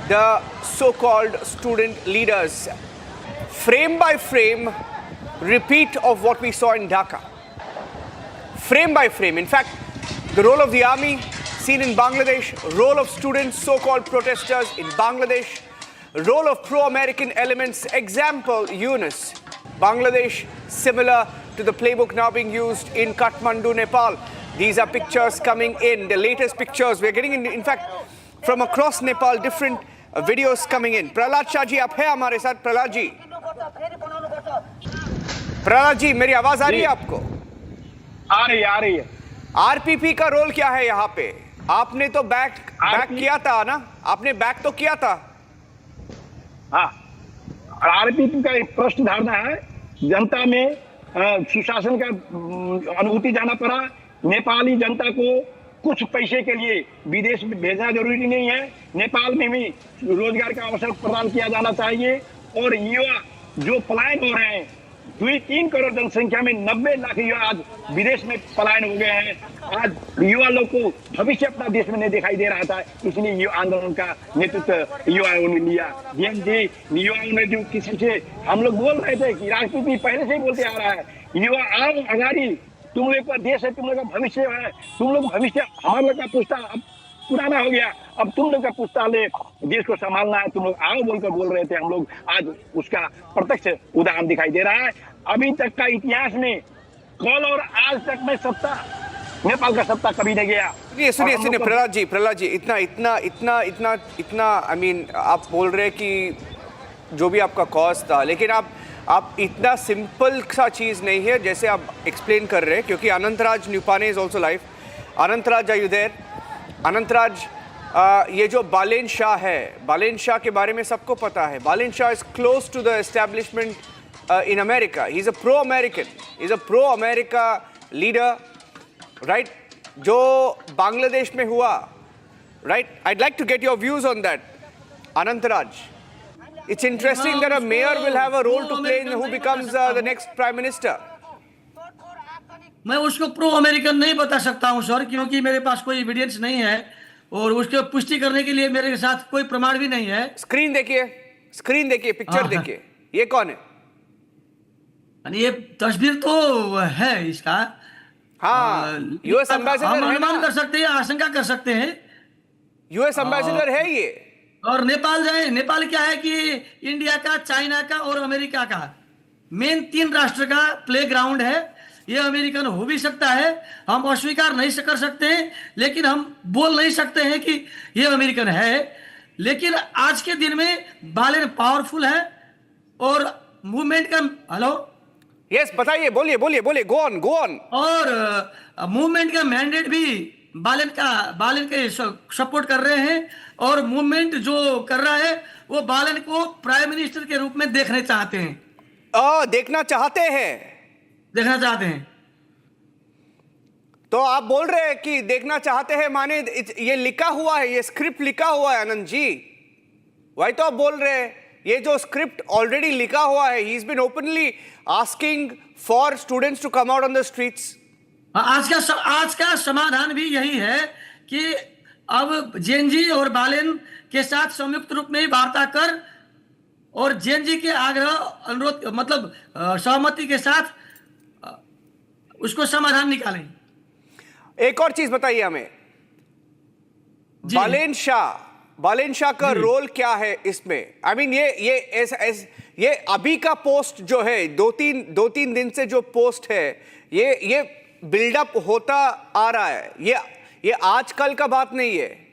the so-called student leaders. Frame by frame, repeat of what we saw in Dhaka. Frame by frame. In fact, the role of the army seen in Bangladesh, role of students, so-called protesters in Bangladesh, role of pro-American elements, example, Yunus, Bangladesh, similar to the playbook now being used in Kathmandu, Nepal. These are pictures coming in, the latest pictures. We're getting in fact, from across Nepal, different videos coming in. Prahlad Shah ji, aap hai hamare saath? Prahlad ji. Prahlad ji, मेरी आवाज आ रही है आपको? आ रही है। RPP का role क्या है यहाँ पे? आपने तो बैक किया था ना? आपने बैक तो किया था? हाँ, आरपीपी का एक प्रश्न धारणा है, जनता में सुशासन का अनुभूति जाना पड़ा। नेपाली जनता को कुछ पैसे के लिए विदेश में भेजना जरूरी नहीं है, नेपाल में भी रोजगार का अवसर प्रदान किया जाना चाहिए। और युवा जो पलायन हो रहे हैं, 2-3 करोड़ जनसंख्या में 90 लाख युवा आज विदेश में पलायन हो गए हैं। आज युवा लोग को भविष्य अपना देश में नहीं दिखाई दे रहा था, इसलिए युवा आंदोलन का नेतृत्व युवाओं ने लिया। युवाओं ने जो किसी से हम लोग बोल रहे थे कि राजनीति पहले से ही बोलते आ रहा है, युवा आओ अगाड़ी, तुम लोग का देश है, तुम लोग का भविष्य है, तुम लोग भविष्य, हमारे लोग का पुस्ता अब पुराना हो गया, अब तुम लोग का पुस्ताले देश को संभालना है, तुम लोग आओ बोलकर बोल रहे थे हम लोग। आज उसका प्रत्यक्ष उदाहरण दिखाई दे रहा है। अभी तक का इतिहास में कल और आज तक में सत्ता, नेपाल का सत्ता कभी नहीं गया। सुनिए प्रहलाद जी, इतना आई मीन आप बोल रहे हैं कि जो भी आपका कॉज था, लेकिन आप इतना सिंपल सा चीज नहीं है जैसे आप एक्सप्लेन कर रहे हैं, क्योंकि Anantraj Neupane is also live. Anantraj, are you there? Anantraj, ये जो बालेन शाह है, बालेन शाह के बारे में सबको पता है। Balen Shah is close to the establishment in America. He is a pro American, is a pro America leader, right? जो बांग्लादेश में हुआ, right? I'd like to get your views on that, Anantaraj. It's interesting that a mayor will have a role to play in who becomes the next prime minister. मैं उसको pro American नहीं बता सकता हूं sir, क्योंकि मेरे पास कोई evidence नहीं है और उसके पुष्टि करने के लिए मेरे साथ कोई प्रमाण भी नहीं है। स्क्रीन देखिए, पिक्चर देखिए, ये कौन है? ये तस्वीर तो है इसका। हाँ, यूएस एम्बेसडर है ना? अनुमान कर सकते हैं, आशंका कर सकते हैं, यूएस एम्बेसडर है ये। और नेपाल जाए, नेपाल क्या है कि इंडिया का, चाइना का और अमेरिका का मेन 3 राष्ट्र का प्लेग्राउंड है। ये अमेरिकन हो भी सकता है, हम अस्वीकार नहीं कर सकते हैं, लेकिन हम बोल नहीं सकते हैं कि ये अमेरिकन है। लेकिन आज के दिन में बालेन पावरफुल है और मूवमेंट का, हेलो, यस, बताइए, बोलिए, गो ऑन। और मूवमेंट का मैंडेट भी बालेन के सपोर्ट कर रहे हैं, और मूवमेंट जो कर रहा है वो बालेन को प्राइम मिनिस्टर के रूप में देखना चाहते हैं। देखना चाहते हैं। तो आप बोल रहे हैं कि देखना चाहते हैं, माने ये लिखा हुआ है, ये स्क्रिप्ट लिखा हुआ है आनंद जी, वही तो आप बोल रहे हैं। ये जो स्क्रिप्ट ऑलरेडी लिखा हुआ है, he is been openly asking for students to come out on the streets. आज का समाधान भी यही है कि अब जेएनजी और बालेन के साथ संयुक्त रूप में वार्ता कर और जेएनजी के आग्रह, अनुरोध, मतलब सहमति के साथ उसको समाधान निकालें। एक और चीज बताइए हमें, बालेन शाह का रोल क्या है इसमें? आई मीन ये अभी का पोस्ट जो है, दो तीन दिन से जो पोस्ट है, ये बिल्डअप होता आ रहा है, ये आजकल का बात नहीं है।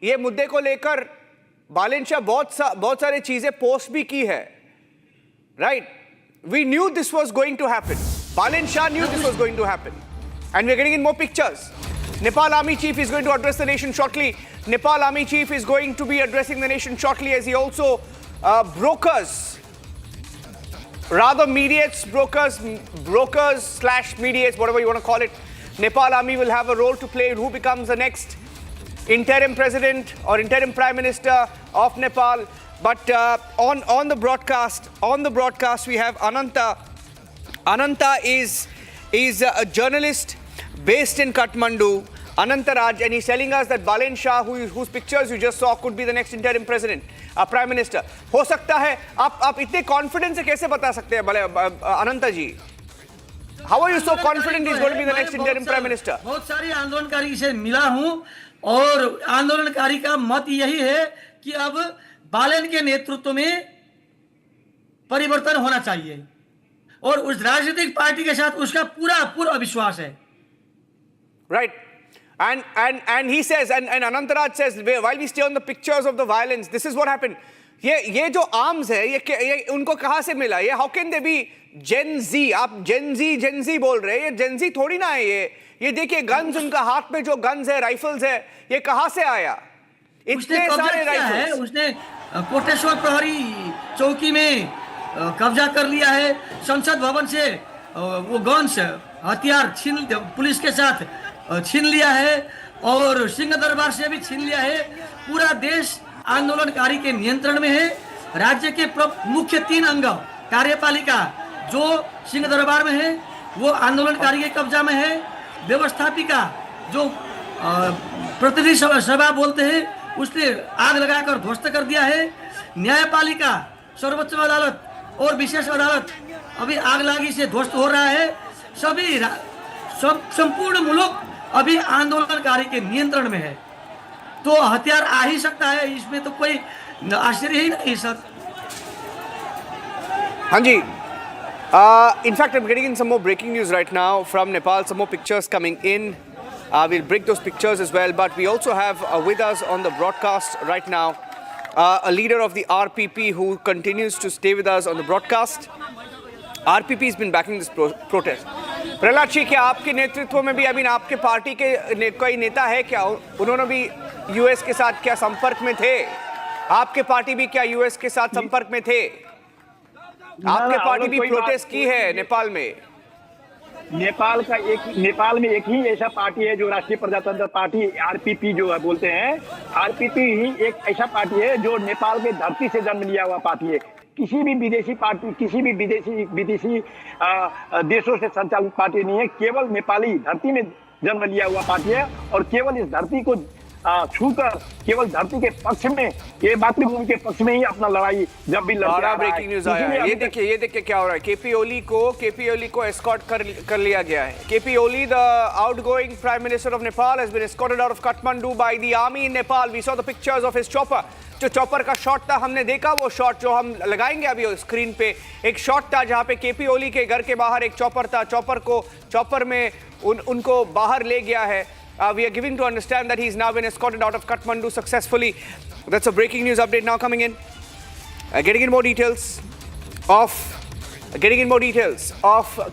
ये मुद्दे को लेकर बालेन शाह बहुत सारी चीजें पोस्ट भी की है, right? We knew this was going to happen. Balen Shah knew this was going to happen. And we're getting in more pictures. Nepal Army Chief is going to address the nation shortly. Nepal Army Chief is going to be addressing the nation shortly as he also mediates /mediates, whatever you want to call it. Nepal Army will have a role to play in who becomes the next interim president or interim prime minister of Nepal. But on the broadcast, we have Ananta. Ananta is a journalist based in Kathmandu. Anantaraj, and he's telling us that Balen Shah, whose pictures you just saw, could be the next interim president, prime minister. हो सकता है? आप इतने confident से कैसे बता सकते हैं, अनंता जी? How are you so confident he's going to be the next interim prime minister? बहुत सारी आंदोलनकारी से मिला हूं और आंदोलनकारी का मत यही है कि अब बालेन के नेतृत्व में परिवर्तन होना चाहिए और उस राजनीतिक पार्टी के साथ उसका पूरा विश्वास है। Right. And he says, and Anantaraj says, while we stay on the pictures of the violence, this is what happened. ये जो arms है, ये उनको कहाँ से मिला? ये how can they be Gen Z? आप Gen Z बोल रहे हैं, ये Gen Z थोड़ी ना है ये देखिए guns, उनका हाथ में जो guns है, rifles है, ये कहाँ से आया? उसने कब्जा किया है, उसने कोटेश्वर प्रहरी चौकी में कब्जा कर लिया है। संसद भवन से वो गन्स हथियार पुलिस के साथ छीन लिया है और सिंह दरबार से भी छीन लिया है। पूरा देश आंदोलनकारी के नियंत्रण में है। राज्य के मुख्य 3 अंग कार्यपालिका जो सिंह दरबार में है वो आंदोलनकारी के कब्जा में है। व्यवस्थापिका जो प्रतिनिधि सभा बोलते हैं उसने आग लगाकर ध्वस्त कर दिया है। न्यायपालिका, सर्वोच्च अदालत और विशेष अदालत अभी आगलागी से ध्वस्त हो रहा है। संपूर्ण मुल्क अभी आंदोलनकारी के नियंत्रण में है। तो हथियार आ ही सकता है, इसमें तो कोई आश्चर्य ही नहीं सर। हाँ जी, in fact I'm getting in some more breaking news right now from Nepal, some more pictures coming in. We'll break those pictures as well, but we also have with us on the broadcast right now a leader of the RPP who continues to stay with us on the broadcast. RPP has been backing this protest. Prahlad ji, क्या आपके नेतृत्व में भी, आपके party के कोई नेता है क्या, उन्होंने भी यूएस के साथ क्या संपर्क में थे? आपके पार्टी भी क्या यूएस के साथ संपर्क में थे? आपके पार्टी भी प्रोटेस्ट की है नेपाल में? नेपाल में एक ही ऐसा पार्टी है जो राष्ट्रीय प्रजातंत्र पार्टी आरपीपी जो है बोलते हैं। आरपीपी ही एक ऐसा पार्टी है जो नेपाल के धरती से जन्म लिया हुआ पार्टी है। किसी भी विदेशी पार्टी, किसी भी विदेशी देशों से संचालित पार्टी नहीं है। केवल नेपाली धरती में जन्म लिया हुआ पार्टी है और केवल इस धरती को छूकर केवल धरती के पक्ष में, ये मातृभूमि के पक्ष में ही अपना लड़ाई जब भी लड़ता है। ब्रेकिंग न्यूज आया है, ये देखिए क्या हो रहा है। केपी ओली को एस्कॉर्ट कर लिया गया है। KP Oli, the outgoing prime minister of Nepal, has been escorted out of Kathmandu by the army in Nepal. We saw the pictures of his chopper. जो चॉपर का शॉट था, हमने देखा वो शॉट जो हम लगाएंगे अभी स्क्रीन पे। एक शॉट था जहां पे केपी ओली के घर के बाहर एक चॉपर था। चॉपर में उनको बाहर ले गया है। We are giving to understand that he's now been escorted out of Kathmandu successfully. That's a breaking news update now coming in. Getting in more details of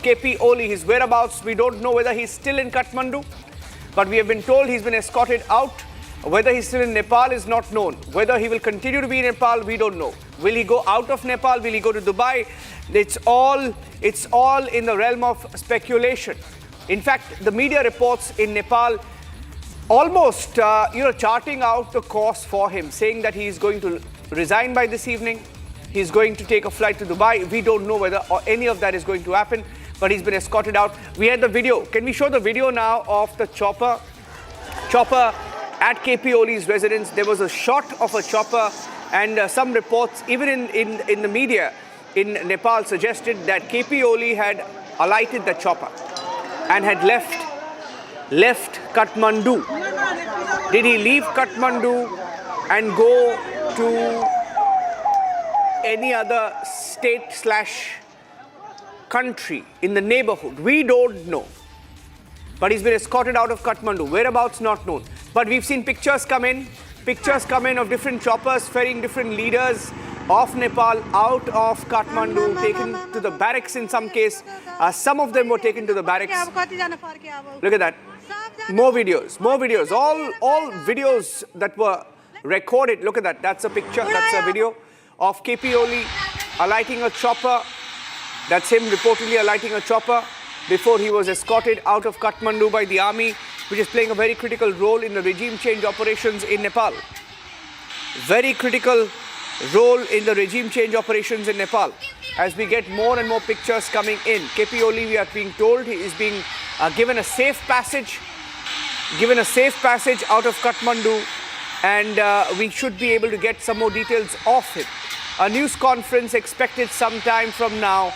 KP Oli, his whereabouts. We don't know whether he's still in Kathmandu, but we have been told he's been escorted out. Whether he's still in Nepal is not known. Whether he will continue to be in Nepal, we don't know. Will he go out of Nepal? Will he go to Dubai? It's all in the realm of speculation. In fact, the media reports in Nepal almost, charting out the course for him, saying that he is going to resign by this evening. He's going to take a flight to Dubai. We don't know whether any of that is going to happen, but he's been escorted out. We had the video. Can we show the video now of the chopper at KP Oli's residence? There was a shot of a chopper, and some reports, even in the media in Nepal, suggested that KP Oli had alighted the chopper and had left Kathmandu. Did he leave Kathmandu and go to any other state/country in the neighborhood? We don't know. But he's been escorted out of Kathmandu. Whereabouts not known. But we've seen pictures come in of different choppers ferrying different leaders of Nepal out of Kathmandu, taken to the barracks in some case. Some of them were taken to the barracks. Look at that. More videos. All videos that were recorded. Look at that. That's a picture. That's a video of KP Oli alighting a chopper. That's him reportedly alighting a chopper before he was escorted out of Kathmandu by the army, which is playing a very critical role in the regime change operations in Nepal. Very critical role in the regime change operations in Nepal. As we get more and more pictures coming in, KP Oli, we are being told, he is being given a safe passage out of Kathmandu, and we should be able to get some more details of him. A news conference expected sometime from now,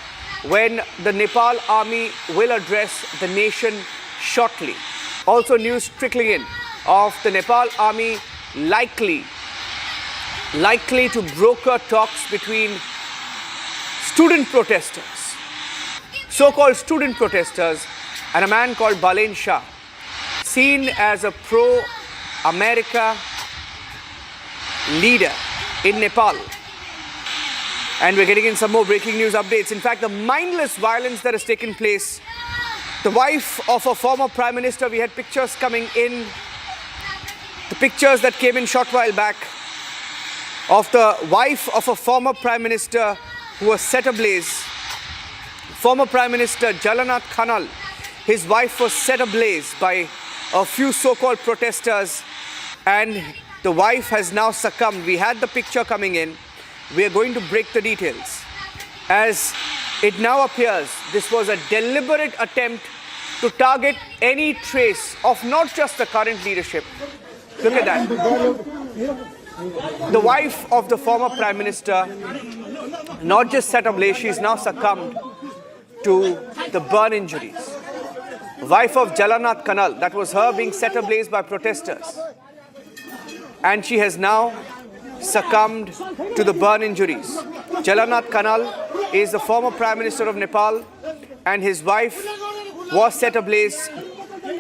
when the Nepal army will address the nation shortly. Also news trickling in of the Nepal army likely to broker talks between student protesters, so-called student protesters, and a man called Balen Shah, seen as a pro-America leader in Nepal. And we're getting in some more breaking news updates. In fact, the mindless violence that has taken place. The wife of a former prime minister, we had pictures coming in the pictures that came in short while back of the wife of a former Prime Minister who was set ablaze. Former Prime Minister Jalanath Khanal, his wife was set ablaze by a few so-called protesters, and the wife has now succumbed. We had the picture coming in. We are going to break the details. As it now appears, this was a deliberate attempt to target any trace of not just the current leadership. Look at that. The wife of the former Prime Minister, not just set ablaze, she's now succumbed to the burn injuries. Wife of Jalanath Khanal, that was her being set ablaze by protesters. And she has now succumbed to the burn injuries. Jalanath Khanal is the former Prime Minister of Nepal, and his wife was set ablaze,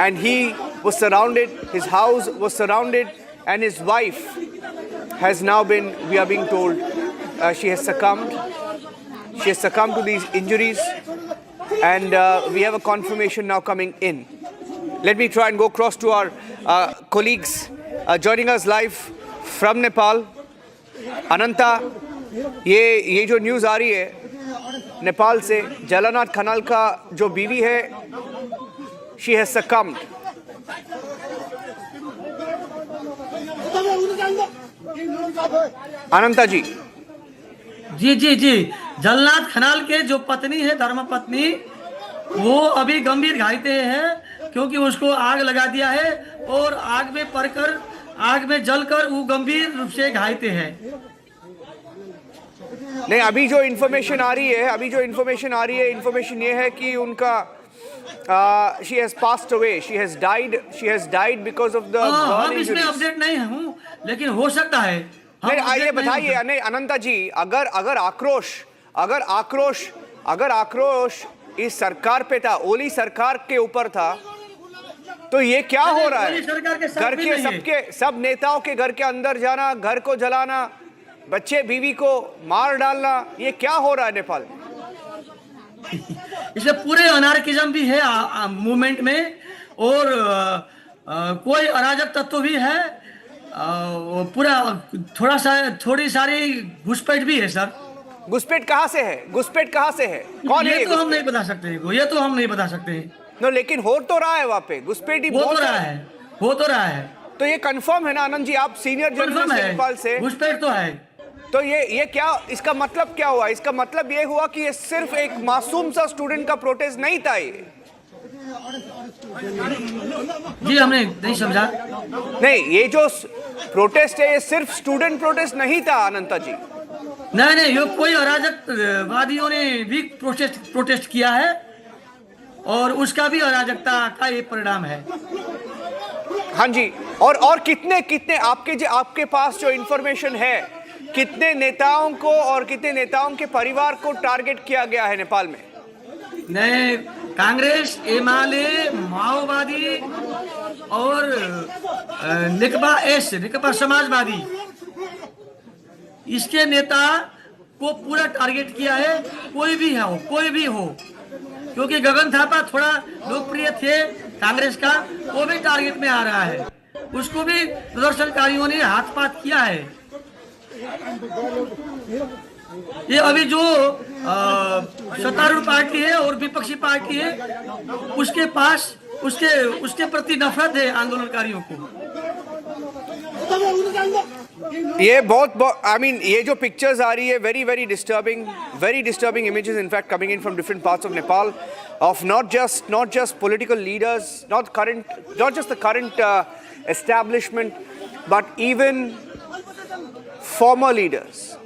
and he was surrounded, his house was surrounded, and his wife has now been, we are being told, she has succumbed. She has succumbed to these injuries, and we have a confirmation now coming in. Let me try and go across to our colleagues joining us live from Nepal. Ananta, ये जो news आ रही है नेपाल से, जलानाथ खनाल का जो बीवी है, she has succumbed. अनंता जी जी जलनाथ खनाल के जो पत्नी है, धर्मपत्नी, वो अभी गंभीर घायल है क्योंकि उसको आग लगा दिया है और आग में पड़कर, आग में जलकर वो गंभीर रूप से घायल है। नहीं, अभी जो इन्फॉर्मेशन आ रही है, इन्फॉर्मेशन ये है कि उनका she has passed away, she has died because of the burn injuries. इसमें अपडेट नहीं हूँ, लेकिन हो सकता है। नहीं, आइए बताइए। नहीं अनंता जी, अगर आक्रोश इस सरकार पे था, ओली सरकार के ऊपर था, तो ये क्या हो रहा है? घर के सब नेताओं के घर के अंदर जाना, घर को जलाना, बच्चे बीवी को मार डालना, ये क्या हो रहा है नेपाल में? इसमें पूरे अनार्किज्म भी है मूवमेंट में, और कोई अराजक तत्व भी है, पूरा थोड़ी सारी घुसपैठ भी है सर। घुसपैठ कहाँ से है? कौन है? ये तो हम नहीं बता सकते हैं। नो, लेकिन हो तो रहा है वहाँ पे घुसपैठ ही हो तो रहा है। तो ये कंफर्म है ना आनंद जी, आप सीनियर जर्नलिस्ट नेपाल से, घुसपैठ तो है। तो ये क्या, इसका मतलब क्या हुआ? इसका मतलब ये हुआ कि ये सिर्फ एक मासूम सा स्टूडेंट का प्रोटेस्ट नहीं था ये। जी हमने नहीं समझा। नहीं, ये जो प्रोटेस्ट है ये सिर्फ स्टूडेंट प्रोटेस्ट नहीं था अनंता जी। नहीं, ये कोई अराजकवादियों ने भी प्रोटेस्ट किया है, और उसका भी अराजकता का ये परिणाम है। हाँ जी, और कितने आपके पास जो इंफॉर्मेशन है, कितने नेताओं को और कितने नेताओं के परिवार को टारगेट किया गया है नेपाल में? नहीं, कांग्रेस, एमाले, माओवादी और निकबा समाजवादी, इसके नेता को पूरा टारगेट किया है। कोई भी हो, क्योंकि गगन थापा थोड़ा लोकप्रिय थे कांग्रेस का, वो भी टारगेट में आ रहा है। उसको भी प्रदर्शनकारियों ने हाथ-पात किया है। ये अभी जो सत्तारूढ़ पार्टी है और विपक्षी पार्टी है, उसके पास उसके प्रति नफरत है आंदोलनकारियों को। ये बहुत I mean, ये जो पिक्चर्स आ रही है, very disturbing images in fact coming in from different parts of Nepal, of not just political leaders, not just the current establishment, but even former leaders,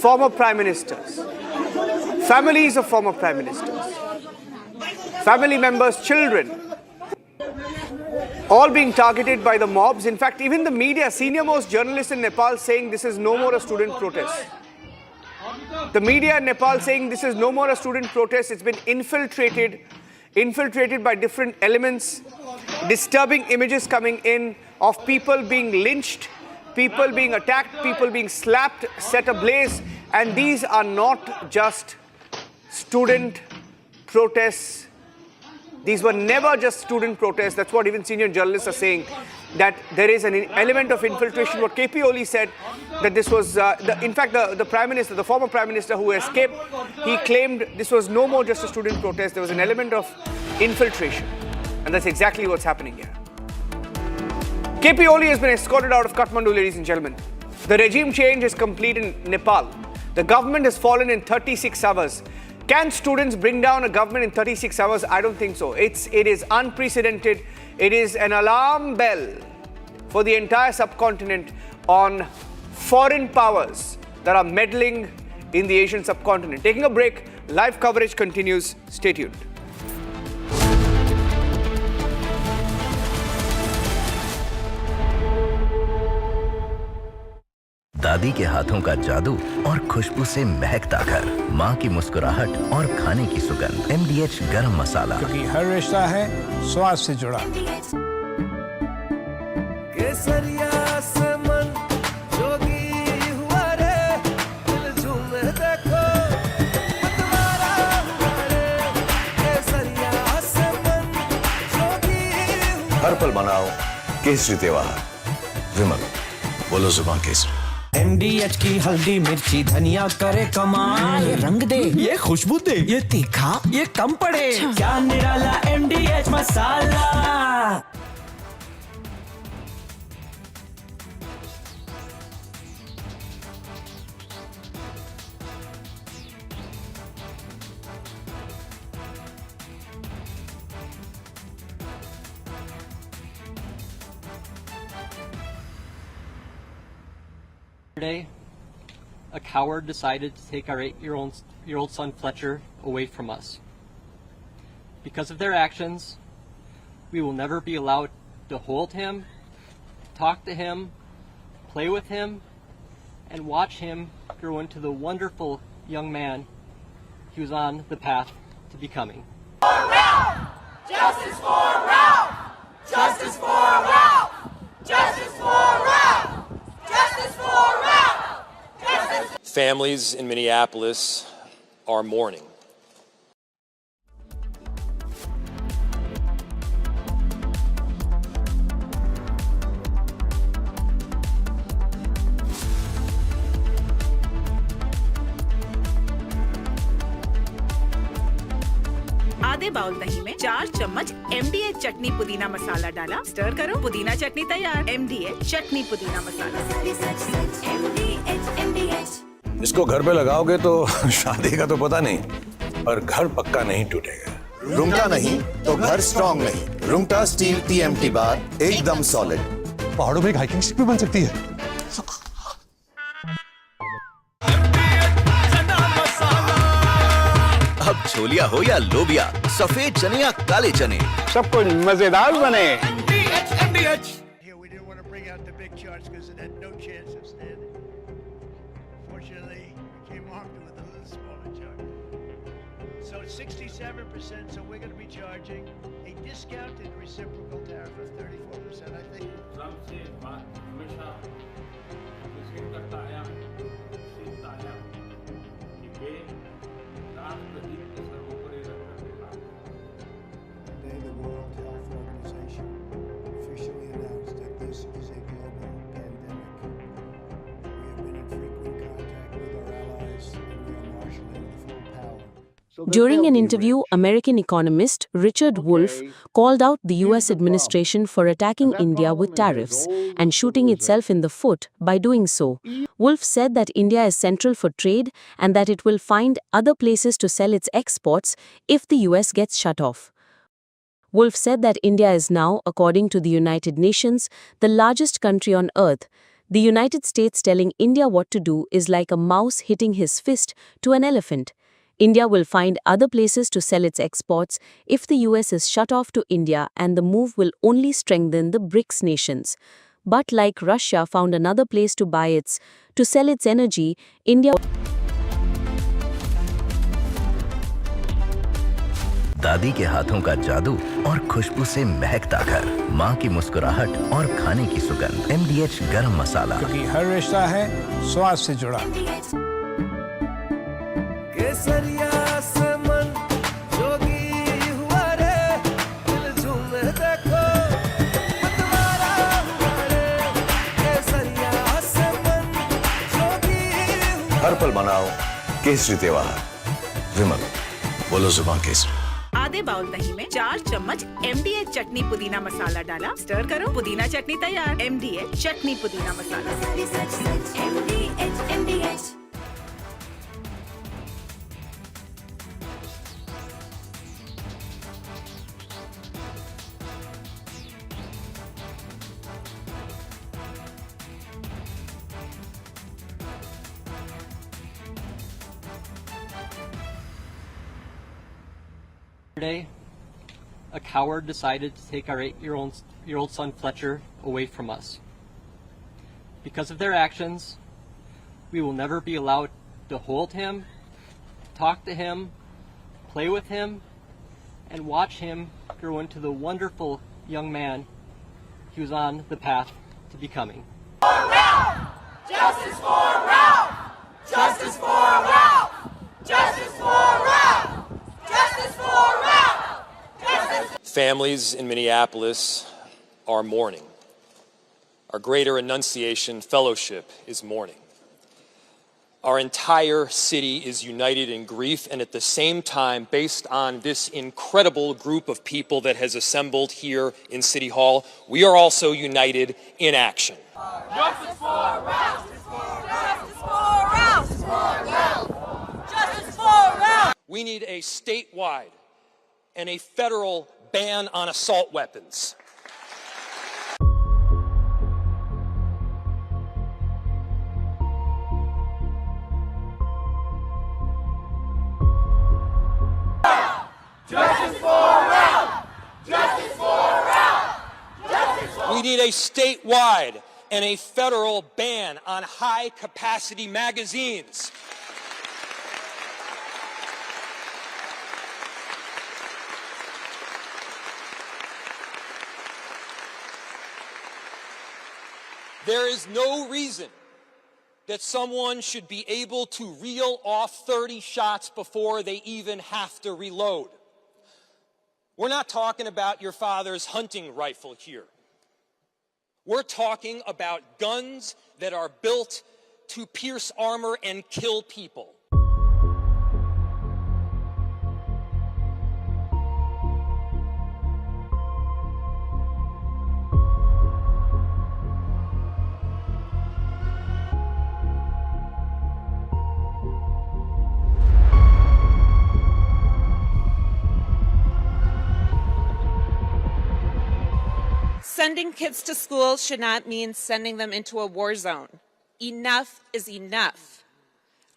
former prime ministers, families of former prime ministers, family members, children, all being targeted by the mobs. In fact, even the media, senior-most journalists in Nepal saying this is no more a student protest. The media in Nepal saying this is no more a student protest. It's been infiltrated by different elements. Disturbing images coming in of people being lynched, people being attacked, people being slapped, set ablaze. And these are not just student protests. These were never just student protests. That's what even senior journalists are saying. that there is an element of infiltration. What KP Oli said, that this was, in fact, the Prime Minister, the former Prime Minister who escaped, he claimed this was no more just a student protest. There was an element of infiltration. And that's exactly what's happening here. KP Oli has been escorted out of Kathmandu, ladies and gentlemen. The regime change is complete in Nepal. The government has fallen in 36 hours. Can students bring down a government in 36 hours? I don't think so. It is unprecedented. It is an alarm bell for the entire subcontinent on foreign powers that are meddling in the Asian subcontinent. Taking a break, live coverage continues. Stay tuned. दादी के हाथों का जादू और खुशबू से महकता घर, माँ की मुस्कुराहट और खाने की सुगंध। MDH गरम मसाला, क्योंकि हर रिश्ता है स्वाद से जुड़ा। केसरिया से मन जोगी हुआ रे, दिल झूमे देखो मतवारा हुआ रे। केसरिया से मन जोगी हुआ। हर पल मनाओ केसरी त्योहार। विमल, बोलो जुबान केसरी। MDH की हल्दी मिर्ची धनिया करे कमाल, ये रंग दे, ये खुशबू दे, ये तीखा, ये कम पड़े, क्या निराला MDH masala. Yesterday, a coward decided to take our 8-year-old son Fletcher away from us. Because of their actions, we will never be allowed to hold him, talk to him, play with him, and watch him grow into the wonderful young man he was on the path to becoming. For Ralph! Justice for Ralph! Justice for Ralph! Justice for Ralph! Justice for Ralph! Justice. Families in Minneapolis are mourning. आधे bowl दही में 4 चम्मच MDH चटनी पुदीना मसाला डाला, stir करो, पुदीना चटनी तैयार। MDH चटनी पुदीना मसाला। इसको घर पे लगाओगे तो शादी का तो पता नहीं, पर घर पक्का नहीं टूटेगा। रुंगटा नहीं तो घर स्ट्रॉन्ग नहीं। रुंगटा स्टील TMT बार एकदम सॉलिड। पहाड़ों में एक हाइकिंग शिप भी बन सकती है। अब छोलिया हो या लोबिया, सफेद चने या काले चने, सब कुछ मजेदार बने। Here we didn't want to bring out the big charts because it had no chance of standing. Fortunately, we came armed with a little smaller chart. So it's 67%, so we're going to be charging a discounted reciprocal tariff of 34%, I think. Today, the World Health Organization officially announced that this is a global pandemic. We have been in frequent contact with our allies, and we are marshaling the full power. During an interview, American economist Richard Wolff called out the US administration for attacking India with tariffs and shooting itself in the foot by doing so. Wolff said that India is central for trade and that it will find other places to sell its exports if the US gets shut off. Wolff said that India is now, according to the United Nations, the largest country on earth. The United States telling India what to do is like a mouse hitting his fist to an elephant. India will find other places to sell its exports if the US is shut off to India, and the move will only strengthen the BRICS nations. But like Russia found another place to sell its energy, India. दादी के हाथों का जादू और खुशबू से महकता घर, माँ की मुस्कुराहट और खाने की सुगंध। MDH गरम मसाला, क्योंकि हर रिश्ता है स्वाद से जुड़ा। केसरिया से मन जोगी हुआ रे, दिल झूमे देखो मतवारा केसरी त्योहार विमल बोलो जुबान केसरी। आधे बाउल दही में 4 चम्मच MDH चटनी पुदीना मसाला डाला, स्टर करो, पुदीना चटनी तैयार। MDH चटनी पुदीना मसाला। MDH। Yesterday, a coward decided to take our 8-year-old son Fletcher away from us. Because of their actions, we will never be allowed to hold him, talk to him, play with him, and watch him grow into the wonderful young man he was on the path to becoming. Justice for Ralph! Justice for Ralph! Justice for Ralph! Justice for Ralph! Families in Minneapolis are mourning. Our Greater Annunciation Fellowship is mourning. Our entire city is united in grief, and at the same time, based on this incredible group of people that has assembled here in City Hall, we are also united in action. Justice for Ralph! Justice for Ralph! Justice for Ralph! Justice for Ralph! We need a statewide and a federal ban on assault weapons. Justice for Ralph! Justice for Ralph! Justice for We need a statewide and a federal ban on high-capacity magazines. There is no reason that someone should be able to reel off 30 shots before they even have to reload. We're not talking about your father's hunting rifle here. We're talking about guns that are built to pierce armor and kill people. Sending kids to school should not mean sending them into a war zone. Enough is enough.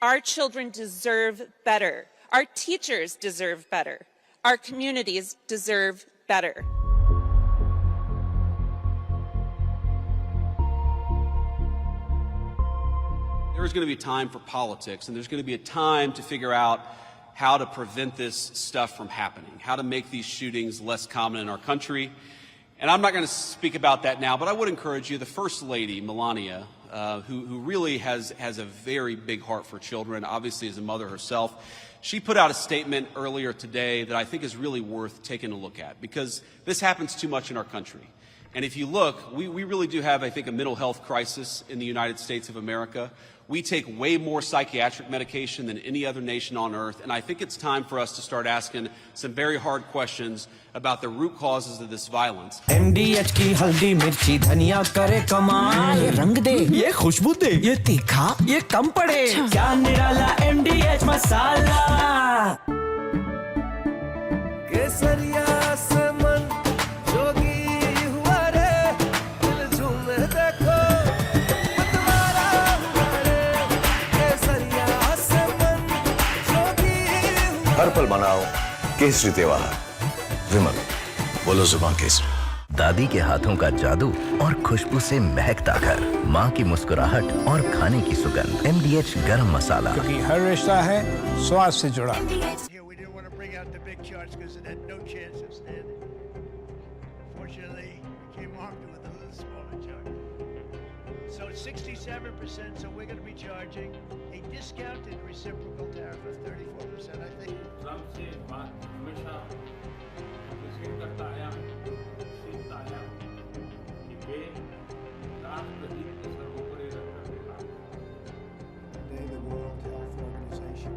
Our children deserve better. Our teachers deserve better. Our communities deserve better. There's going to be a time for politics, and there's going to be a time to figure out how to prevent this stuff from happening, how to make these shootings less common in our country. And I'm not going to speak about that now, but I would encourage you, the First Lady, Melania, who really has a very big heart for children, obviously as a mother herself, she put out a statement earlier today that I think is really worth taking a look at, because this happens too much in our country. And if you look, we really do have, I think, a mental health crisis in the United States of America. We take way more psychiatric medication than any other nation on earth, and I think it's time for us to start asking some very hard questions about the root causes of this violence. MDH की हल्दी मिर्ची धनिया करे कमाल, ये रंग दे, ये खुशबू दे, ये तीखा, ये कम पड़े, क्या निराला MDH मसाला। केसरिया से मन जोगी हुआ रे, दिल झूमे देखो मतवारा हुआ रे, केसरिया से मन जोगी हुआ। हर पल मनाओ केसरी त्योहार विमल बोलो जुबान केसरी। दादी के हाथों का जादू और खुशबू से महकता घर, माँ की मुस्कुराहट और खाने की सुगंध। MDH गरम मसाला, क्योंकि हर रिश्ता है स्वाद से जुड़ा। Yeah, we didn't want to bring out the big charge because it had no chance of standing. Fortunately, we came armed with a little smaller charge. So it's 67%, so we're going to be charging a discounted reciprocal tariff of 34%, I think. Today, the World Health Organization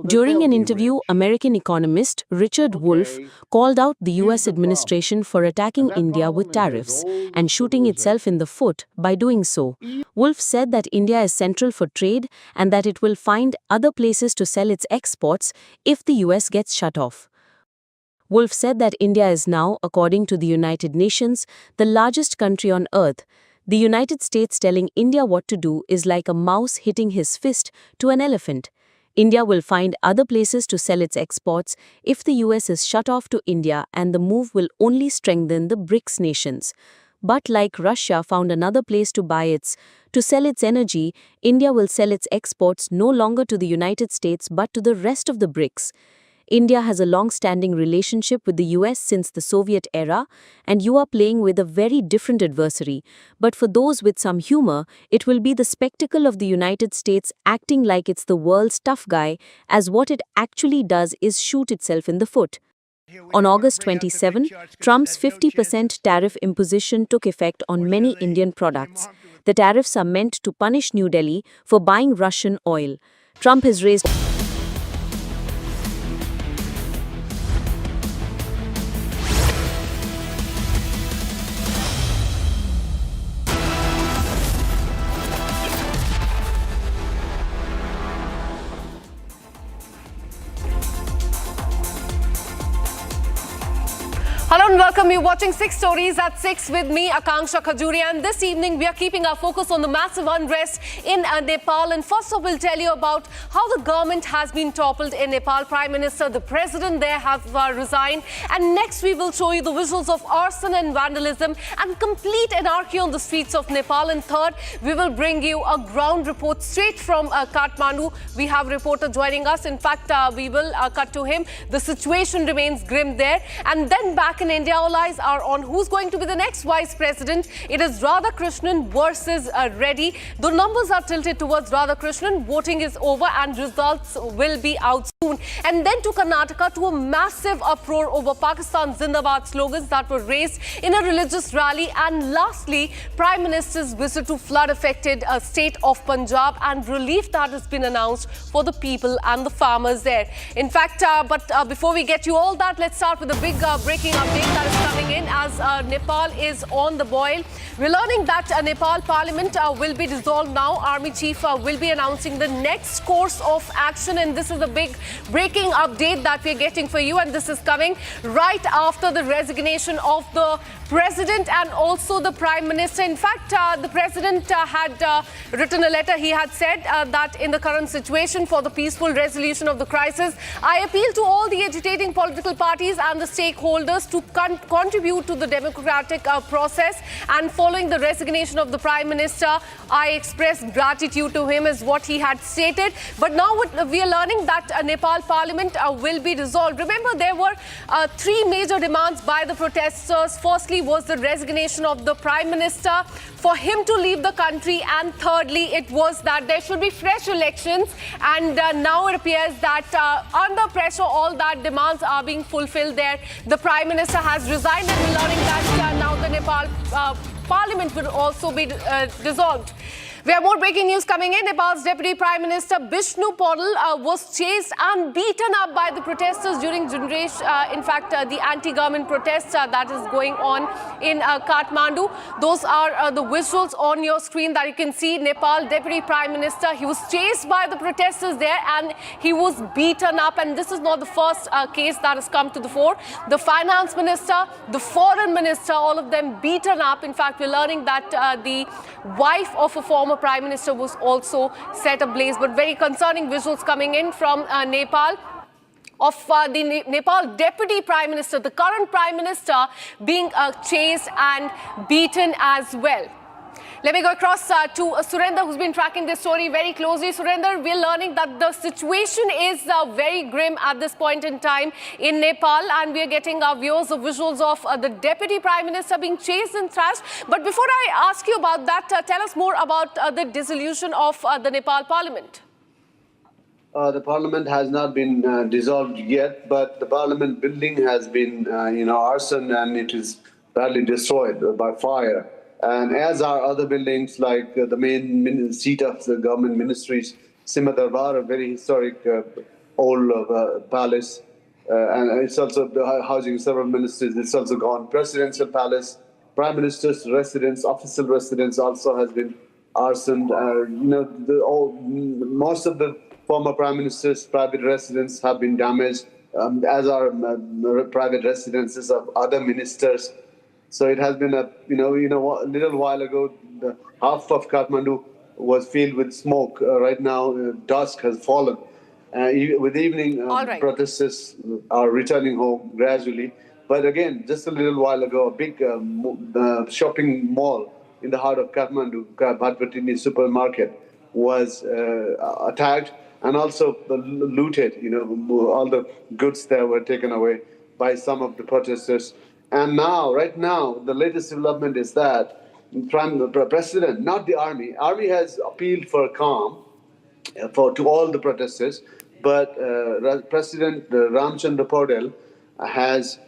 During an interview, American economist Richard Wolff called out the US administration for attacking India with tariffs and shooting itself in the foot by doing so. Wolff said that India is central for trade and that it will find other places to sell its exports if the US gets shut off. Wolff said that India is now, according to the United Nations, the largest country on earth. The United States telling India what to do is like a mouse hitting his fist to an elephant. India will find other places to sell its exports if the US is shut off to India, and the move will only strengthen the BRICS nations. But like Russia found another place to sell its energy, India will sell its exports no longer to the United States but to the rest of the BRICS. India has a long-standing relationship with the US since the Soviet era, and you are playing with a very different adversary. But for those with some humor, it will be the spectacle of the United States acting like it's the world's tough guy, as what it actually does is shoot itself in the foot. On August 27, Trump's 50% tariff imposition took effect on many Indian products. The tariffs are meant to punish New Delhi for buying Russian oil. Trump has raised Hello and welcome. You're watching 6 Stories at 6 with me, Akanksha Khajuria. And this evening, we are keeping our focus on the massive unrest in Nepal. And first off, we'll tell you about how the government has been toppled in Nepal. Prime Minister, the president there have resigned. And next, we will show you the visuals of arson and vandalism and complete anarchy on the streets of Nepal. And third, we will bring you a ground report straight from Kathmandu. We have a reporter joining us. In fact, we will cut to him. The situation remains grim there. And then back in India, all eyes are on who's going to be the next vice president. It is Radhakrishnan versus Reddy. The numbers are tilted towards Radhakrishnan. Voting is over and results will be out soon. And then to Karnataka, to a massive uproar over Pakistan Zindabad slogans that were raised in a religious rally. And lastly, Prime Minister's visit to flood-affected state of Punjab and relief that has been announced for the people and the farmers there. In fact, before we get you all that, let's start with a big breaking update that is coming in as Nepal is on the boil. We're learning that Nepal Parliament will be dissolved now. Army Chief will be announcing the next course of action, and this is a big breaking update that we're getting for you, and this is coming right after the resignation of the President and also the Prime Minister. In fact, the President had written a letter. He had said that in the current situation for the peaceful resolution of the crisis, I appeal to all the agitating political parties and the stakeholders to contribute to the democratic process. And following the resignation of the Prime Minister, I express gratitude to him, is what he had stated. But now we are learning that Nepal Parliament will be dissolved. Remember, there were 3 major demands by the protesters. Firstly was the resignation of the Prime Minister, for him to leave the country, and thirdly it was that there should be fresh elections. And now it appears that under pressure all that demands are being fulfilled there. The Prime Minister has resigned, and we're learning that now the Nepal Parliament will also be dissolved. We have more breaking news coming in. Nepal's Deputy Prime Minister Bishnu Paudel was chased and beaten up by the protesters during the anti-government protests that is going on in Kathmandu. Those are the visuals on your screen that you can see. Nepal Deputy Prime Minister, he was chased by the protesters there and he was beaten up. And this is not the first case that has come to the fore. The Finance Minister, the Foreign Minister, all of them beaten up. In fact, we're learning that the wife of a former Prime Minister was also set ablaze. But very concerning visuals coming in from Nepal of the Nepal Deputy Prime Minister, the current Prime Minister, being chased and beaten as well. Let me go across to Surender, who's been tracking this story very closely. Surender, we're learning that the situation is very grim at this point in time in Nepal, and we're getting our viewers the visuals of the Deputy Prime Minister being chased and thrashed. But before I ask you about that, tell us more about the dissolution of the Nepal Parliament. The Parliament has not been dissolved yet, but the Parliament building has been, arson, and it is badly destroyed by fire. And as are other buildings like the main seat of the government ministries, Sima Darbar, a very historic old palace. And it's also housing several ministers. It's also gone. Presidential palace, prime minister's residence, official residence also has been arsoned. Most of the former prime minister's private residence have been damaged, as are private residences of other ministers. So it has been a little while ago, the half of Kathmandu was filled with smoke. Right now, dusk has fallen. With evening, protesters are returning home gradually. But again, just a little while ago, a big shopping mall in the heart of Kathmandu, Bhatpatini supermarket, was attacked and also looted. All the goods there were taken away by some of the protesters. And now, right now, the latest development is that the President, not the army has appealed for calm to all the protesters, but President Ramchandra Paudel has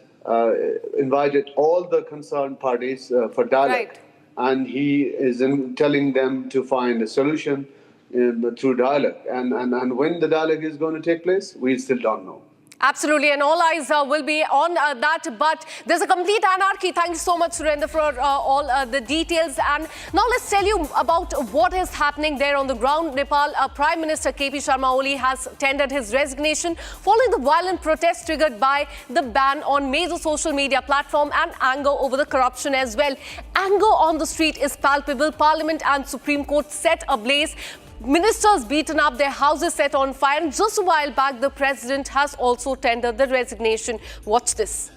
invited all the concerned parties for dialogue, and he is telling them to find a solution through dialogue. And when the dialogue is going to take place, we still don't know. Absolutely, and all eyes will be on that, but there's a complete anarchy. Thank you so much, Surendra, for all the details. And now let's tell you about what is happening there on the ground. Nepal Prime Minister KP Sharma Oli has tendered his resignation following the violent protests triggered by the ban on major social media platform and anger over the corruption as well. Anger on the street is palpable. Parliament and Supreme Court set ablaze. Ministers beaten up, their houses set on fire, and just a while back, the president has also tendered the resignation. Watch this.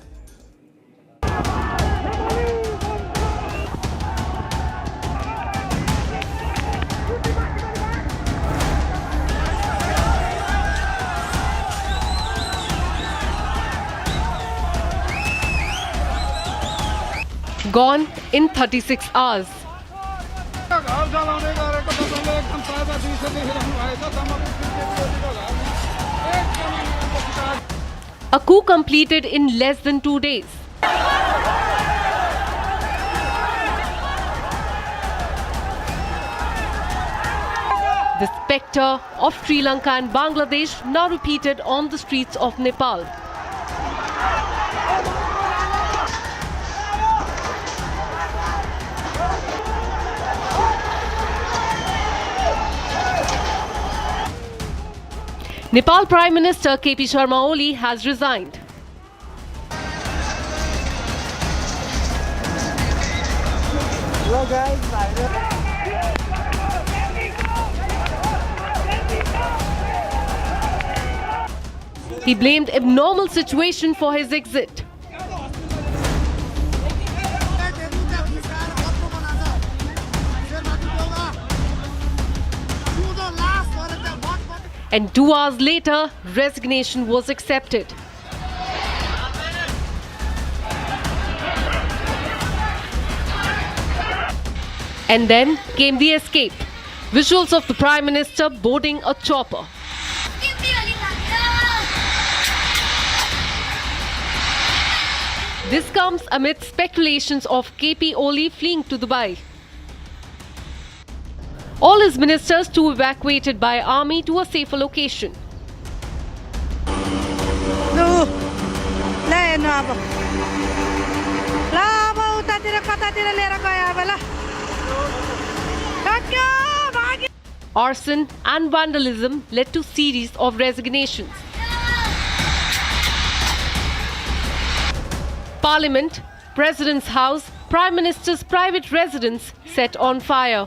Gone in 36 hours. A coup completed in less than 2 days. The spectre of Sri Lanka and Bangladesh now repeated on the streets of Nepal. Nepal Prime Minister KP Sharma Oli has resigned. He blamed abnormal situation for his exit. And 2 hours later, resignation was accepted. And then came the escape. Visuals of the Prime Minister boarding a chopper. This comes amid speculations of KP Oli fleeing to Dubai. All his ministers too evacuated by army to a safer location. Arson and vandalism led to series of resignations. Parliament, President's house, Prime Minister's private residence set on fire.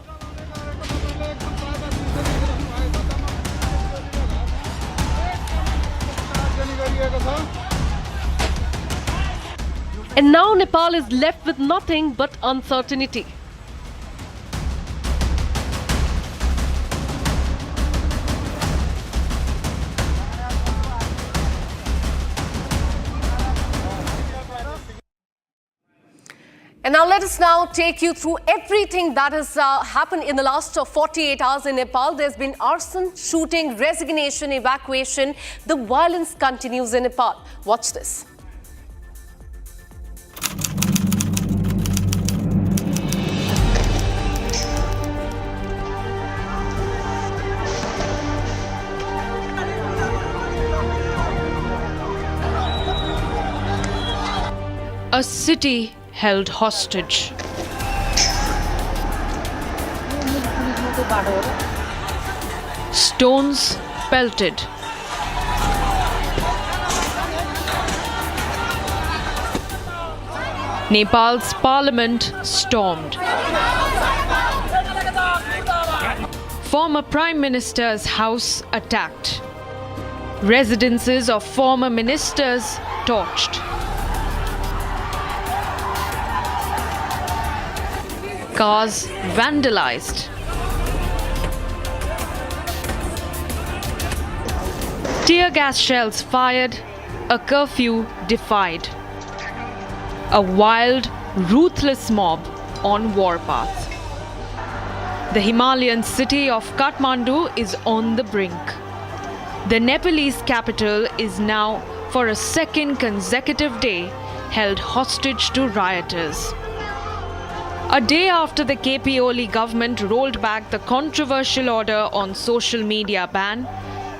And now Nepal is left with nothing but uncertainty. And now let us now take you through everything that has happened in the last 48 hours in Nepal. There's been arson, shooting, resignation, evacuation. The violence continues in Nepal. Watch this. A city held hostage. Stones pelted. Nepal's parliament stormed. Former Prime Minister's house attacked. Residences of former ministers torched. Cars vandalized. Tear gas shells fired, a curfew defied. A wild, ruthless mob on warpath. The Himalayan city of Kathmandu is on the brink. The Nepalese capital is now, for a second consecutive day, held hostage to rioters. A day after the KP Oli government rolled back the controversial order on social media ban,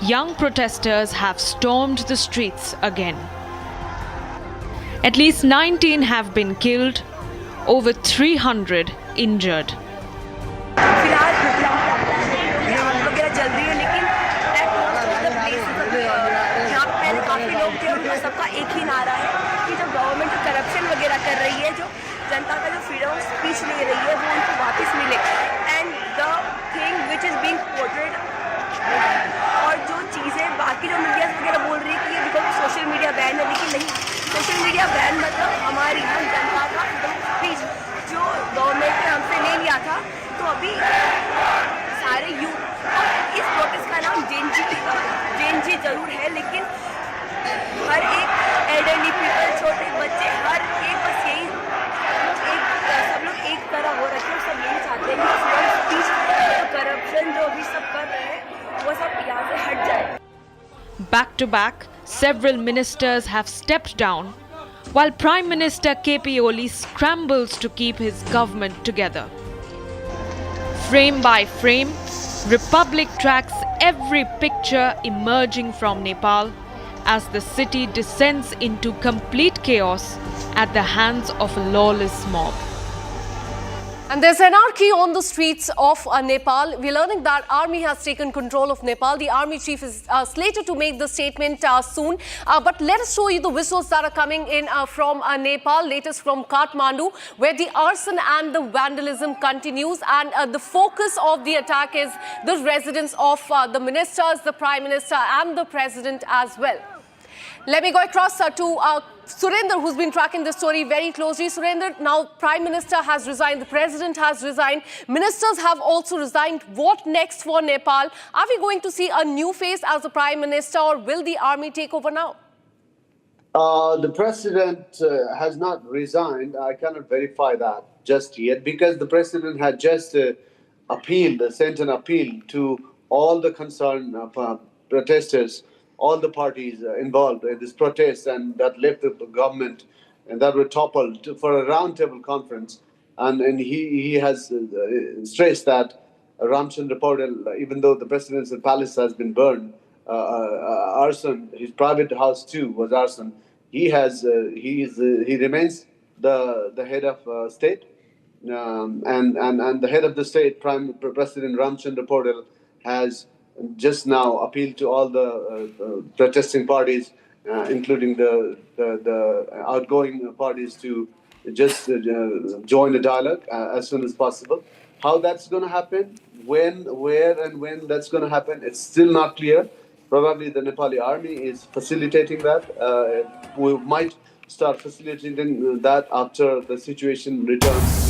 young protesters have stormed the streets again. At least 19 have been killed, over 300 injured. सबका एक ही नारा है कि जो government corruption वगैरह कर रही है, जो जनता का जो फ्रीडम ऑफ स्पीच ले रही है, वो उनको वापस मिले. And the thing which is being portrayed, और जो चीज़ें बाकी जो मीडिया वगैरह बोल रही है कि ये बिकॉज सोशल मीडिया बैन है, लेकिन नहीं, सोशल मीडिया बैन मतलब हमारी हम जनता का स्पीच जो गवर्नमेंट ने हमसे ले लिया था. तो अभी सारे यूथ, इस प्रोटेस्ट का नाम जेएनजी जरूर है, लेकिन हर एक एल्डरली पीपल, छोटे बच्चे, हर एक बस यही सब लोग एक तरह हो रखे हैं. सब यही चाहते हैं कि करप्शन जो भी सब कर रहे हैं वो सब यहाँ से हट जाए. Back to back, several ministers have stepped down, while Prime Minister KP Oli scrambles to keep his government together. Frame by frame, Republic tracks every picture emerging from Nepal as the city descends into complete chaos at the hands of a lawless mob. And there's anarchy on the streets of Nepal. We're learning that army has taken control of Nepal. The army chief is slated to make the statement soon. But let us show you the visuals that are coming in from Nepal, latest from Kathmandu, where the arson and the vandalism continues. And the focus of the attack is the residence of the ministers, the Prime Minister and the President as well. Let me go across to Surinder, who's been tracking this story very closely. Surinder, now Prime Minister has resigned, the President has resigned, ministers have also resigned. What next for Nepal? Are we going to see a new face as the Prime Minister, or will the army take over now? The President has not resigned. I cannot verify that just yet, because the President had just sent an appeal to all the concerned protesters, all the parties involved in this protest, and that left the government and that were toppled for a roundtable conference. And he has stressed that Ramchandra Paudel, even though the president's palace has been burned, arson, his private house too was arson. He remains the head of state, and the head of the state, President Ramchandra Paudel, has just now appealed to all the protesting parties, including the outgoing parties, to just join the dialogue as soon as possible. How that's going to happen, where and when that's going to happen, it's still not clear. Probably the Nepali army is facilitating that. We might start facilitating that after the situation returns.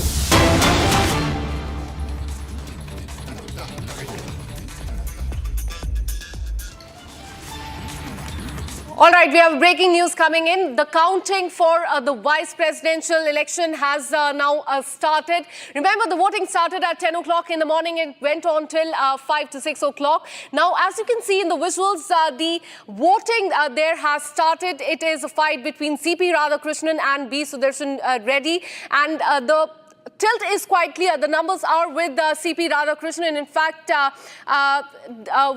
All right, we have breaking news coming in. The counting for the vice presidential election has now started. Remember, the voting started at 10 o'clock in the morning and went on till 5 to 6 o'clock. Now, as you can see in the visuals, the voting there has started. It is a fight between C.P. Radhakrishnan and B. Sudarshan Reddy. And the tilt is quite clear. The numbers are with CP Radhakrishnan. In fact,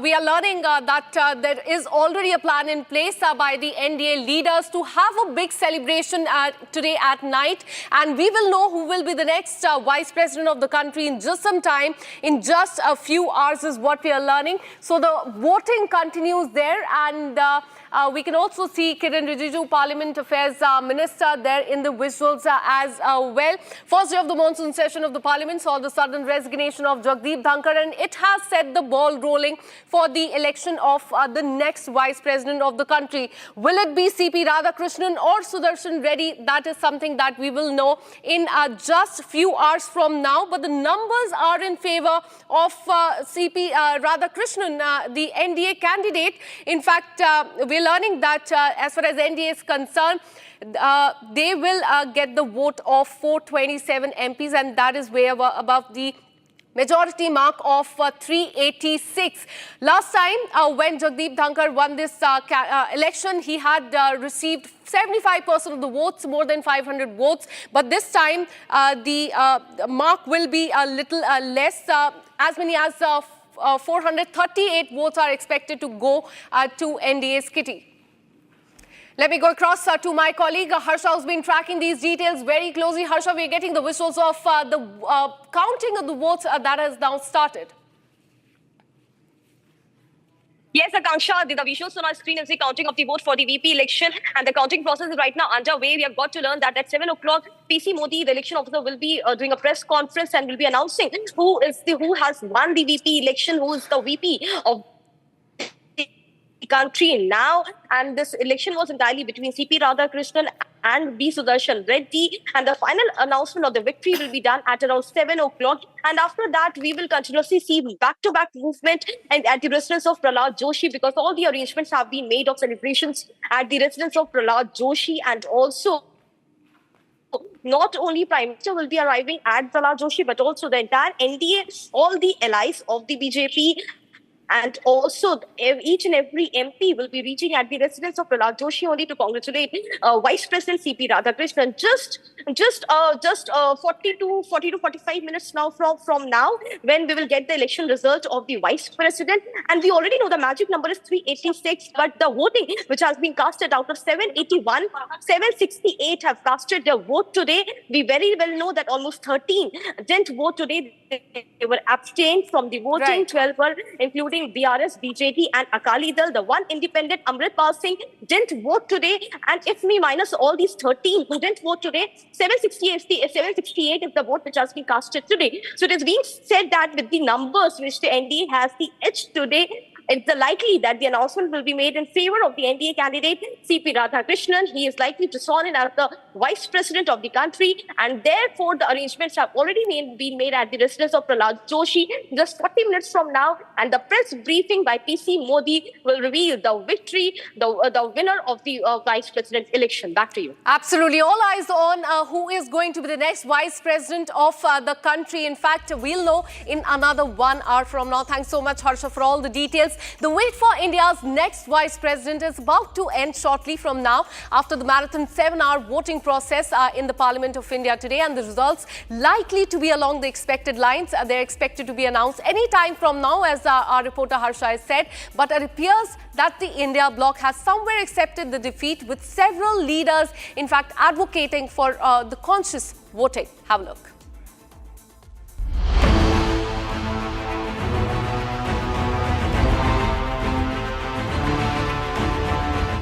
we are learning that there is already a plan in place by the NDA leaders to have a big celebration today at night. And we will know who will be the next Vice President of the country in just some time. In just a few hours is what we are learning. So the voting continues there, and we can also see Kiran Rijiju, Parliament Affairs Minister, there in the visuals as well. First day of the monsoon session of the Parliament saw the sudden resignation of Jagdeep Dhankar, and it has set the ball rolling for the election of the next Vice President of the country. Will it be CP Radhakrishnan or Sudarshan Reddy? That is something that we will know in just few hours from now. But the numbers are in favor of CP Radhakrishnan, the NDA candidate. In fact, we're learning that as far as NDA is concerned, they will get the vote of 427 MPs, and that is way above the majority mark of 386. Last time when Jagdeep Dhankar won this election, he had received 75% of the votes, more than 500 votes. But this time the mark will be a little less. As many as 438 votes are expected to go to NDA's kitty. Let me go across to my colleague Harsha, who's been tracking these details very closely. Harsha, we're getting the visuals of the counting of the votes that has now started. Yes, Akanksha, the visuals on our screen is the counting of the vote for the VP election, and the counting process is right now underway. We have got to learn that at 7 o'clock, PC Modi, the election officer, will be doing a press conference and will be announcing who has won the VP election, who is the VP of the country now. And this election was entirely between CP Radhakrishnan and B. Sudarshan Reddy, and the final announcement of the victory will be done at around 7 o'clock. And after that, we will continuously see back-to-back movement and at the residence of Prahlad Joshi, because all the arrangements have been made of celebrations at the residence of Prahlad Joshi, and also not only Prime Minister will be arriving at Prahlad Joshi, but also the entire NDA, all the allies of the BJP, and also each and every MP will be reaching at the residence of Prahlad Joshi only to congratulate Vice President CP Radhakrishnan. Just 40 to 45 minutes now from now, when we will get the election result of the Vice President. And we already know the magic number is 386, but the voting which has been casted out of 781, 768 have casted their vote today. We very well know that almost 13 didn't vote today. They were abstained from the voting. Right. 12 were, including BRS, BJP and Akali Dal. The one independent, Amritpal Singh, didn't vote today. And if we minus all these 13 who didn't vote today, 768 is the vote which has been casted today. So it is being said that with the numbers which the NDA has the edge today, it's likely that the announcement will be made in favor of the NDA candidate, CP Radhakrishnan. He is likely to sworn in as the Vice President of the country, and therefore the arrangements have already been made at the residence of Prahlad Joshi just 40 minutes from now, and the press briefing by PC Modi will reveal the victory, the winner of the Vice President election. Back to you. Absolutely. All eyes on who is going to be the next Vice President of the country. In fact, we'll know in another 1 hour from now. Thanks so much, Harsha, for all the details. The wait for India's next Vice President is about to end shortly from now after the marathon 7-hour voting process in the Parliament of India today, and the results likely to be along the expected lines. They're expected to be announced any time from now, as our reporter Harsha has said, but it appears that the India bloc has somewhere accepted the defeat, with several leaders in fact advocating for the conscious voting. Have a look.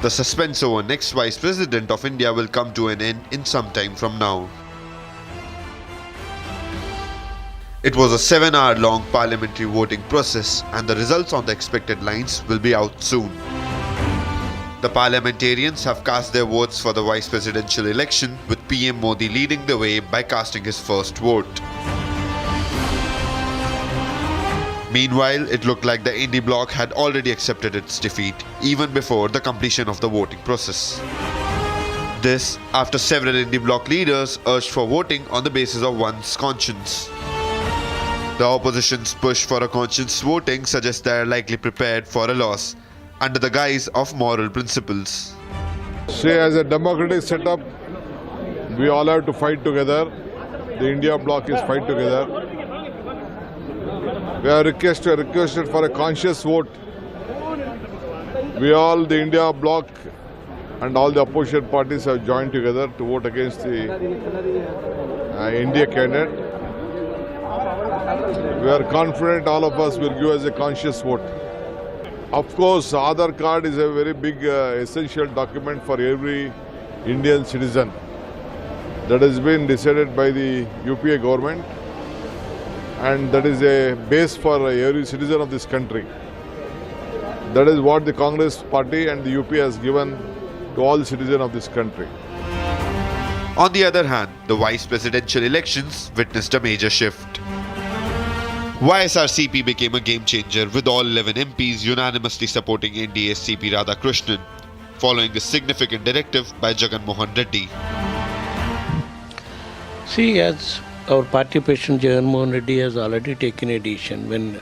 The suspense over next Vice President of India will come to an end in some time from now. It was a 7-hour-long parliamentary voting process, and the results on the expected lines will be out soon. The parliamentarians have cast their votes for the vice presidential election, with PM Modi leading the way by casting his first vote. Meanwhile, it looked like the India bloc had already accepted its defeat even before the completion of the voting process. This after several India bloc leaders urged for voting on the basis of one's conscience. The opposition's push for a conscience voting suggests they are likely prepared for a loss under the guise of moral principles. See, as a democratic setup, we all have to fight together. the India bloc is fight together. We are requested for a conscious vote. We all, the India bloc and all the opposition parties have joined together to vote against the India candidate. We are confident all of us will give us a conscious vote. Of course, Aadhaar card is a very big essential document for every Indian citizen. That has been decided by the UPA government, and that is a base for every citizen of this country. That is what the Congress party and the UPA has given to all citizens of this country. On the other hand, the vice presidential elections witnessed a major shift. YSRCP became a game changer with all 11 MPs unanimously supporting NDA's CP Radhakrishnan, following a significant directive by Jagan Mohan Reddy. See, as our party president Jagan Mohan Reddy has already taken a decision when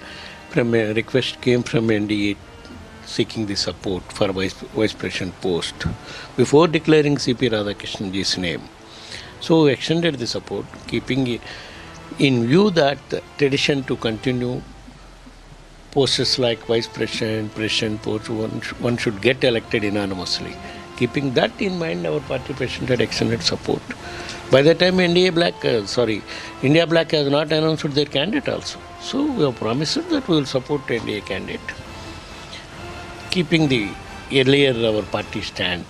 a request came from NDA seeking the support for vice president post before declaring CP Radhakrishnanji's name. So we extended the support, keeping in view that the tradition to continue posts like vice president, president post, one should get elected unanimously. Keeping that in mind, our party president had extended support. By the time India Black has not announced their candidate also. So we have promised that we will support NDA candidate. Keeping the earlier our party stand,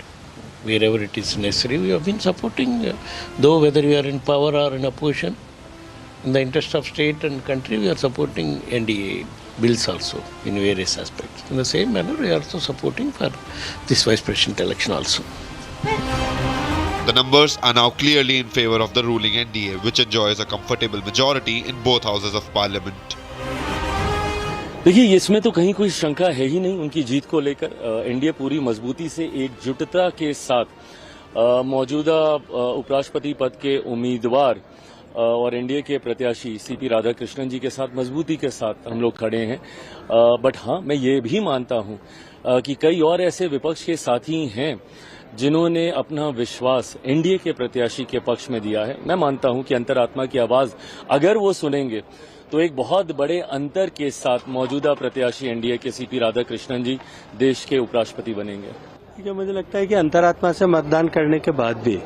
wherever it is necessary, we have been supporting, though whether we are in power or in opposition, in the interest of state and country, we are supporting NDA bills also in various aspects. In the same manner, we are also supporting for this vice president election also. The numbers are now clearly in favor of the ruling NDA, which enjoys a comfortable majority in both houses of parliament. देखिए, इसमें तो कहीं कोई शंका है ही नहीं उनकी जीत को लेकर। एनडीए पूरी मजबूती से एकजुटता के साथ मौजूदा उपराष्ट्रपति पद के उम्मीदवार और एनडीए के प्रत्याशी सीपी राधाकृष्णन जी के साथ मजबूती के साथ हम लोग खड़े हैं। बट हाँ, मैं ये भी मानता हूँ कि कई और ऐसे विपक्ष के साथी हैं जिन्होंने अपना विश्वास एनडीए के प्रत्याशी के पक्ष में दिया है। मैं मानता हूं कि अंतरात्मा की आवाज अगर वो सुनेंगे तो एक बहुत बड़े अंतर के साथ मौजूदा प्रत्याशी एनडीए के सीपी राधाकृष्णन जी देश के उपराष्ट्रपति बनेंगे। ठीक है, मुझे लगता है कि अंतरात्मा से मतदान करने के बाद भी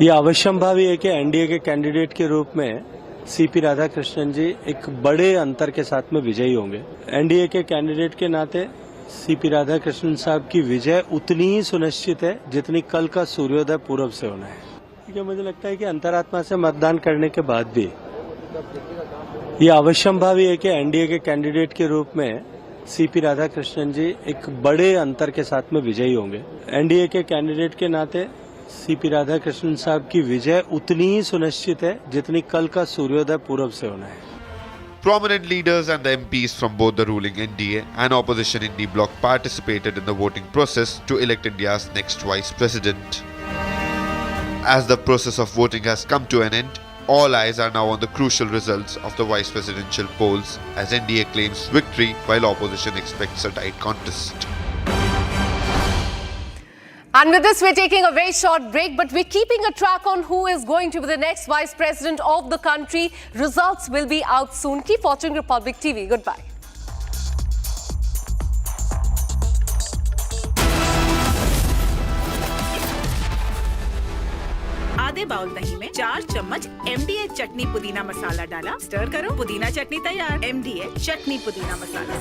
ये अवश्यंभावी है कि एनडीए के कैंडिडेट के रूप में सीपी राधाकृष्णन जी एक बड़े अंतर के साथ में विजयी होंगे। एनडीए के कैंडिडेट के नाते सीपी राधाकृष्णन साहब की विजय उतनी ही सुनिश्चित है जितनी कल का सूर्योदय पूर्व से होना है। ठीक है, मुझे लगता है कि अंतरात्मा से मतदान करने के बाद भी ये अवश्यंभावी है कि एनडीए के कैंडिडेट के रूप में सीपी राधाकृष्णन जी एक बड़े अंतर के साथ में विजयी होंगे। एनडीए के कैंडिडेट के नाते सीपी राधाकृष्णन साहब की विजय उतनी ही सुनिश्चित है जितनी कल का सूर्योदय पूर्व से होना है। Prominent leaders and the MPs from both the ruling NDA and opposition Indie bloc participated in the voting process to elect India's next vice president. As the process of voting has come to an end, all eyes are now on the crucial results of the vice presidential polls as NDA claims victory while opposition expects a tight contest. And with this, we're taking a very short break, but we're keeping a track on who is going to be the next vice president of the country. Results will be out soon. Keep watching Republic TV. Goodbye. आधे bowl दही में 4 चम्मच MDH चटनी पुदीना मसाला डाला, stir करो, पुदीना चटनी तैयार। MDH चटनी पुदीना मसाला।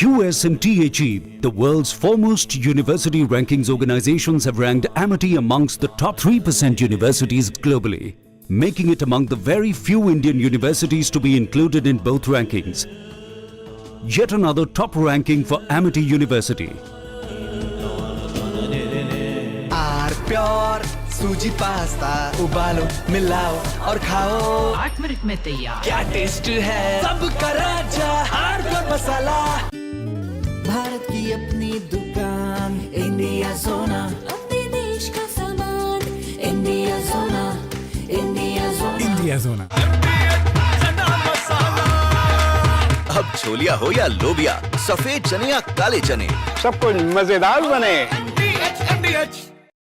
QSMTHE, the world's foremost university rankings organizations, have ranked Amity amongst the top 3% universities globally, making it among the very few Indian universities to be included in both rankings. Yet another top ranking for Amity University. Pure सूजी pasta उबालो मिलाओ और खाओ 8 minute में तैयार। क्या taste है सबका राजा आर्नब मसाला। भारत की अपनी दुकान इंडिया सोना, अपने देश का सामान India Sona, India Sona, India सोना। अब छोलिया हो या लोबिया, सफेद चने या काले चने, सब कुछ मजेदार बने।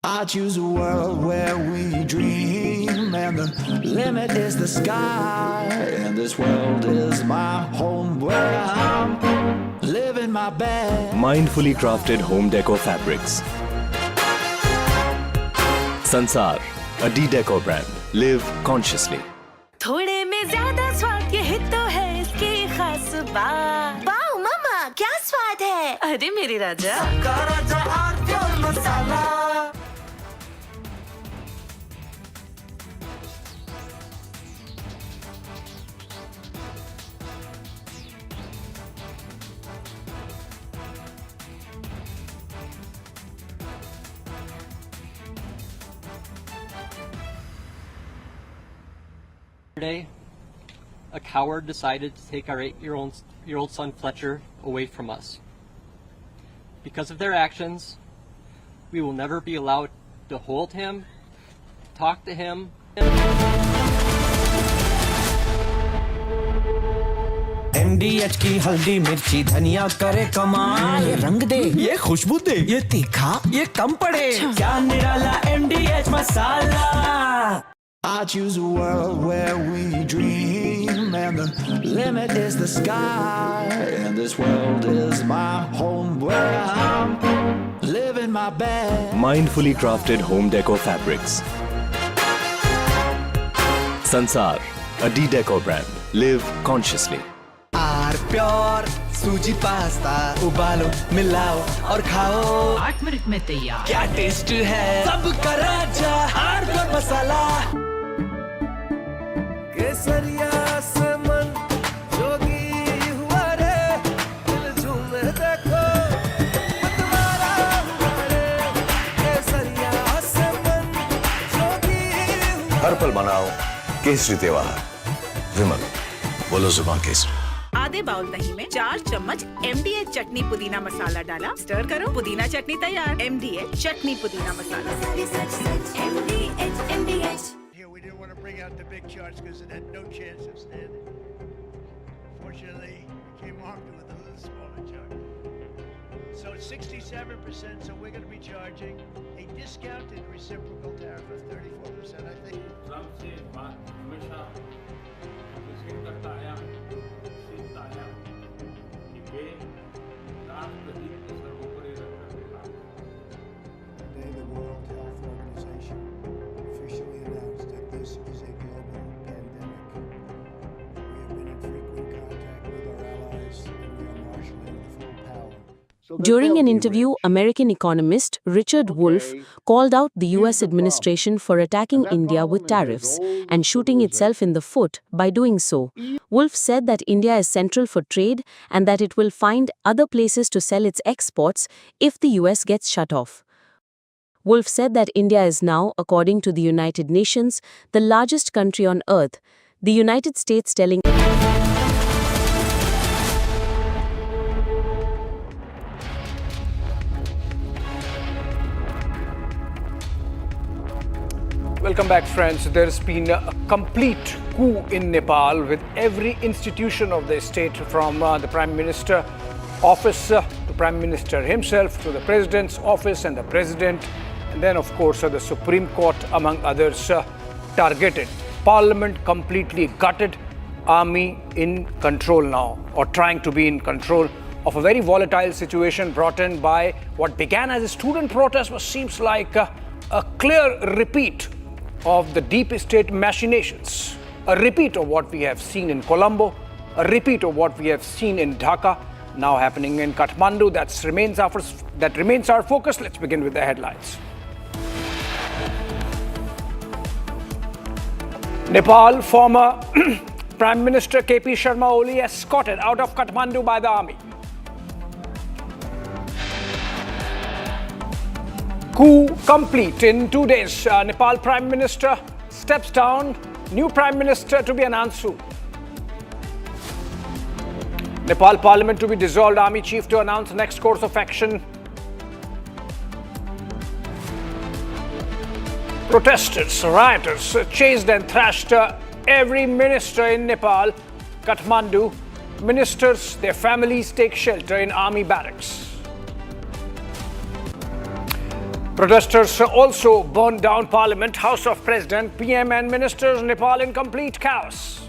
I choose a world where we dream, and the limit is the sky. And this world is my home where I'm living my best. Mindfully crafted home decor fabrics. Sansar, a decor brand. Live consciously. थोड़े में ज्यादा स्वाद ये तो है इसकी खास बात। वाओ मम्मा, क्या स्वाद है? अरे मेरे राजा, राजा और pure masala. Today, a coward decided to take our 8-year-old son Fletcher away from us. Because of their actions, we will never be allowed to hold him, talk to him. MDH की हल्दी मिर्ची धनिया करे कमाल, ये रंग दे, ये खुशबू दे, ये तीखा, ये कम पड़े, क्या निराला MDH masala. I choose a world where we dream, and the limit is the sky. And this world is my home where I'm living my best. Mindfully crafted home decor fabrics. Sansar, a decor brand. Live consciously. Pure सूजी pasta उबालो मिलाओ और खाओ 8 minute में तैयार। क्या taste है सबका राजा आर्नब मसाला। केसरिया से मन जोगी हुआ रे, दिल झूमे देखो मतवारा हुआ रे। केसरिया से मन जोगी हुआ। हर पल मनाओ केसरी त्योहार। विमल, बोलो जुबान केसरी। आधे बाउल दही में 4 चम्मच MDH चटनी पुदीना मसाला डाला, स्टर करो, पुदीना चटनी तैयार। MDH चटनी पुदीना मसाला। Here we didn't want to bring out the big charts because it had no chance of standing. Fortunately, we came armed with a little smaller chart. So it's 67%, so we're going to be charging a discounted reciprocal tariff of 34%, I think. Today, the World Health Organization officially announced that this is a global pandemic. We have been in frequent contact with our allies, and we are marshaling the full power. During an interview, American economist Richard Wolff called out the US administration for attacking India with tariffs and shooting itself in the foot by doing so. Wolff said that India is central for trade and that it will find other places to sell its exports if the US gets shut off. Wolff said that India is now, according to the United Nations, the largest country on earth, the United States telling Welcome back, friends. There's been a complete coup in Nepal with every institution of the state, from the Prime Minister office to Prime Minister himself to the President's office and the President, and then of course the Supreme Court, among others, targeted. Parliament completely gutted, army in control now, or trying to be in control of a very volatile situation brought in by what began as a student protest, but seems like a clear repeat of the deep state machinations, a repeat of what we have seen in Colombo, a repeat of what we have seen in Dhaka, now happening in Kathmandu. That remains our focus. Let's begin with the headlines. Nepal former Prime Minister KP Sharma Oli escorted out of Kathmandu by the army. Coup complete in 2 days. Nepal Prime Minister steps down. New Prime Minister to be announced soon. Nepal Parliament to be dissolved. Army Chief to announce next course of action. Protesters, rioters chased and thrashed every minister in Nepal. Kathmandu, ministers, their families take shelter in army barracks. Protesters also burned down Parliament, House of President, PM and ministers. Nepal in complete chaos.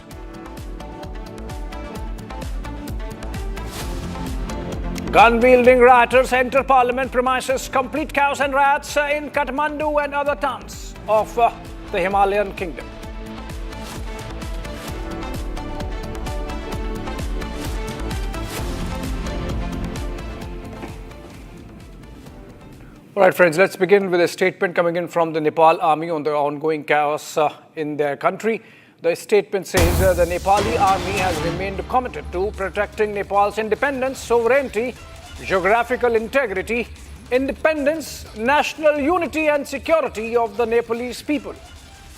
Gun-wielding rioters enter Parliament premises. Complete chaos and riots in Kathmandu and other towns of the Himalayan kingdom. All right, friends, let's begin with a statement coming in from the Nepal army on the ongoing chaos in their country. The statement says the Nepali army has remained committed to protecting Nepal's independence, sovereignty, geographical integrity, independence, national unity and security of the Nepalese people,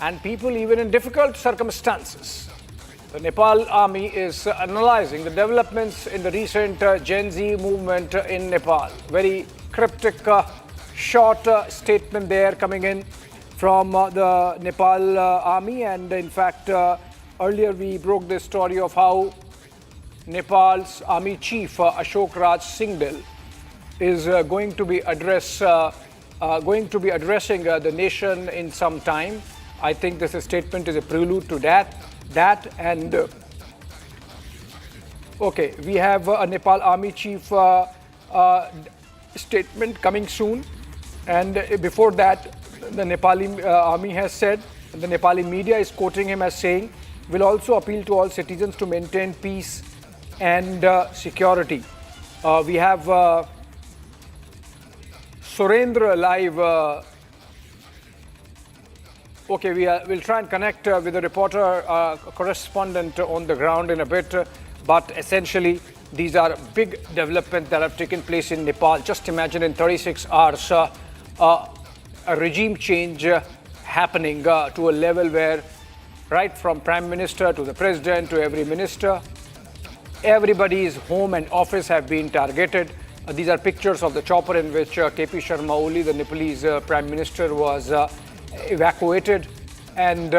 and people even in difficult circumstances. The Nepal army is analyzing the developments in the recent Gen Z movement in Nepal. Very cryptic, short statement there coming in from the Nepal army, and in fact earlier we broke the story of how Nepal's army chief Ashok Raj Singhdil is going to be addressing the nation in some time. I think this statement is a prelude to that and okay, we have a Nepal army chief statement coming soon. And before that, the Nepali army has said, the Nepali media is quoting him as saying, will also appeal to all citizens to maintain peace and security. We have Surendra live. Okay, we'll try and connect with the reporter, correspondent on the ground in a bit. But essentially, these are big developments that have taken place in Nepal. Just imagine in 36 hours, a regime change happening to a level where right from Prime Minister to the President to every minister, everybody's home and office have been targeted. These are pictures of the chopper in which KP Sharma Oli, the Nepalese Prime Minister, was evacuated. And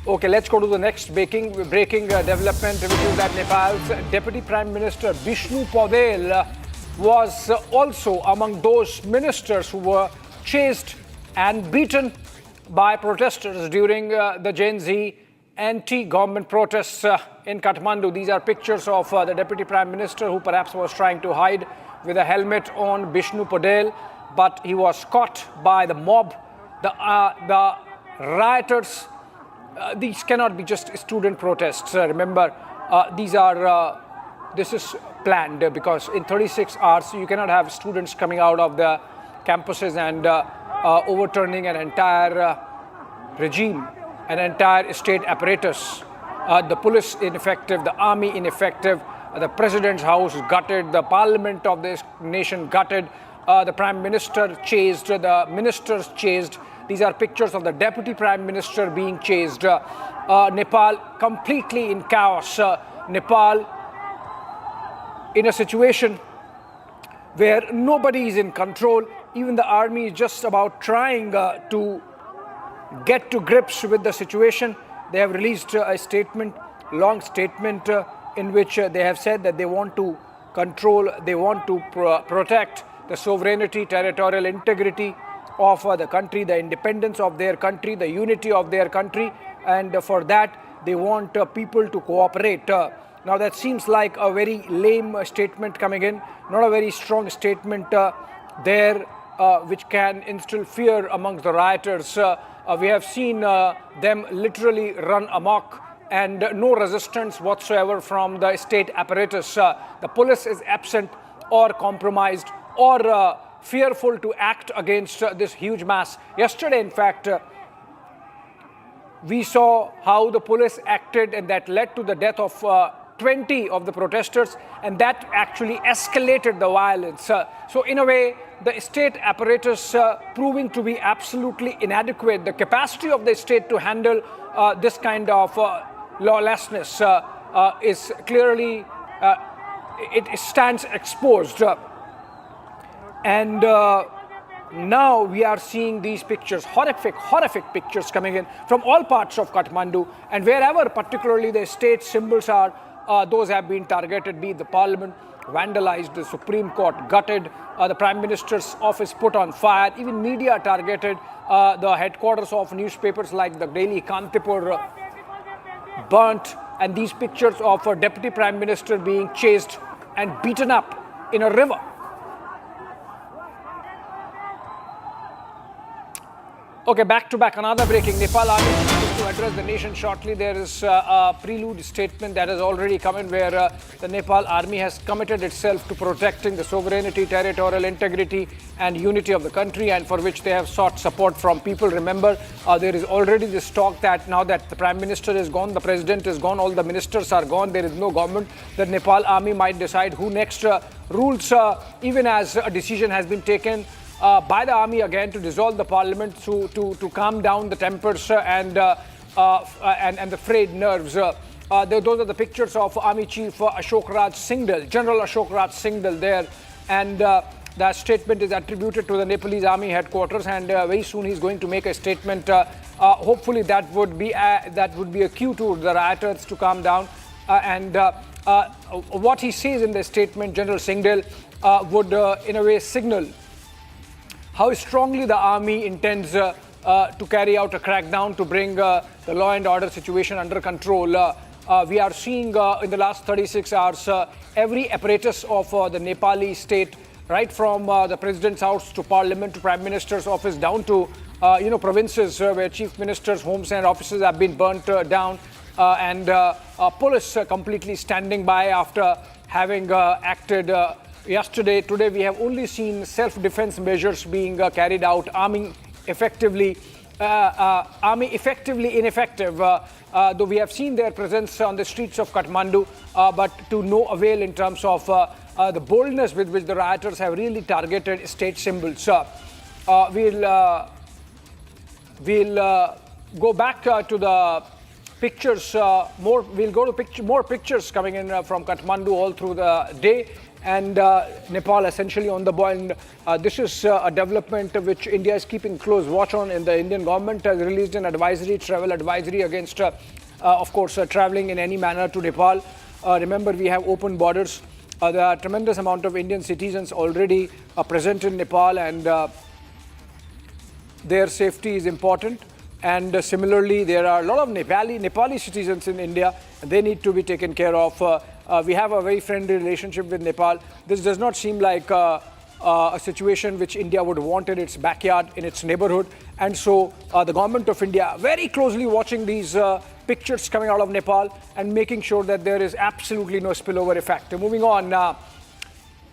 okay, let's go to the next breaking development, which is that Nepal's Deputy Prime Minister Bishnu Paudel was also among those ministers who were chased and beaten by protesters during the Gen Z anti-government protests in Kathmandu. These are pictures of the Deputy Prime Minister who perhaps was trying to hide with a helmet on, Bishnu Paudel, but he was caught by the mob, the rioters. These cannot be just student protests. Remember, this is planned because in 36 hours you cannot have students coming out of the campuses and overturning an entire regime, an entire state apparatus. The police ineffective, the army ineffective, the president's house gutted, the parliament of this nation gutted, the prime minister chased, the ministers chased. These are pictures of the deputy prime minister being chased. Nepal completely in chaos. Nepal in a situation where nobody is in control. Even the army is just about trying to get to grips with the situation. They have released a statement, long statement, in which they have said that they want to control, they want to protect the sovereignty, territorial integrity of the country, the independence of their country, the unity of their country, and for that they want people to cooperate. Now that seems like a very lame statement coming in, not a very strong statement there, which can instill fear amongst the rioters. We have seen them literally run amok and no resistance whatsoever from the state apparatus. The police is absent or compromised or fearful to act against this huge mass. Yesterday, in fact, we saw how the police acted, and that led to the death of 20 of the protesters, and that actually escalated the violence. So in a way, the state apparatus proving to be absolutely inadequate. The capacity of the state to handle this kind of lawlessness is clearly, it stands exposed. And now we are seeing these pictures, horrific pictures coming in from all parts of Kathmandu, and wherever particularly the state symbols are those have been targeted, be it the parliament vandalized, the Supreme Court gutted, the Prime Minister's office put on fire, even media targeted, the headquarters of newspapers like the Daily Kantipur burnt, and these pictures of a Deputy Prime Minister being chased and beaten up in a river. Okay, back to back, another breaking. Nepal army is to address the nation shortly. There is a prelude statement that has already come in where the Nepal army has committed itself to protecting the sovereignty, territorial integrity and unity of the country, and for which they have sought support from people. Remember, there is already this talk that now that the Prime Minister is gone, the President is gone, all the ministers are gone, there is no government, the Nepal army might decide who next rules, even as a decision has been taken by the army again to dissolve the parliament to calm down the tempers and the frayed nerves. Those are the pictures of Army Chief Ashok Raj Singhdal, General Ashok Raj Singhdal there, and the statement is attributed to the Nepalese army headquarters, and very soon he's going to make a statement. Hopefully that would be a cue to the rioters to calm down, and what he says in the statement, General Singhdal, would in a way signal how strongly the army intends to carry out a crackdown to bring the law and order situation under control. We are seeing in the last 36 hours every apparatus of the Nepali state, right from the president's house to parliament to prime minister's office down to provinces where chief ministers' homes and offices have been burnt down, and police completely standing by after having acted yesterday. Today we have only seen self-defense measures being carried out, army effectively ineffective, though we have seen their presence on the streets of Kathmandu, but to no avail in terms of the boldness with which the rioters have really targeted state symbols. We'll go back to the pictures, we'll go to more pictures coming in from Kathmandu all through the day, and Nepal essentially on the boil. This is a development which India is keeping close watch on, and the Indian government has released an advisory, travel advisory against, of course, traveling in any manner to Nepal. Remember, we have open borders. There are a tremendous amount of Indian citizens already present in Nepal, and their safety is important. And similarly, there are a lot of Nepali citizens in India, and they need to be taken care of. We have a very friendly relationship with Nepal. This does not seem like a situation which India would want in its backyard, in its neighborhood. And so the government of India very closely watching these pictures coming out of Nepal and making sure that there is absolutely no spillover effect. Moving on,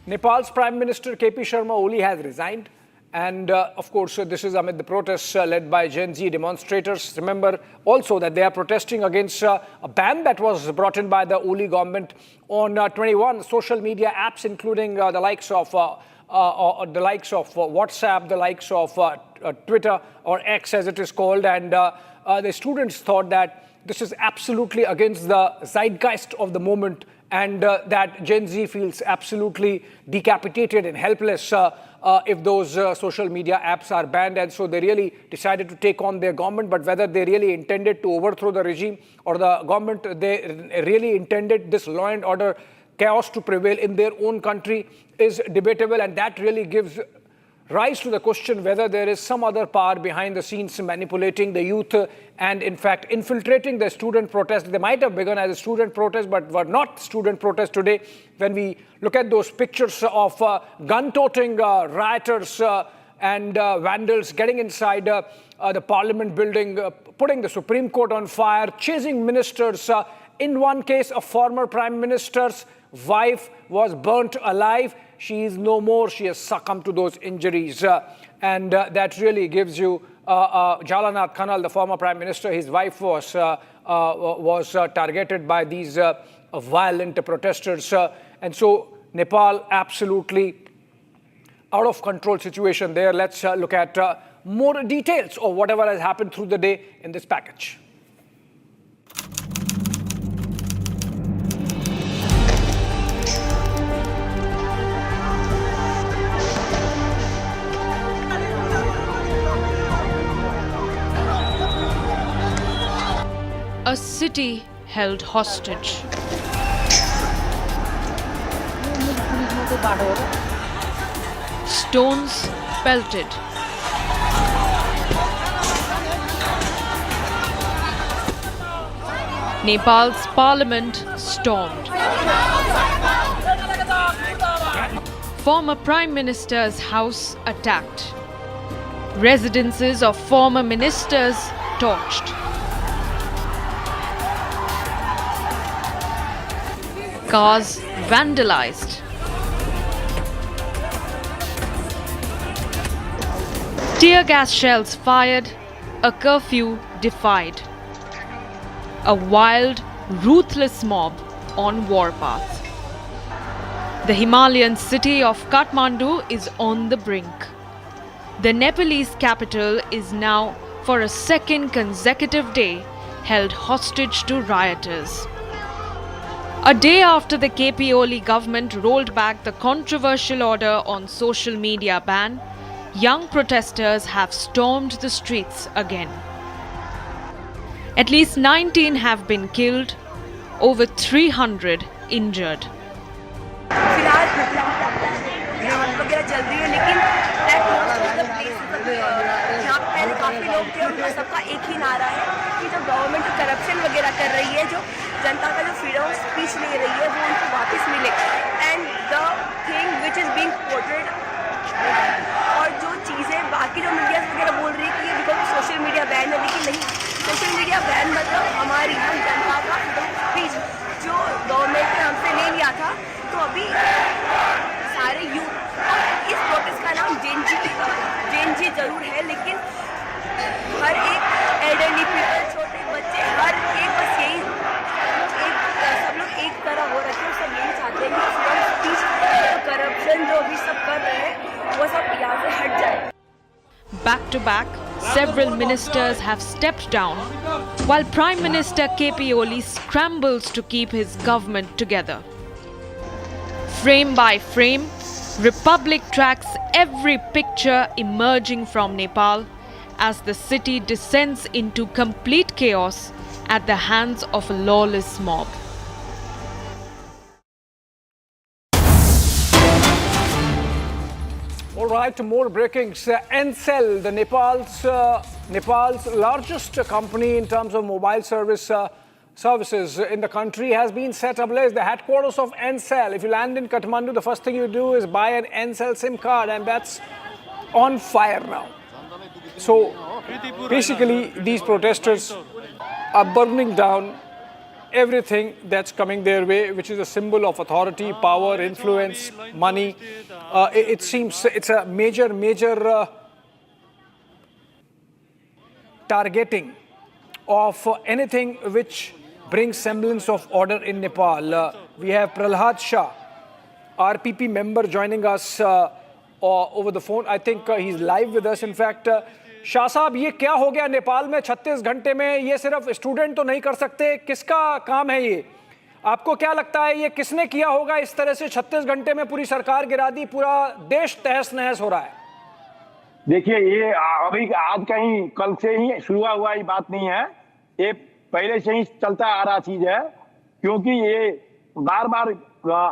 Nepal's Prime Minister KP Sharma Oli has resigned. And of course, this is amid the protests led by Gen Z demonstrators. Remember also that they are protesting against a ban that was brought in by the Oli government on 21 social media apps, including the likes of WhatsApp, the likes of Twitter, or X as it is called. And the students thought that this is absolutely against the zeitgeist of the moment, and that Gen Z feels absolutely decapitated and helpless if those social media apps are banned. And so they really decided to take on their government, but whether they really intended to overthrow the regime or the government, they really intended this law and order chaos to prevail in their own country is debatable, and that really gives rise to the question whether there is some other power behind the scenes manipulating the youth and in fact infiltrating the student protest. They might have begun as a student protest but were not student protest today. When we look at those pictures of gun-toting rioters and vandals getting inside the parliament building, putting the Supreme Court on fire, chasing ministers. In one case, a former prime minister's wife was burnt alive. She is no more. She has succumbed to those injuries. And that really gives you Jalanath Khanal, the former prime minister, his wife was targeted by these violent protesters. And so Nepal, absolutely out of control situation there. Let's look at more details of whatever has happened through the day in this package. A city held hostage. Stones pelted. Nepal's parliament stormed. Former Prime Minister's house attacked. Residences of former ministers torched. Cars vandalized. Tear gas shells fired, a curfew defied. A wild, ruthless mob on warpath. The Himalayan city of Kathmandu is on the brink. The Nepalese capital is now, for a second consecutive day, held hostage to rioters. A day after the KP Oli government rolled back the controversial order on social media ban, young protesters have stormed the streets again. At least 19 have been killed, over 300 injured. सबका एक ही नारा है कि जो government corruption वगैरह कर रही है, जो जनता का जो फ्रीडम ऑफ स्पीच ले रही है, वो उनको वापस मिले. And the thing which is being portrayed, और जो चीज़ें बाकी जो मीडिया वगैरह बोल रही है कि ये बिकॉज सोशल मीडिया बैन है, लेकिन नहीं, सोशल मीडिया बैन मतलब हमारी हम जनता का स्पीच जो गवर्नमेंट ने हमसे ले लिया था. तो अभी सारे यूथ, इस प्रोटेस्ट का नाम जेनजी जरूर है, लेकिन हर एक एल्डरली पीपल, छोटे बच्चे, हर एक बस यही सब लोग एक तरह हो रखे हैं. सब यही चाहते हैं कि करप्शन जो अभी सब कर रहे हैं वो सब यहाँ से हट जाए. Back to back, several ministers have stepped down, while Prime Minister KP Oli scrambles to keep his government together. Frame by frame, Republic tracks every picture emerging from Nepal as the city descends into complete chaos at the hands of a lawless mob. All right, more breakings. Ncell, the Nepal's largest company in terms of mobile services in the country, has been set ablaze. The headquarters of Ncell. If you land in Kathmandu, the first thing you do is buy an Ncell SIM card, and that's on fire now. So basically, these protesters are burning down everything that's coming their way, which is a symbol of authority, power, influence, money. It seems it's a major targeting of anything which brings semblance of order in Nepal. We have Prahlad Shah, RPP member, joining us over the phone. I think he's live with us. In fact, Shah साहब, ये क्या हो गया नेपाल में 36 घंटे में? ये सिर्फ स्टूडेंट तो नहीं कर सकते, किसका काम है ये? आपको क्या लगता है ये किसने किया होगा? इस तरह से 36 घंटे में पूरी सरकार गिरा दी, पूरा देश तहस नहस हो रहा है. देखिए, ये अभी आज कहीं कल से ही शुरू हुआ ये बात नहीं है, ये पहले से ही चलता आ रहा चीज है, क्योंकि ये बार बार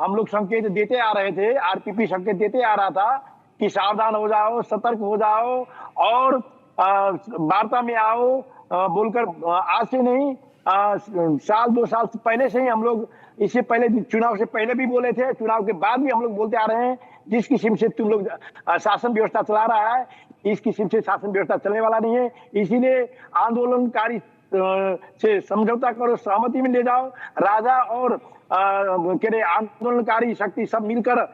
हम लोग संकेत देते आ रहे थे, आरपीपी संकेत देते आ रहा था कि सावधान हो जाओ, सतर्क हो जाओ और वार्ता में आओ, बोलकर आज से नहीं, साल 2 साल पहले से ही हम लोग, इससे पहले चुनाव से पहले भी बोले थे, चुनाव के बाद भी हम लोग बोलते आ रहे हैं, जिस किस्म से तुम लोग शासन व्यवस्था चला रहा है, इस किस्म से शासन व्यवस्था चलने वाला नहीं है. इसीलिए आंदोलनकारी से समझौता करो, सहमति में ले जाओ. राजा और आंदोलनकारी शक्ति सब मिलकर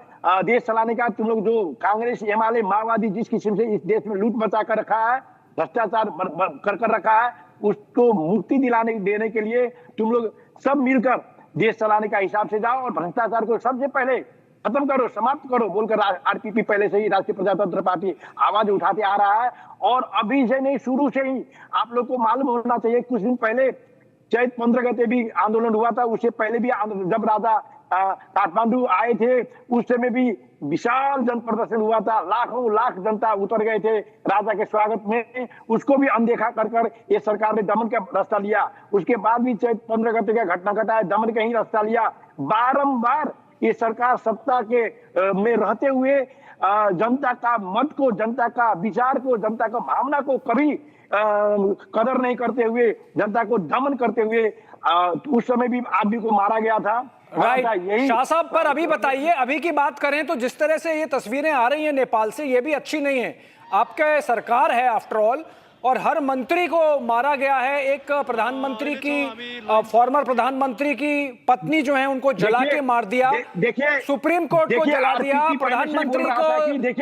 देश चलाने का, तुम लोग जो कांग्रेस, एमआलए, माओवादी जिस किस्म से इस देश में लूट मचा कर रखा है, भ्रष्टाचार कर रखा है, उसको मुक्ति देने के लिए तुम लोग सब मिलकर देश चलाने का हिसाब से जाओ और भ्रष्टाचार को सबसे पहले खत्म करो, समाप्त करो, बोलकर आरपीपी पहले से ही, राष्ट्रीय प्रजातंत्र पार्टी, आवाज उठाते आ रहा है. और अभी से नहीं, शुरू से ही आप लोग को मालूम होना चाहिए, कुछ दिन पहले चैत 15 गते भी आंदोलन हुआ था, उससे पहले भी जब राजा काठमांडू आए थे, उस समय भी विशाल जन प्रदर्शन हुआ था, लाखों लाख जनता उतर गए थे राजा के स्वागत में. उसको भी अनदेखा कर ये सरकार ने दमन का रास्ता लिया. उसके बाद भी चैत 15 गते का घटना घटा है, दमन का ही रास्ता लिया. बारंबार ये सरकार सत्ता के में रहते हुए जनता का मत को, जनता का विचार को, जनता का भावना को कभी कदर नहीं करते हुए, जनता को दमन करते हुए उस समय भी आदमी को मारा गया था। राइट, शाह साहब, पर अभी बताइए, अभी की बात करें तो जिस तरह से ये तस्वीरें आ रही हैं नेपाल से, ये भी अच्छी नहीं है। आपके सरकार है आफ्टर ऑल, और हर मंत्री को मारा गया है। एक प्रधानमंत्री की, फॉर्मर प्रधानमंत्री की पत्नी जो है उनको जला के मार दिया, देखिए सुप्रीम कोर्ट को जला दिया, प्रधानमंत्री को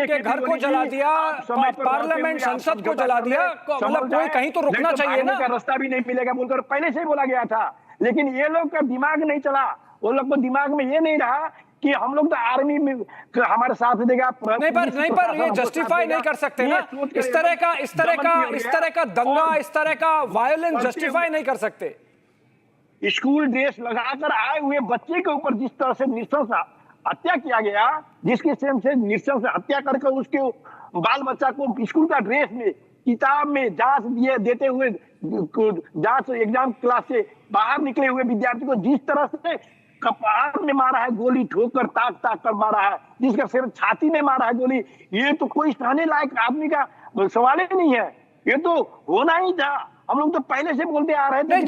के घर को जला दिया, पार्लियामेंट संसद को जला दिया। मतलब कोई कहीं तो रुकना चाहिए ना, रास्ता भी नहीं मिलेगा बोलकर पहले से ही बोला गया था। लेकिन ये लोग का दिमाग नहीं चला, वो लोग को दिमाग में ये नहीं रहा कि हम लोग तो आर्मी में हमारे साथ देगा। नहीं पर ये जस्टिफाई नहीं कर सकते ना, इस तरह का दंगा, इस तरह का वायलेंस जस्टिफाई नहीं कर सकते। स्कूल ड्रेस लगाकर आए हुए बच्चे के ऊपर जिस तरह से नृशंस हत्या किया गया, जिसके सेम से नृशंस हत्या करके उसके बाल बच्चा को स्कूल का ड्रेस में, किताब में जांच देते हुए, जांच एग्जाम क्लास से बाहर निकले हुए विद्यार्थी को जिस तरह से कपार में मारा है गोली, ठोकर ताक कर मारा है, जिसका सिर छाती में मारा है गोली, ये तो कोई सहने लायक आदमी का सवाल ही नहीं है। ये तो होना ही था। हम लोग तो पहले से बोलते आ रहे थे। नहीं,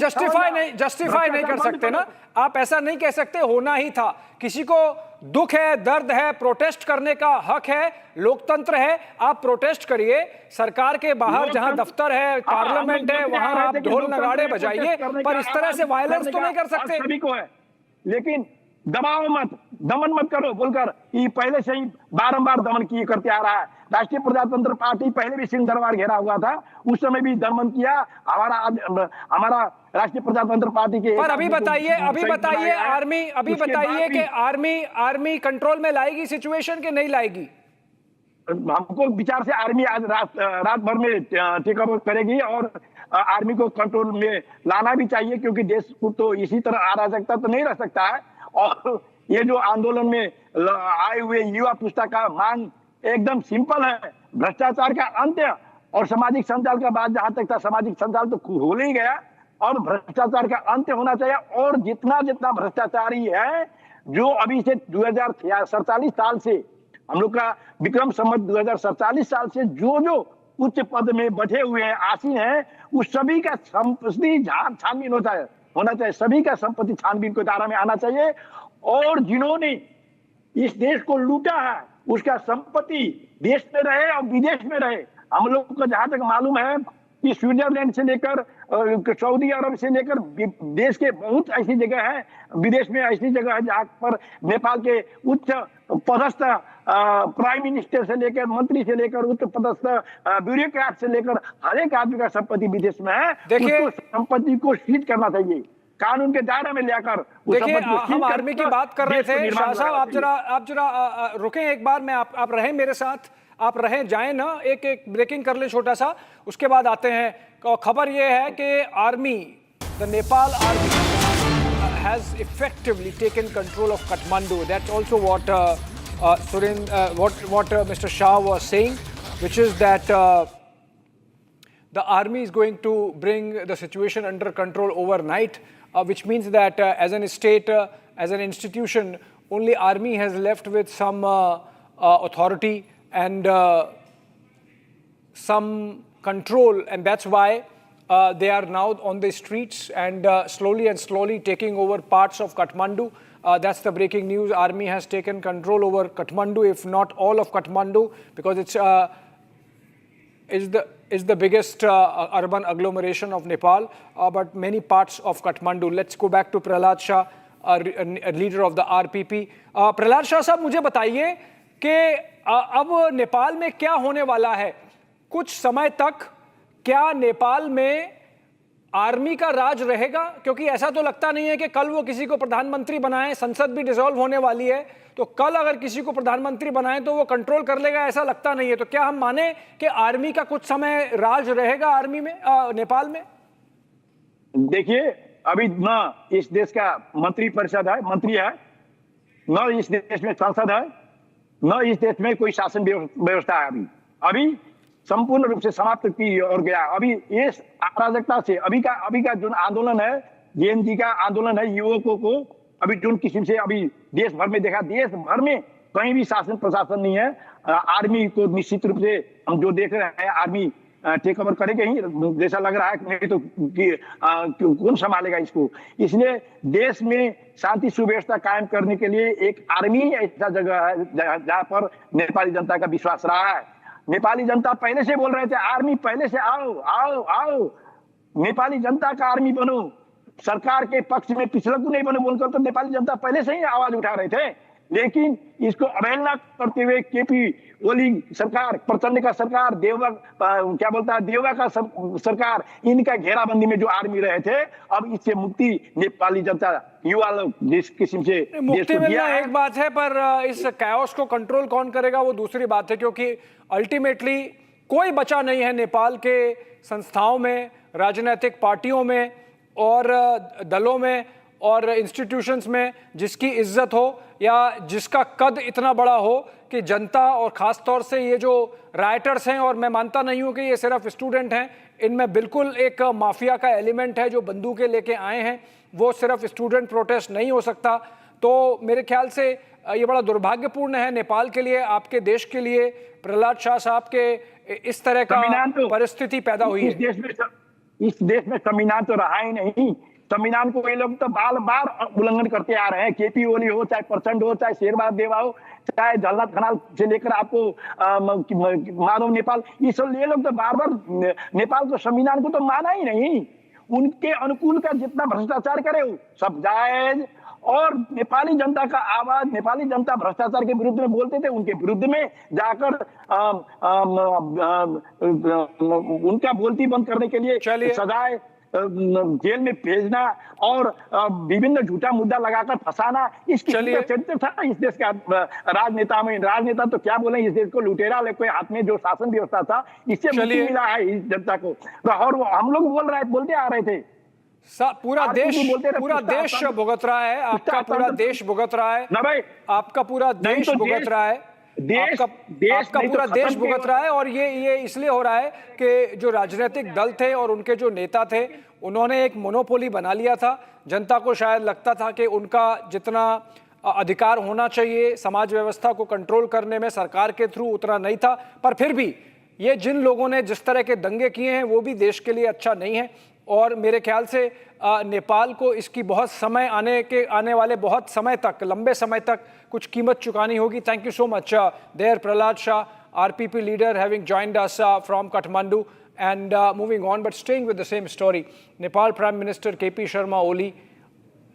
जस्टिफाई नहीं कर सकते ना आप, ऐसा नहीं कह सकते होना ही था। किसी को दुख है, दर्द है, प्रोटेस्ट करने का हक है, लोकतंत्र है, आप प्रोटेस्ट करिए। सरकार के बाहर जहां दफ्तर है, पार्लियामेंट है, वहां आप ढोल नगाड़े बजाइए, पर इस तरह से वायलेंस तो नहीं कर सकते। सभी को है, लेकिन दबाओ मत, दमन मत करो बोलकर ये पहले से ही बारंबार दमन किए करते आ रहा है। राष्ट्रीय प्रजातंत्र पार्टी पहले भी सिंह दरबार घेरा हुआ था, उस समय भी दमन किया हमारा राष्ट्रीय प्रजातंत्र पार्टी के। पर अभी बताइए आर्मी कंट्रोल में लाएगी सिचुएशन के नहीं लाएगी? हमको विचार से आर्मी आज रात भर में टेक ओवर करेगी और आर्मी को कंट्रोल में लाना भी चाहिए, क्योंकि देश को तो इसी तरह अराजकता तो नहीं रह सकता है। और ये जो आंदोलन में आए हुए युवा पुस्ता का मांग एकदम सिंपल है, भ्रष्टाचार का अंत्य और सामाजिक संजाल का बात जहां तक था, सामाजिक संजाल तो हो ही गया और भ्रष्टाचार का अंत्य होना चाहिए। और जितना भ्रष्टाचारी है, जो अभी से 2047 साल से हम लोग का विक्रम संवत 2047 साल से जो उच्च पद में बैठे हुए हैं, आसीन हैं, उस सभी का संपत्ति छानबीन होना चाहिए, सभी का संपत्ति छानबीन को दायरा में आना चाहिए। और जिन्होंने इस देश को लूटा है, उसका संपत्ति देश में रहे और विदेश में रहे। हम लोग को जहां तक मालूम है कि स्विट्जरलैंड से लेकर सऊदी अरब से लेकर देश के बहुत ऐसी जगह है, विदेश में ऐसी जगह है जहां पर नेपाल के उच्च पदस्थ प्राइम मिनिस्टर से लेकर, मंत्री से लेकर, उच्च पदस्थ ब्यूरोक्रेट से लेकर हर एक आदमी का संपत्ति विदेश में है। देखिए, संपत्ति को सीज करना चाहिए, कानून के दायरे में लेकर। देखिए, हम आर्मी की बात कर रहे थे, शाह साहब आप जरा रुकें एक बार, मैं आप रहें मेरे साथ, आप रहें, जाएं ना, एक ब्रेकिंग कर ले छोटा सा, उसके बाद आते हैं। खबर ये है कि army, the Nepal army has effectively taken control of Kathmandu. That's also what Mr. Shah was saying, which is that the army is going to bring the situation under control overnight, which means that as an state, as an institution, only army has left with some authority and some control, and that's why they are now on the streets and slowly taking over parts of Kathmandu. That's the breaking news. Army has taken control over Kathmandu, if not all of Kathmandu, because it's the biggest urban agglomeration of Nepal, but many parts of Kathmandu. Let's go back to Prahlad Shah, leader of the RPP. Prahlad Shah साहब, मुझे बताइए कि अब नेपाल में क्या होने वाला है? कुछ समय तक क्या नेपाल में आर्मी का राज रहेगा? क्योंकि ऐसा तो लगता नहीं है कि कल वो किसी को प्रधानमंत्री बनाए, संसद भी डिसॉल्व होने वाली है, तो कल अगर किसी को प्रधानमंत्री बनाए तो वो कंट्रोल कर लेगा, ऐसा लगता नहीं है। तो क्या हम माने कि आर्मी का कुछ समय राज रहेगा आर्मी में, नेपाल में? देखिए, अभी न इस देश का मंत्री परिषद है, मंत्री है, न इस देश में संसद है, न इस देश में कोई शासन व्यवस्था है। अभी संपूर्ण रूप से समाप्त की और गया। अभी इस अराजकता से अभी का जो आंदोलन है, जेएनजी का आंदोलन है, युवकों को अभी जो किस्म से अभी देश भर में देखा, देश भर में कहीं भी शासन प्रशासन नहीं है। आर्मी को निश्चित रूप से हम जो देख रहे हैं, आर्मी टेक ओवर करेगा ही जैसा लग रहा है, नहीं तो कौन संभालेगा इसको। इसलिए देश में शांति सुव्यवस्था कायम करने के लिए एक आर्मी ऐसा जगह है जहां पर नेपाली जनता का विश्वास रहा है। नेपाली जनता पहले से बोल रहे थे, आर्मी पहले से आओ आओ आओ, नेपाली जनता का आर्मी बनो, सरकार के पक्ष में पिछड़कू नहीं बनो बोलकर तो नेपाली जनता पहले से ही आवाज उठा रहे थे। लेकिन इसको अवहेलना करते हुए केपी ओली सरकार, प्रचंड का सरकार, देवगा क्या बोलता है, देवगा का सरकार, इनका घेराबंदी में जो आर्मी रहे थे, अब इससे मुक्ति नेपाली जनता युवा लोग जिस किस्म से मुक्ति मिलना एक बात है, पर इस कैओस को कंट्रोल कौन करेगा वो दूसरी बात है, क्योंकि अल्टीमेटली कोई बचा नहीं है नेपाल के संस्थाओं में, राजनीतिक पार्टियों में और दलों में और इंस्टीट्यूशंस में जिसकी इज्जत हो या जिसका कद इतना बड़ा हो कि जनता, और ख़ास तौर से ये जो राइटर्स हैं, और मैं मानता नहीं हूँ कि ये सिर्फ स्टूडेंट हैं, इनमें बिल्कुल एक माफिया का एलिमेंट है जो बंदूकें लेके आए हैं, वो सिर्फ स्टूडेंट प्रोटेस्ट नहीं हो सकता। तो मेरे ख्याल से ये बड़ा दुर्भाग्यपूर्ण है नेपाल के लिए, आपके देश के लिए, प्रहलाद शाह साहब के इस तरह का परिस्थिति पैदा हुई है। इस देश में संविधान तो रहा ही नहीं। संविधान को ये लोग तो बार बार उल्लंघन करते आ रहे हैं। केपी ओली हो, चाहे प्रचंड हो, चाहे शेरबाज देवा हो, चाहे झलनाथ खनाल से लेकर आपको माधव नेपाल, ये सब ये लोग तो बार बार नेपाल को संविधान को तो माना ही नहीं। उनके अनुकूल का जितना भ्रष्टाचार करे सब जायज, और नेपाली जनता का आवाज, नेपाली जनता भ्रष्टाचार के विरुद्ध में बोलते थे, उनके विरुद्ध में जाकर उनका बोलती बंद करने के लिए सजाए, जेल में भेजना और विभिन्न झूठा मुद्दा लगाकर फंसाना, इसकी चरित्र था इस देश का राजनेता में। राजनेता तो क्या बोले, इस देश को लुटेरा के हाथ में जो शासन व्यवस्था था, इससे मुक्ति मिला है इस जनता को। और हम लोग बोलते आ रहे थे, पूरा देश भुगत रहा है, आपका पूरा देश भुगत रहा है, आपका पूरा देश भुगत रहा है, आपका पूरा देश भुगत रहा है। और ये इसलिए हो रहा है कि जो राजनीतिक दल थे और उनके जो नेता थे, उन्होंने एक मोनोपोली बना लिया था। जनता को शायद लगता था कि उनका जितना अधिकार होना चाहिए समाज व्यवस्था को कंट्रोल करने में सरकार के थ्रू उतना नहीं था। पर फिर भी ये जिन लोगों ने जिस तरह के दंगे किए हैं वो भी देश के लिए अच्छा नहीं है, और मेरे ख्याल से नेपाल को इसकी बहुत समय आने वाले बहुत समय तक, लंबे समय तक कुछ कीमत चुकानी होगी। Thank you so much there Prahlad Shah, RPP leader, having joined us from Kathmandu. And moving on, but staying with the same story, Nepal Prime Minister KP Sharma Oli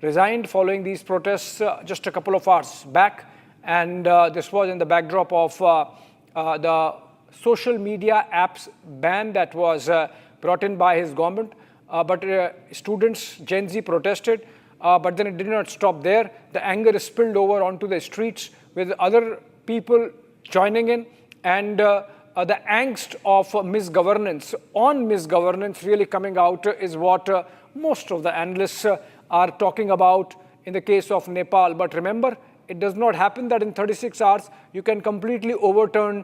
resigned following these protests just a couple of hours back, and this was in the backdrop of the social media apps ban that was brought in by his government. But students, Gen Z, protested, but then it did not stop there. The anger is spilled over onto the streets with other people joining in, and the angst of misgovernance really coming out is what most of the analysts are talking about in the case of Nepal. But remember, it does not happen that in 36 hours you can completely overturn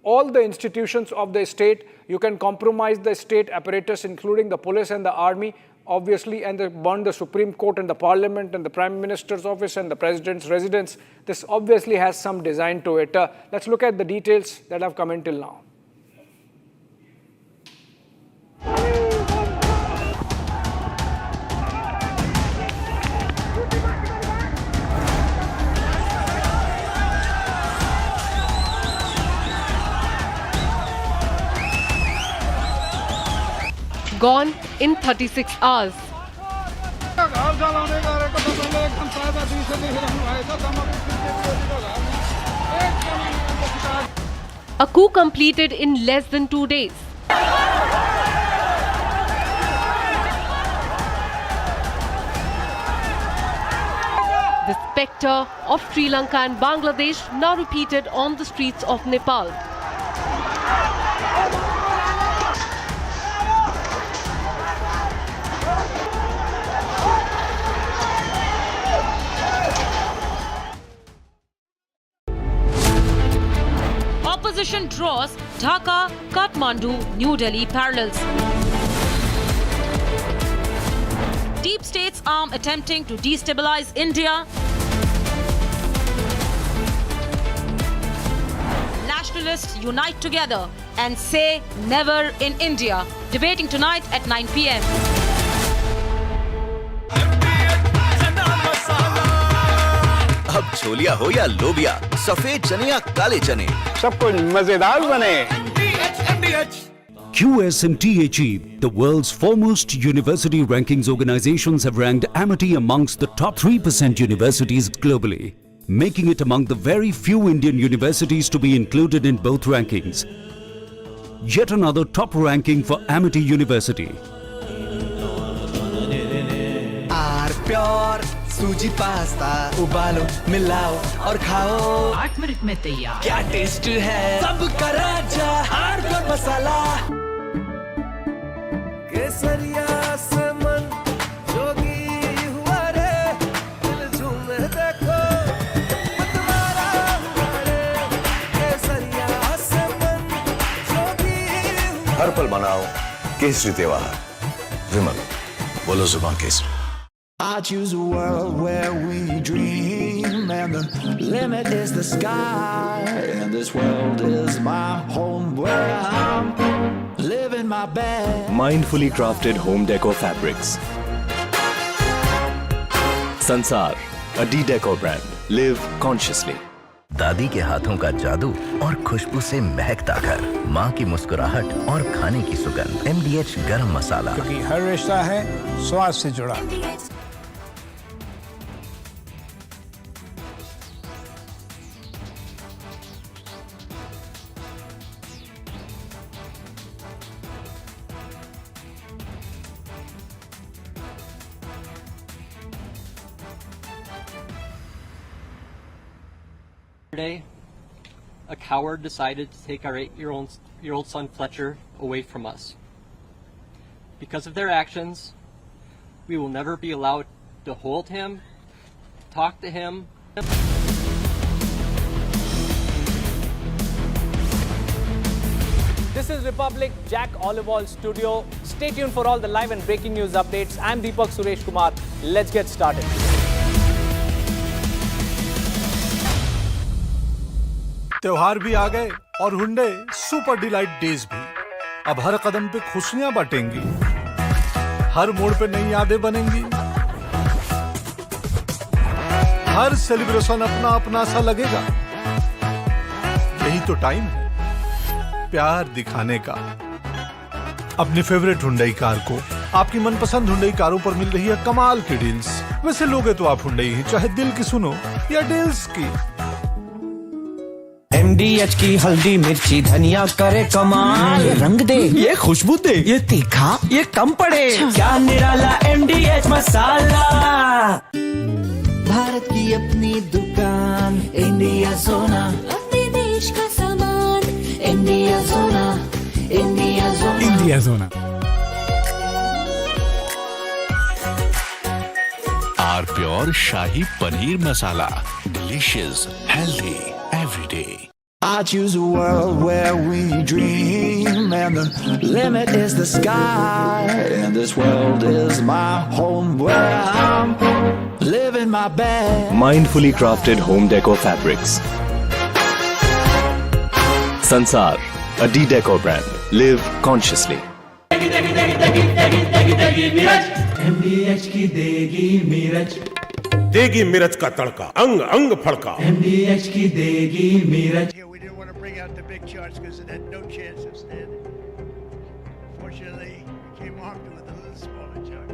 all the institutions of the state. You can compromise the state apparatus, including the police and the army, obviously, and burn the Supreme Court and the Parliament and the Prime Minister's office and the President's residence. This obviously has some design to it. Let's look at the details that have come in till now. Gone in 36 hours. A coup completed in less than 2 days. The spectre of Sri Lanka and Bangladesh now repeated on the streets of Nepal. Opposition draws Dhaka, Kathmandu, New Delhi parallels. Deep state's arm attempting to destabilize India. Nationalists unite together and say never in India. Debating tonight at 9 p.m. अब छोलिया हो या लोबिया, सफेद चने या काले चने, सब कुछ मजेदार बने। QS and THE, the world's foremost university rankings organizations, have ranked Amity amongst the top 3% universities globally, making it among the very few Indian universities to be included in both rankings. Yet another top ranking for Amity University. Pure सूजी pasta उबालो मिलाओ और खाओ 8 minute में तैयार। क्या taste है सबका राजा आर्नब मसाला। केसरिया से मन जोगी हुआ रे, दिल झूमे देखो मतवारा हुआ रे। केसरिया से मन जोगी हर पल मनाओ केसरी त्योहार। विमल बोलो जुबान Kesari. I choose a world where we dream and the limit is the sky, and this world is my home where I'm living my best. Mindfully crafted home decor fabrics. Sansar, a decor brand. Live consciously. दादी के हाथों का जादू और खुशबू से महकता घर, माँ की मुस्कुराहट और खाने की सुगंध। MDH गरम मसाला, क्योंकि हर रिश्ता है स्वाद से जुड़ा। Yesterday, a coward decided to take our 8-year-old son Fletcher away from us. Because of their actions, we will never be allowed to hold him, talk to him. This is Republic Jack Olival Studio. Stay tuned for all the live and breaking news updates. I'm Deepak Suresh Kumar. Let's get started. त्योहार भी आ गए और Hyundai super delight days भी। अब हर कदम पे खुशियां बांटेंगी, हर मोड़ पे नई यादें बनेंगी, हर सेलिब्रेशन अपना अपना सा लगेगा। यही तो टाइम है प्यार दिखाने का। अपनी फेवरेट हुंडई कार को आपकी मनपसंद हुंडई कारों पर मिल रही है कमाल की डील्स। वैसे लोगे तो आप हुंडई ही, चाहे दिल की सुनो या डील्स की। MDH की हल्दी मिर्ची धनिया करे कमाल, ये रंग दे, ये खुशबू दे, ये तीखा, ये कम पड़े। क्या निराला MDH मसाला। भारत की अपनी दुकान इंडिया सोना, अपने देश का सामान India Sona, India Sona, India Sona. Are pure shahi paneer masala, delicious, healthy every day. I choose a world where we dream and the limit is the sky, and this world is my home where I'm living my best. Mindfully crafted home decor fabrics. Sansar, a decor brand. Live consciously. MDH की देगी मिर्च, देगी मिर्च का तड़का, अंग अंग फड़का। MDH की देगी मिर्च। Bring out the big charts because it had no chance of standing. Fortunately, we came armed with a little smaller chart.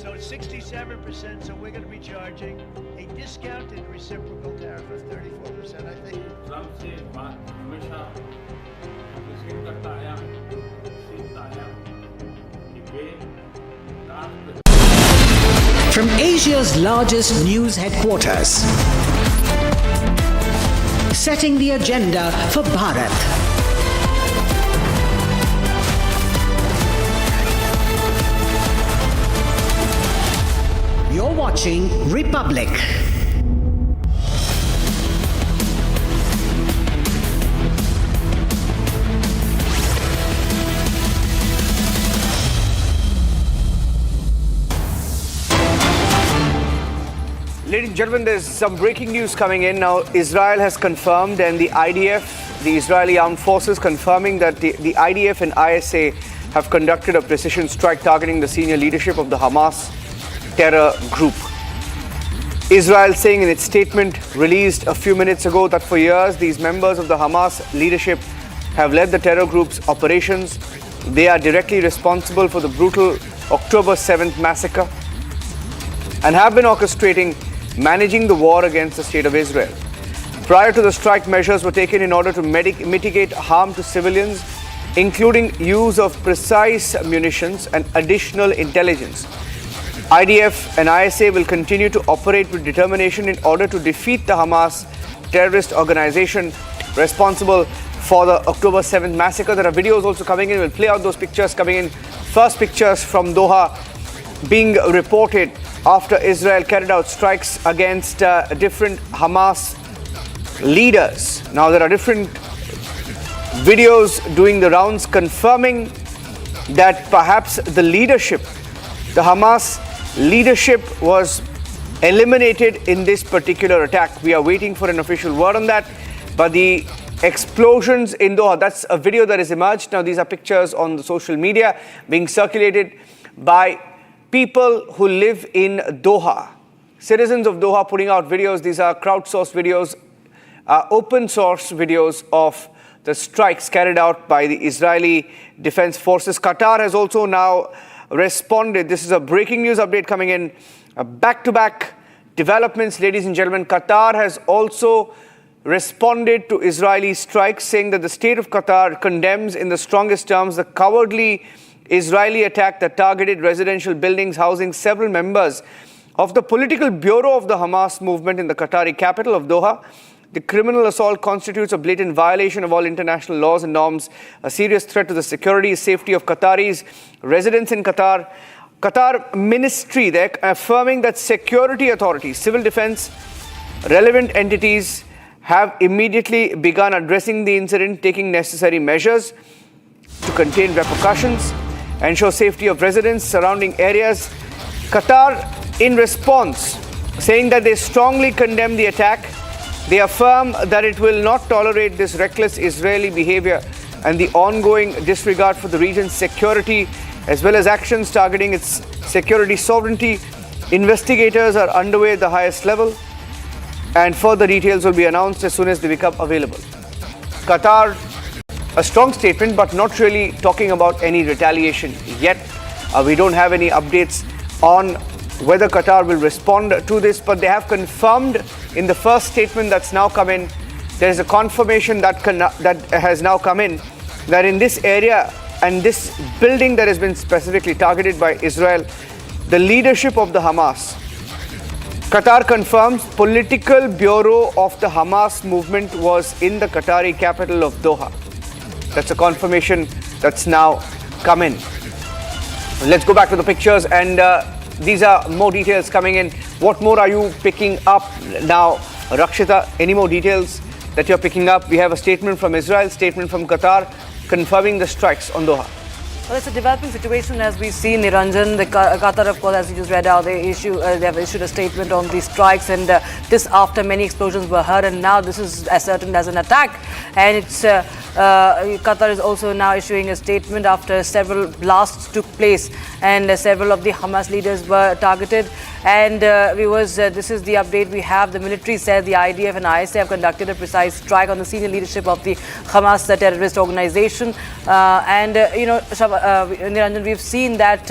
So it's 67%, so we're going to be charging a discounted reciprocal tariff of 34%, I think. From Asia's largest news headquarters, setting the agenda for Bharat. You're watching Republic. ladies and gentlemen, there's some breaking news coming in. Now, Israel has confirmed, and the IDF, the Israeli Armed Forces, confirming that the IDF and ISA have conducted a precision strike targeting the senior leadership of the Hamas terror group. Israel saying in its statement released a few minutes ago that for years these members of the Hamas leadership have led the terror group's operations. They are directly responsible for the brutal October 7th massacre and have been orchestrating managing the war against the state of Israel. Prior to the strike, measures were taken in order to mitigate harm to civilians, including use of precise munitions and additional intelligence. IDF and ISA will continue to operate with determination in order to defeat the Hamas terrorist organization responsible for the October 7th massacre. There are videos also coming in. We'll play out those pictures coming in. First pictures from Doha being reported after Israel carried out strikes against different Hamas leaders. Now, there are different videos doing the rounds confirming that perhaps the leadership, the Hamas leadership, was eliminated in this particular attack. We are waiting for an official word on that. But the explosions in Doha, that's a video that has emerged. Now, these are pictures on the social media being circulated by people who live in Doha. Citizens of Doha putting out videos. These are crowdsourced videos, open source videos of the strikes carried out by the Israeli Defense Forces. Qatar has also now responded. This is a breaking news update coming in. Back-to-back developments, ladies and gentlemen. Qatar has also responded to Israeli strikes, saying that the state of Qatar condemns in the strongest terms the cowardly Israeli attack that targeted residential buildings housing several members of the political bureau of the Hamas movement in the Qatari capital of Doha. The criminal assault constitutes a blatant violation of all international laws and norms, a serious threat to the security and safety of Qataris residents in Qatar. Qatar ministry there affirming that security authorities, civil defense, relevant entities have immediately begun addressing the incident, taking necessary measures to contain repercussions, ensure safety of residents surrounding areas. Qatar, in response, saying that they strongly condemn the attack. They affirm that it will not tolerate this reckless Israeli behavior and the ongoing disregard for the region's security, as well as actions targeting its security sovereignty. Investigators are underway at the highest level, and further details will be announced as soon as they become available. Qatar, a strong statement, but not really talking about any retaliation yet. We don't have any updates on whether Qatar will respond to this, but they have confirmed in the first statement that's now come in. There is a confirmation that has now come in that in this area and this building that has been specifically targeted by Israel, the leadership of the Hamas, Qatar confirms political bureau of the Hamas movement was in the Qatari capital of Doha. That's a confirmation that's now come in. Let's go back to the pictures, and these are more details coming in. What more are you picking up now, Rakshita? Any more details that you're picking up? We have a statement from Israel, statement from Qatar, confirming the strikes on Doha. Well, it's a developing situation as we see, Niranjan. The Qatar, of course, as you just read out, they have issued a statement on these strikes, and this after many explosions were heard, and now this is ascertained as an attack. And it's Qatar is also now issuing a statement after several blasts took place, and several of the Hamas leaders were targeted. And this is the update we have. The military said the IDF and ISA have conducted a precise strike on the senior leadership of the Hamas terrorist organization. Niranjan, we've seen that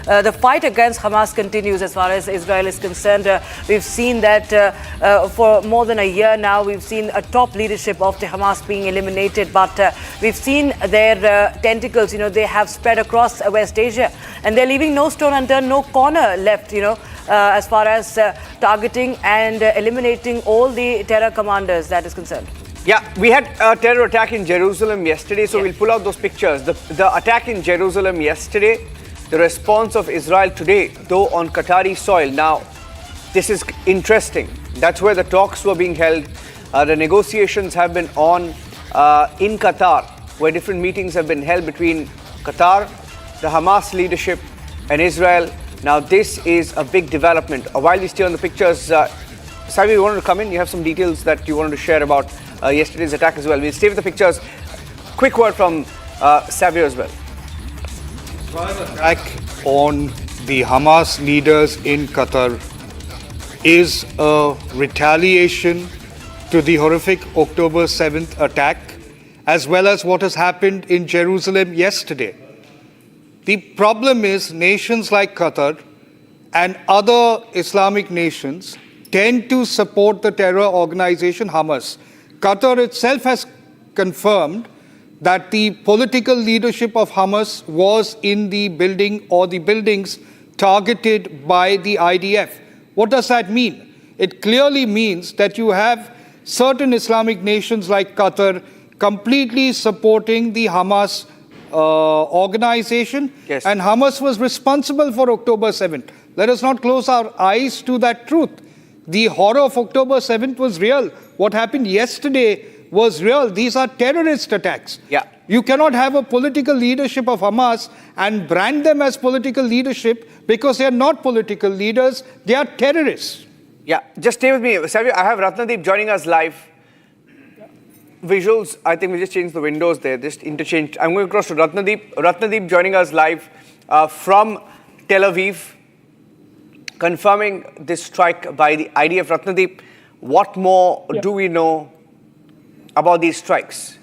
the fight against Hamas continues as far as Israel is concerned. We've seen that for more than a year now, we've seen a top leadership of the Hamas being eliminated, but we've seen their tentacles, they have spread across West Asia, and they're leaving no stone unturned, no corner left, as far as targeting and eliminating all the terror commanders that is concerned. Yeah, we had a terror attack in Jerusalem yesterday, so we'll pull out those pictures. The attack in Jerusalem yesterday, the response of Israel today, though on Qatari soil. Now, this is interesting. That's where the talks were being held. The negotiations have been on in Qatar, where different meetings have been held between Qatar, the Hamas leadership, and Israel. Now, this is a big development. While we stay on the pictures, Savi, you wanted to come in? You have some details that you wanted to share about yesterday's attack as well. We'll stay with the pictures. Quick word from Savio as well. Attack on the Hamas leaders in Qatar is a retaliation to the horrific October 7th attack, as well as what has happened in Jerusalem yesterday. The problem is nations like Qatar and other Islamic nations tend to support the terror organization Hamas. Qatar itself has confirmed that the political leadership of Hamas was in the building or the buildings targeted by the IDF. What does that mean? It clearly means that you have certain Islamic nations like Qatar completely supporting the Hamas organization. Yes. And Hamas was responsible for October 7th. Let us not close our eyes to that truth. The horror of October 7th was real. What happened yesterday was real. These are terrorist attacks. Yeah. You cannot have a political leadership of Hamas and brand them as political leadership because they are not political leaders, they are terrorists. Yeah, just stay with me. Savio, I have Ratnadeep joining us live. Visuals, I think we just changed the windows there, just interchanged. I'm going across to Ratnadeep. Ratnadeep joining us live from Tel Aviv, confirming this strike by the IDF. Ratnadeep, what more do we know about these strikes?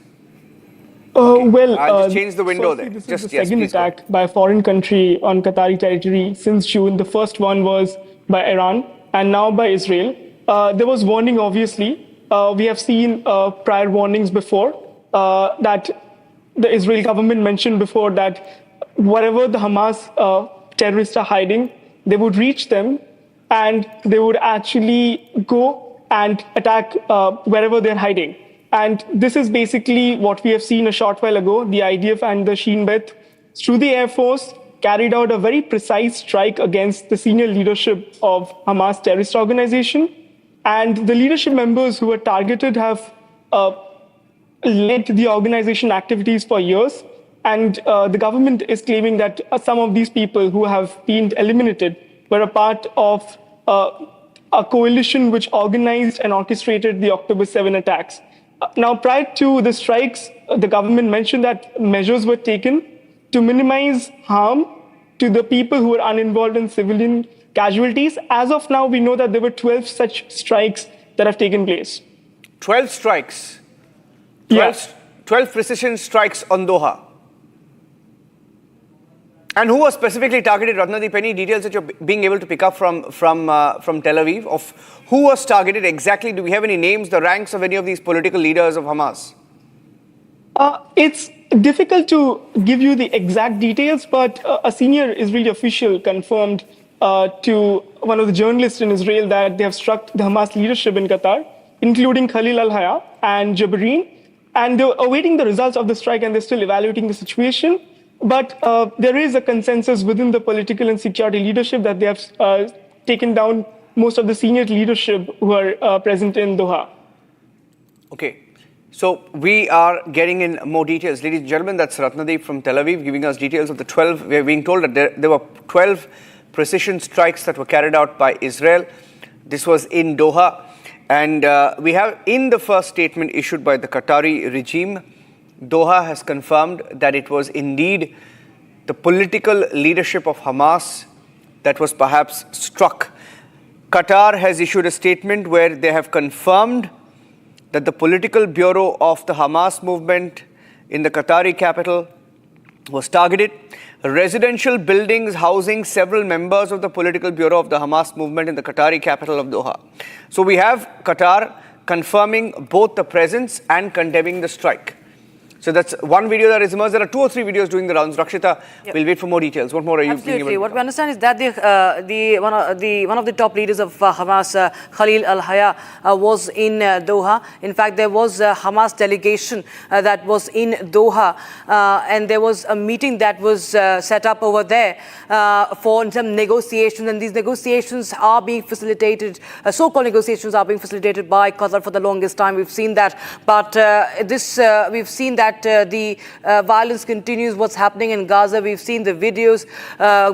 Well, I'll just change the window firstly, there. This Just is the second please go. attack by a foreign country on Qatari territory since June. The first one was by Iran and now by Israel. There was warning, obviously. We have seen prior warnings before that the Israel government mentioned before that wherever the Hamas terrorists are hiding, they would reach them and they would actually go and attack wherever they're hiding. And this is basically what we have seen a short while ago. The IDF and the Shin Bet, through the Air Force, carried out a very precise strike against the senior leadership of Hamas terrorist organization. And the leadership members who were targeted have led the organization activities for years. And the government is claiming that some of these people who have been eliminated were a part of a coalition which organized and orchestrated the October 7 attacks. Now, prior to the strikes, the government mentioned that measures were taken to minimize harm to the people who were uninvolved in civilian casualties. As of now, we know that there were 12 such strikes that have taken place. 12 strikes? 12 precision strikes on Doha. And who was specifically targeted, Ratnadeep? Any details that you're being able to pick up from Tel Aviv of who was targeted exactly? Do we have any names, the ranks of any of these political leaders of Hamas? It's difficult to give you the exact details, but a senior Israeli official confirmed to one of the journalists in Israel that they have struck the Hamas leadership in Qatar, including Khalil al-Haya and Jabrin, and they're awaiting the results of the strike and they're still evaluating the situation. But there is a consensus within the political and security leadership that they have taken down most of the senior leadership who are present in Doha. Okay, so we are getting in more details. Ladies and gentlemen, that's Ratnadeep from Tel Aviv giving us details of the 12. We are being told that there were 12 precision strikes that were carried out by Israel. This was in Doha. And we have in the first statement issued by the Qatari regime, Doha has confirmed that it was indeed the political leadership of Hamas that was perhaps struck. Qatar has issued a statement where they have confirmed that the political bureau of the Hamas movement in the Qatari capital was targeted. Residential buildings housing several members of the political bureau of the Hamas movement in the Qatari capital of Doha. So we have Qatar confirming both the presence and condemning the strike. So that's one video that is emerged. There are 2 or 3 videos doing the rounds. Rakshita, we'll wait for more details. What more are you being able to What we understand is that one of the top leaders of Hamas, Khalil al-Haya, was in Doha. In fact, there was a Hamas delegation that was in Doha, and there was a meeting that was set up over there for some negotiations, and these negotiations are being facilitated, so-called negotiations are being facilitated by Qatar for the longest time. We've seen that, but we've seen that that the violence continues. What's happening in Gaza, we've seen the videos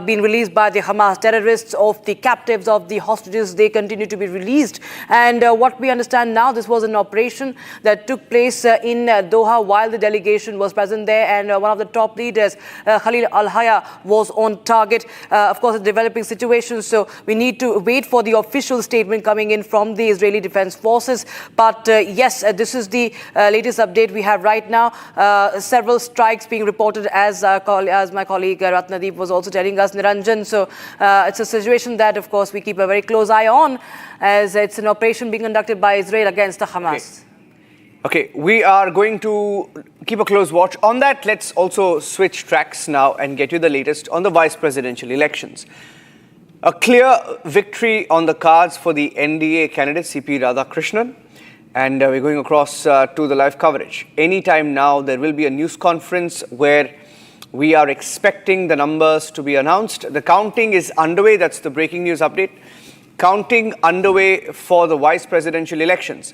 being released by the Hamas terrorists of the captives, of the hostages. They continue to be released. And what we understand now, this was an operation that took place in Doha while the delegation was present there. And one of the top leaders, Khalil al-Haya, was on target. Of course, a developing situation, so we need to wait for the official statement coming in from the Israeli Defense Forces. But yes, this is the latest update we have right now. Several strikes being reported, as my colleague Ratnadeep was also telling us, Niranjan. So it's a situation that, of course, we keep a very close eye on, as it's an operation being conducted by Israel against the Hamas. Okay, we are going to keep a close watch on that. Let's also switch tracks now and get you the latest on the vice presidential elections. A clear victory on the cards for the NDA candidate, CP Radhakrishnan. And we're going across to the live coverage. Anytime now, there will be a news conference where we are expecting the numbers to be announced. The counting is underway. That's the breaking news update. Counting underway for the vice presidential elections.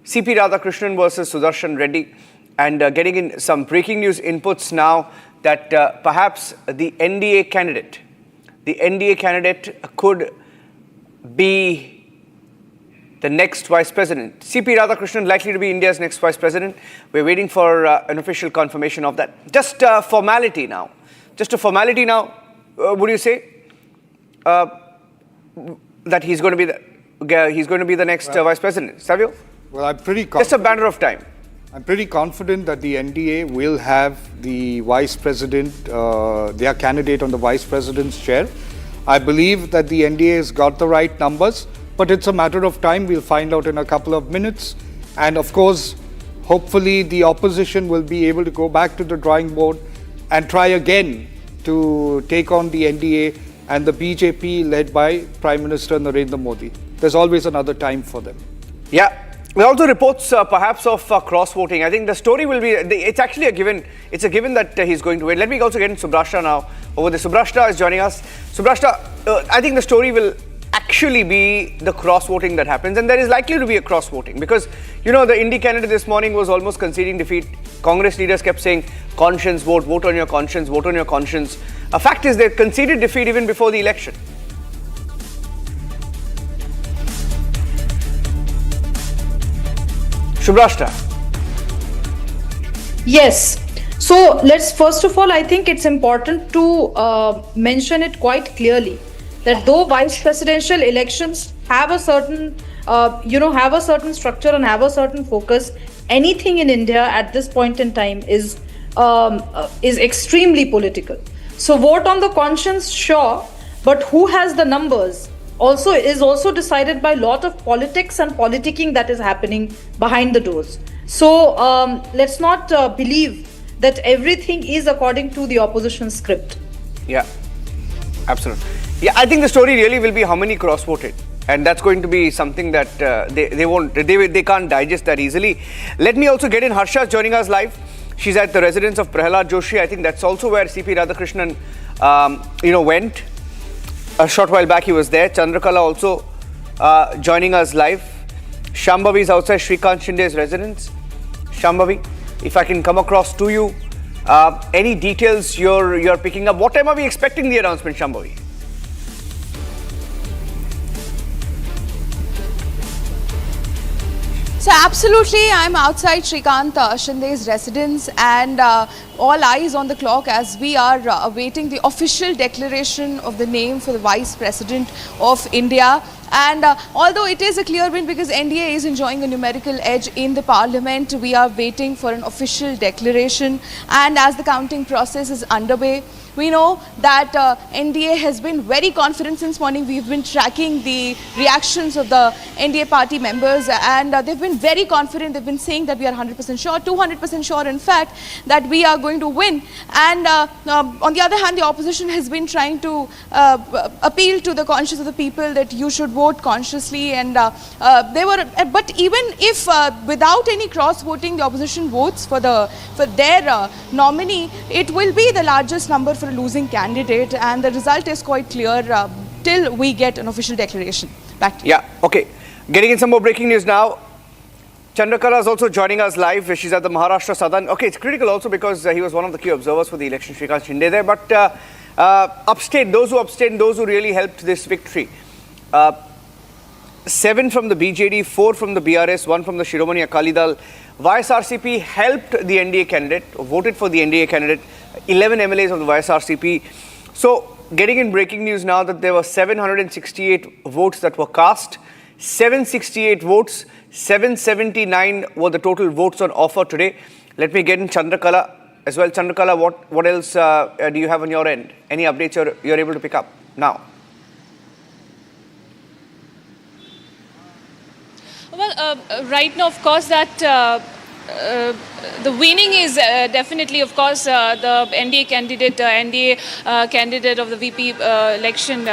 CP Radhakrishnan versus Sudarshan Reddy. And getting in some breaking news inputs now that perhaps the NDA candidate could be the next vice president. CP Radhakrishnan likely to be India's next vice president. We're waiting for an official confirmation of that. Just a formality now. Would you say that he's going to be the next vice president? Savio? Well, I'm pretty just a matter of time. I'm pretty confident that the NDA will have the vice president, their candidate on the vice president's chair. I believe that the NDA has got the right numbers, but it's a matter of time. We'll find out in a couple of minutes. And of course, hopefully the opposition will be able to go back to the drawing board and try again to take on the NDA and the BJP led by Prime Minister Narendra Modi. There's always another time for them. Yeah. There are also reports perhaps of cross-voting. I think the story will be, it's actually a given. It's a given that he's going to win. Let me also get in Subrashta now. Over there, Subrashta is joining us. Subrashta, I think the story will actually be the cross-voting that happens. And there is likely to be a cross-voting because, you know, the Indie candidate this morning was almost conceding defeat. Congress leaders kept saying, conscience vote, vote on your conscience, vote on your conscience. A fact is they conceded defeat even before the election. Subrashta. Yes. So let's first of all, I think it's important to mention it quite clearly that though vice presidential elections have a certain, have a certain structure and have a certain focus, anything in India at this point in time is extremely political. So vote on the conscience, sure, but who has the numbers? Is also decided by a lot of politics and politicking that is happening behind the doors. So let's not believe that everything is according to the opposition script. Yeah, absolutely. Yeah, I think the story really will be how many cross-voted. And that's going to be something that they can't digest that easily. Let me also get in Harsha joining us live. She's at the residence of Prahlad Joshi. I think that's also where CP Radhakrishnan, went. A short while back he was there. Chandrakala also joining us live. Shambhavi is outside Shrikant Shinde's residence. Shambhavi, if I can come across to you, any details you're picking up? What time are we expecting the announcement, Shambhavi? So absolutely, I'm outside Shrikant Shinde's residence and all eyes on the clock as we are awaiting the official declaration of the name for the Vice President of India. And although it is a clear win because NDA is enjoying a numerical edge in the parliament, we are waiting for an official declaration. And as the counting process is underway, we know that NDA has been very confident since morning. We've been tracking the reactions of the NDA party members and they've been very confident. They've been saying that we are 100% sure, 200% sure in fact, that we are going to win. And on the other hand, the opposition has been trying to appeal to the conscience of the people that you should vote consciously. And but even if without any cross-voting, the opposition votes for their nominee, it will be the largest number for a losing candidate, and the result is quite clear till we get an official declaration. Back to you. Yeah, okay. Getting in some more breaking news now. Chandrakala is also joining us live. She's at the Maharashtra Sadan. Okay, it's critical also because he was one of the key observers for the election, Shrikant Shinde there. But abstained, those who abstained, those who really helped this victory. 7 from the BJD, 4 from the BRS, 1 from the Shiromani Akali Dal. YSRCP helped the NDA candidate, voted for the NDA candidate, 11 MLAs of the YSRCP. So, getting in breaking news now that there were 768 votes that were cast, 768 votes, 779 were the total votes on offer today. Let me get in Chandrakala as well. Chandrakala, what else do you have on your end? Any updates you're able to pick up now? Well, right now, of course, that the winning is definitely, of course, the NDA candidate of the VP election,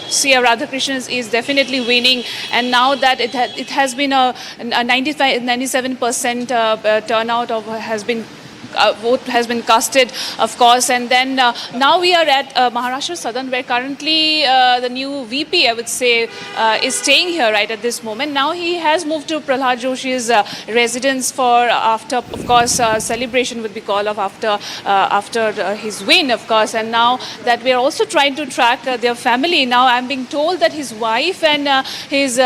C.R. Radhakrishnan, is definitely winning. And now that it has been a 97% turnout vote has been casted, of course, and then now we are at Maharashtra Sadan, where currently the new VP, I would say, is staying here right at this moment. Now he has moved to Prahlad Joshi's residence for after, of course, celebration would be called off after his win, of course. And now that we are also trying to track their family. Now I'm being told that his wife and his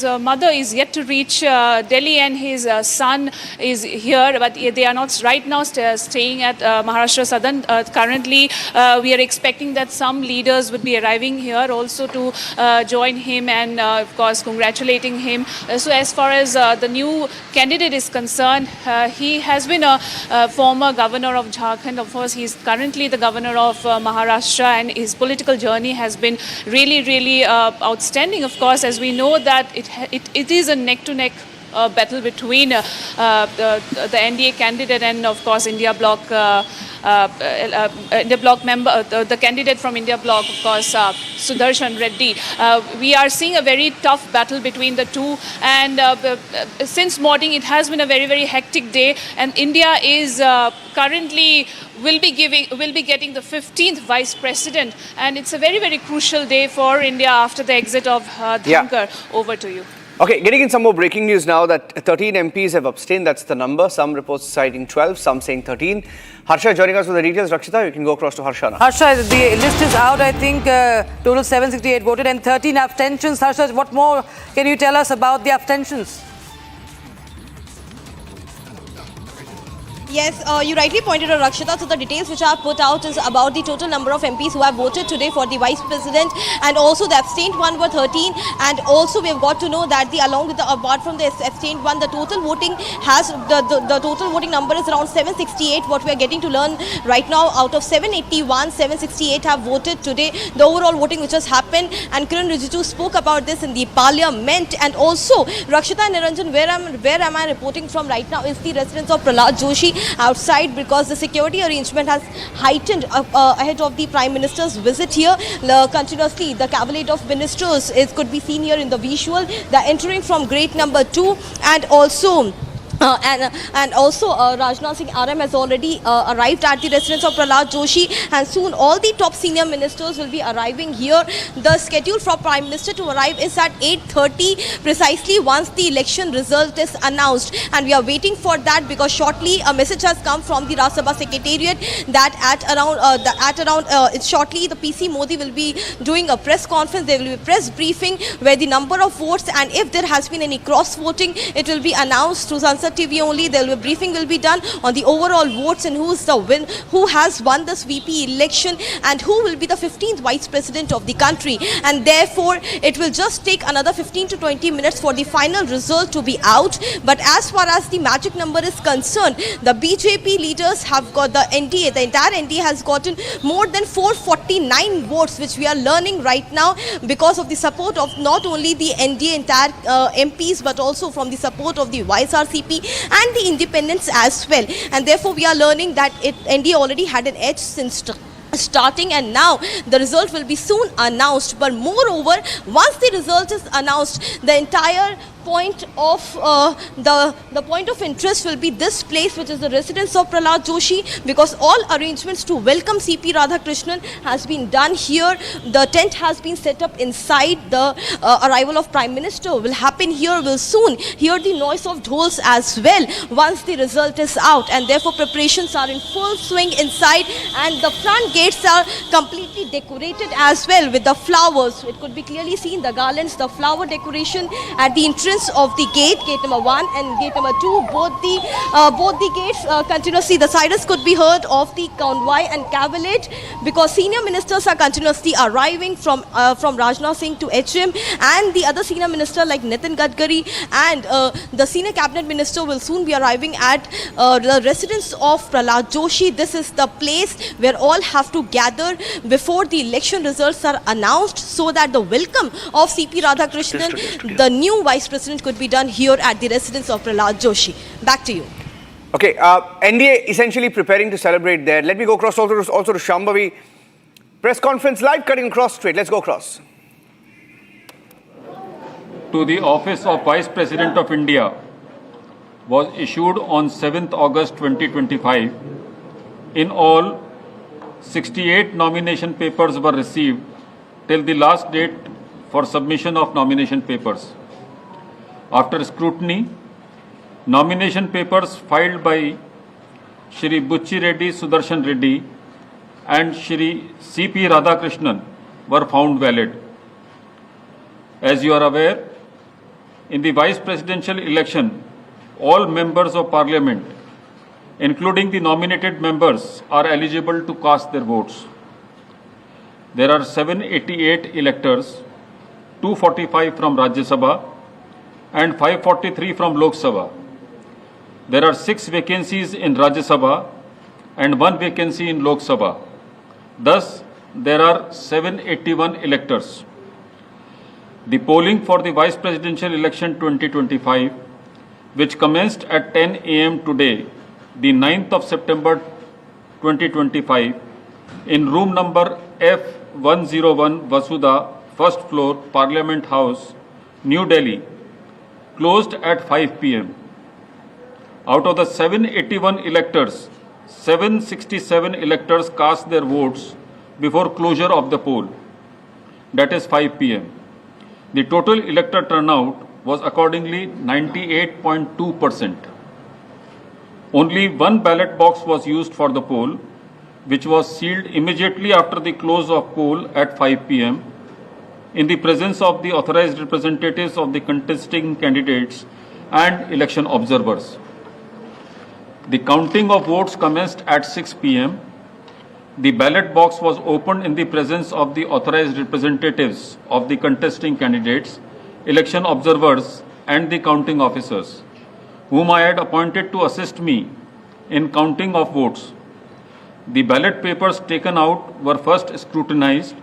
mother is yet to reach Delhi, and his son is here, but they are not right now staying at Maharashtra Sadan. Currently, we are expecting that some leaders would be arriving here also to join him and, of course, congratulating him. So as far as the new candidate is concerned, he has been a former governor of Jharkhand. Of course, he is currently the governor of Maharashtra, and his political journey has been really outstanding. Of course, as we know that it is a neck-to-neck battle between the NDA candidate and, of course, India Bloc member, the candidate from India Bloc, of course, Sudarshan Reddy. We are seeing a very tough battle between the two, and since morning it has been a very hectic day, and India is currently will be getting the 15th vice president, and it's a very crucial day for India after the exit of Dhankar. Over to you. Okay, getting in some more breaking news now that 13 MPs have abstained. That's the number. Some reports citing 12, some saying 13. Harsha joining us with the details. Rakshita, you can go across to Harsha now. Harsha, the list is out. I think total 768 voted and 13 abstentions. Harsha, what more can you tell us about the abstentions? Yes, you rightly pointed out, Rakshita. So the details which are put out is about the total number of MPs who have voted today for the Vice President, and also the abstained one were 13. And also we have got to know that apart from the abstained one, the total voting has the total voting number is around 768. What we are getting to learn right now, out of 781, 768 have voted today. The overall voting which has happened, and Kiran Rijiju spoke about this in the Parliament. And also, Rakshita and Niranjan, where am I reporting from right now is the residence of Prahlad Joshi outside, because the security arrangement has heightened ahead of the Prime Minister's visit here. Continuously, the cavalcade of ministers could be seen here in the visual. They're entering from gate number 2, and also Rajnath Singh RM has already arrived at the residence of Prahlad Joshi, and soon all the top senior ministers will be arriving here. The schedule for Prime Minister to arrive is at 8:30 precisely, once the election result is announced, and we are waiting for that because shortly a message has come from the Rajya Sabha Secretariat that shortly the PC Modi will be doing a press conference. There will be a press briefing where the number of votes, and if there has been any cross voting, it will be announced through Sansad TV only. There will be a briefing will be done on the overall votes and who has won this VP election, and who will be the 15th Vice President of the country. And therefore, it will just take another 15 to 20 minutes for the final result to be out. But as far as the magic number is concerned, the BJP leaders have got the entire NDA has gotten more than 449 votes, which we are learning right now because of the support of not only the NDA entire MPs, but also from the support of the YSRCP and the independents as well. And therefore, we are learning that NDA already had an edge since starting, and now the result will be soon announced. But moreover, once the result is announced, the entire point of the point of interest will be this place, which is the residence of Prahlad Joshi, because all arrangements to welcome C.P. Radhakrishnan has been done here. The tent has been set up inside. The arrival of Prime Minister will happen here. We'll soon hear the noise of dhols as well once the result is out, and therefore preparations are in full swing inside, and the front gates are completely decorated as well with the flowers. It could be clearly seen the garlands, the flower decoration at the entrance of the gate number 1 and gate number 2. Both the gates continuously, the sirens could be heard of the convoy and cavalcade, because senior ministers are continuously arriving from Rajnath Singh to HM, and the other senior minister like Nitin Gadkari and the senior cabinet minister will soon be arriving at the residence of Prahlad Joshi. This is the place where all have to gather before the election results are announced, so that the welcome of C.P. Radhakrishnan, the new Vice President, could be done here at the residence of Prahlad Joshi. Back to you. Okay, NDA essentially preparing to celebrate there. Let me go across also to Shambhavi. Press conference live, cutting across straight. Let's go across. To the office of Vice President of India was issued on 7th August 2025. In all, 68 nomination papers were received till the last date for submission of nomination papers. After scrutiny, nomination papers filed by Shri Bucci Reddy Sudarshan Reddy and Shri C.P. Radhakrishnan were found valid. As you are aware, in the Vice Presidential election, all members of Parliament, including the nominated members, are eligible to cast their votes. There are 788 electors, 245 from Rajya Sabha and 543 from Lok Sabha. There are 6 vacancies in Rajya Sabha and 1 vacancy in Lok Sabha. Thus, there are 781 electors. The polling for the Vice Presidential Election 2025, which commenced at 10 a.m. today, the 9th of September 2025, in room number F101 Vasudha, first floor, Parliament House, New Delhi, closed at 5 p.m. Out of the 781 electors, 767 electors cast their votes before closure of the poll, that is 5 p.m. The total elector turnout was accordingly 98.2%. Only 1 ballot box was used for the poll, which was sealed immediately after the close of poll at 5 p.m. in the presence of the authorized representatives of the contesting candidates and election observers. The counting of votes commenced at 6 p.m. The ballot box was opened in the presence of the authorized representatives of the contesting candidates, election observers, and the counting officers, whom I had appointed to assist me in counting of votes. The ballot papers taken out were first scrutinized.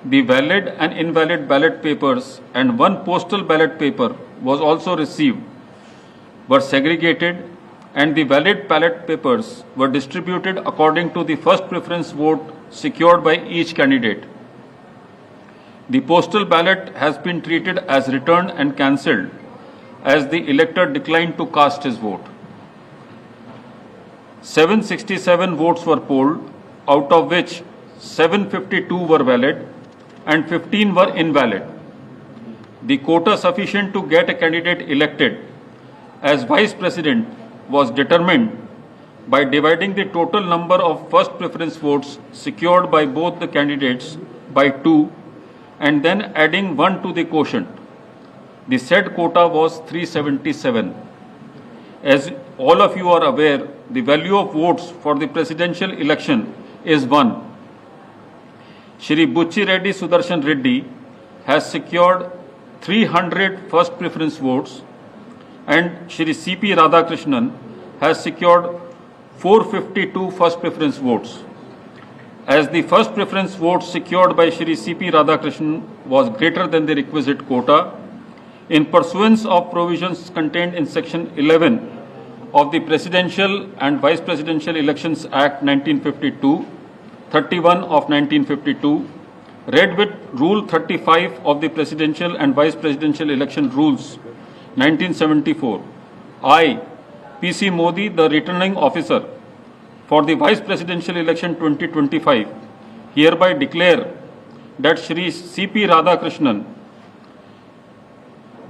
The valid and invalid ballot papers and 1 postal ballot paper was also received, were segregated, and the valid ballot papers were distributed according to the first preference vote secured by each candidate. The postal ballot has been treated as returned and cancelled, as the elector declined to cast his vote. 767 votes were polled, out of which 752 were valid and 15 were invalid. The quota sufficient to get a candidate elected as Vice President was determined by dividing the total number of first preference votes secured by both the candidates by 2 and then adding 1 to the quotient. The said quota was 377. As all of you are aware, the value of votes for the presidential election is 1. Shri Bucci Reddy Sudarshan Reddy has secured 300 first preference votes, and Shri C.P. Radhakrishnan has secured 452 first preference votes. As the first preference vote secured by Shri C.P. Radhakrishnan was greater than the requisite quota, in pursuance of provisions contained in Section 11 of the Presidential and Vice Presidential Elections Act 1952, 31 of 1952, read with Rule 35 of the Presidential and Vice Presidential Election Rules, 1974, I, PC Modi, the returning officer for the Vice Presidential Election 2025, hereby declare that Shri C.P. Radhakrishnan,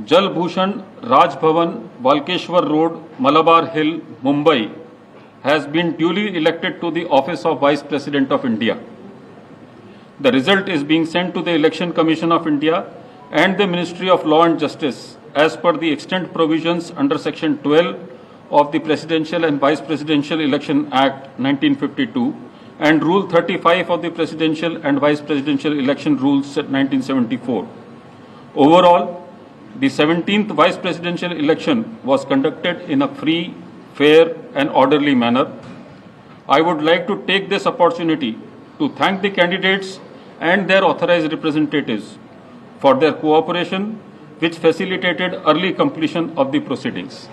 Jal Bhushan Raj Bhavan, Walkeshwar Road, Malabar Hill, Mumbai, has been duly elected to the office of Vice President of India. The result is being sent to the Election Commission of India and the Ministry of Law and Justice as per the extant provisions under Section 12 of the Presidential and Vice Presidential Election Act 1952 and Rule 35 of the Presidential and Vice Presidential Election Rules 1974. Overall, the 17th Vice Presidential election was conducted in a free, fair and orderly manner. I would like to take this opportunity to thank the candidates and their authorized representatives for their cooperation, which facilitated early completion of the proceedings.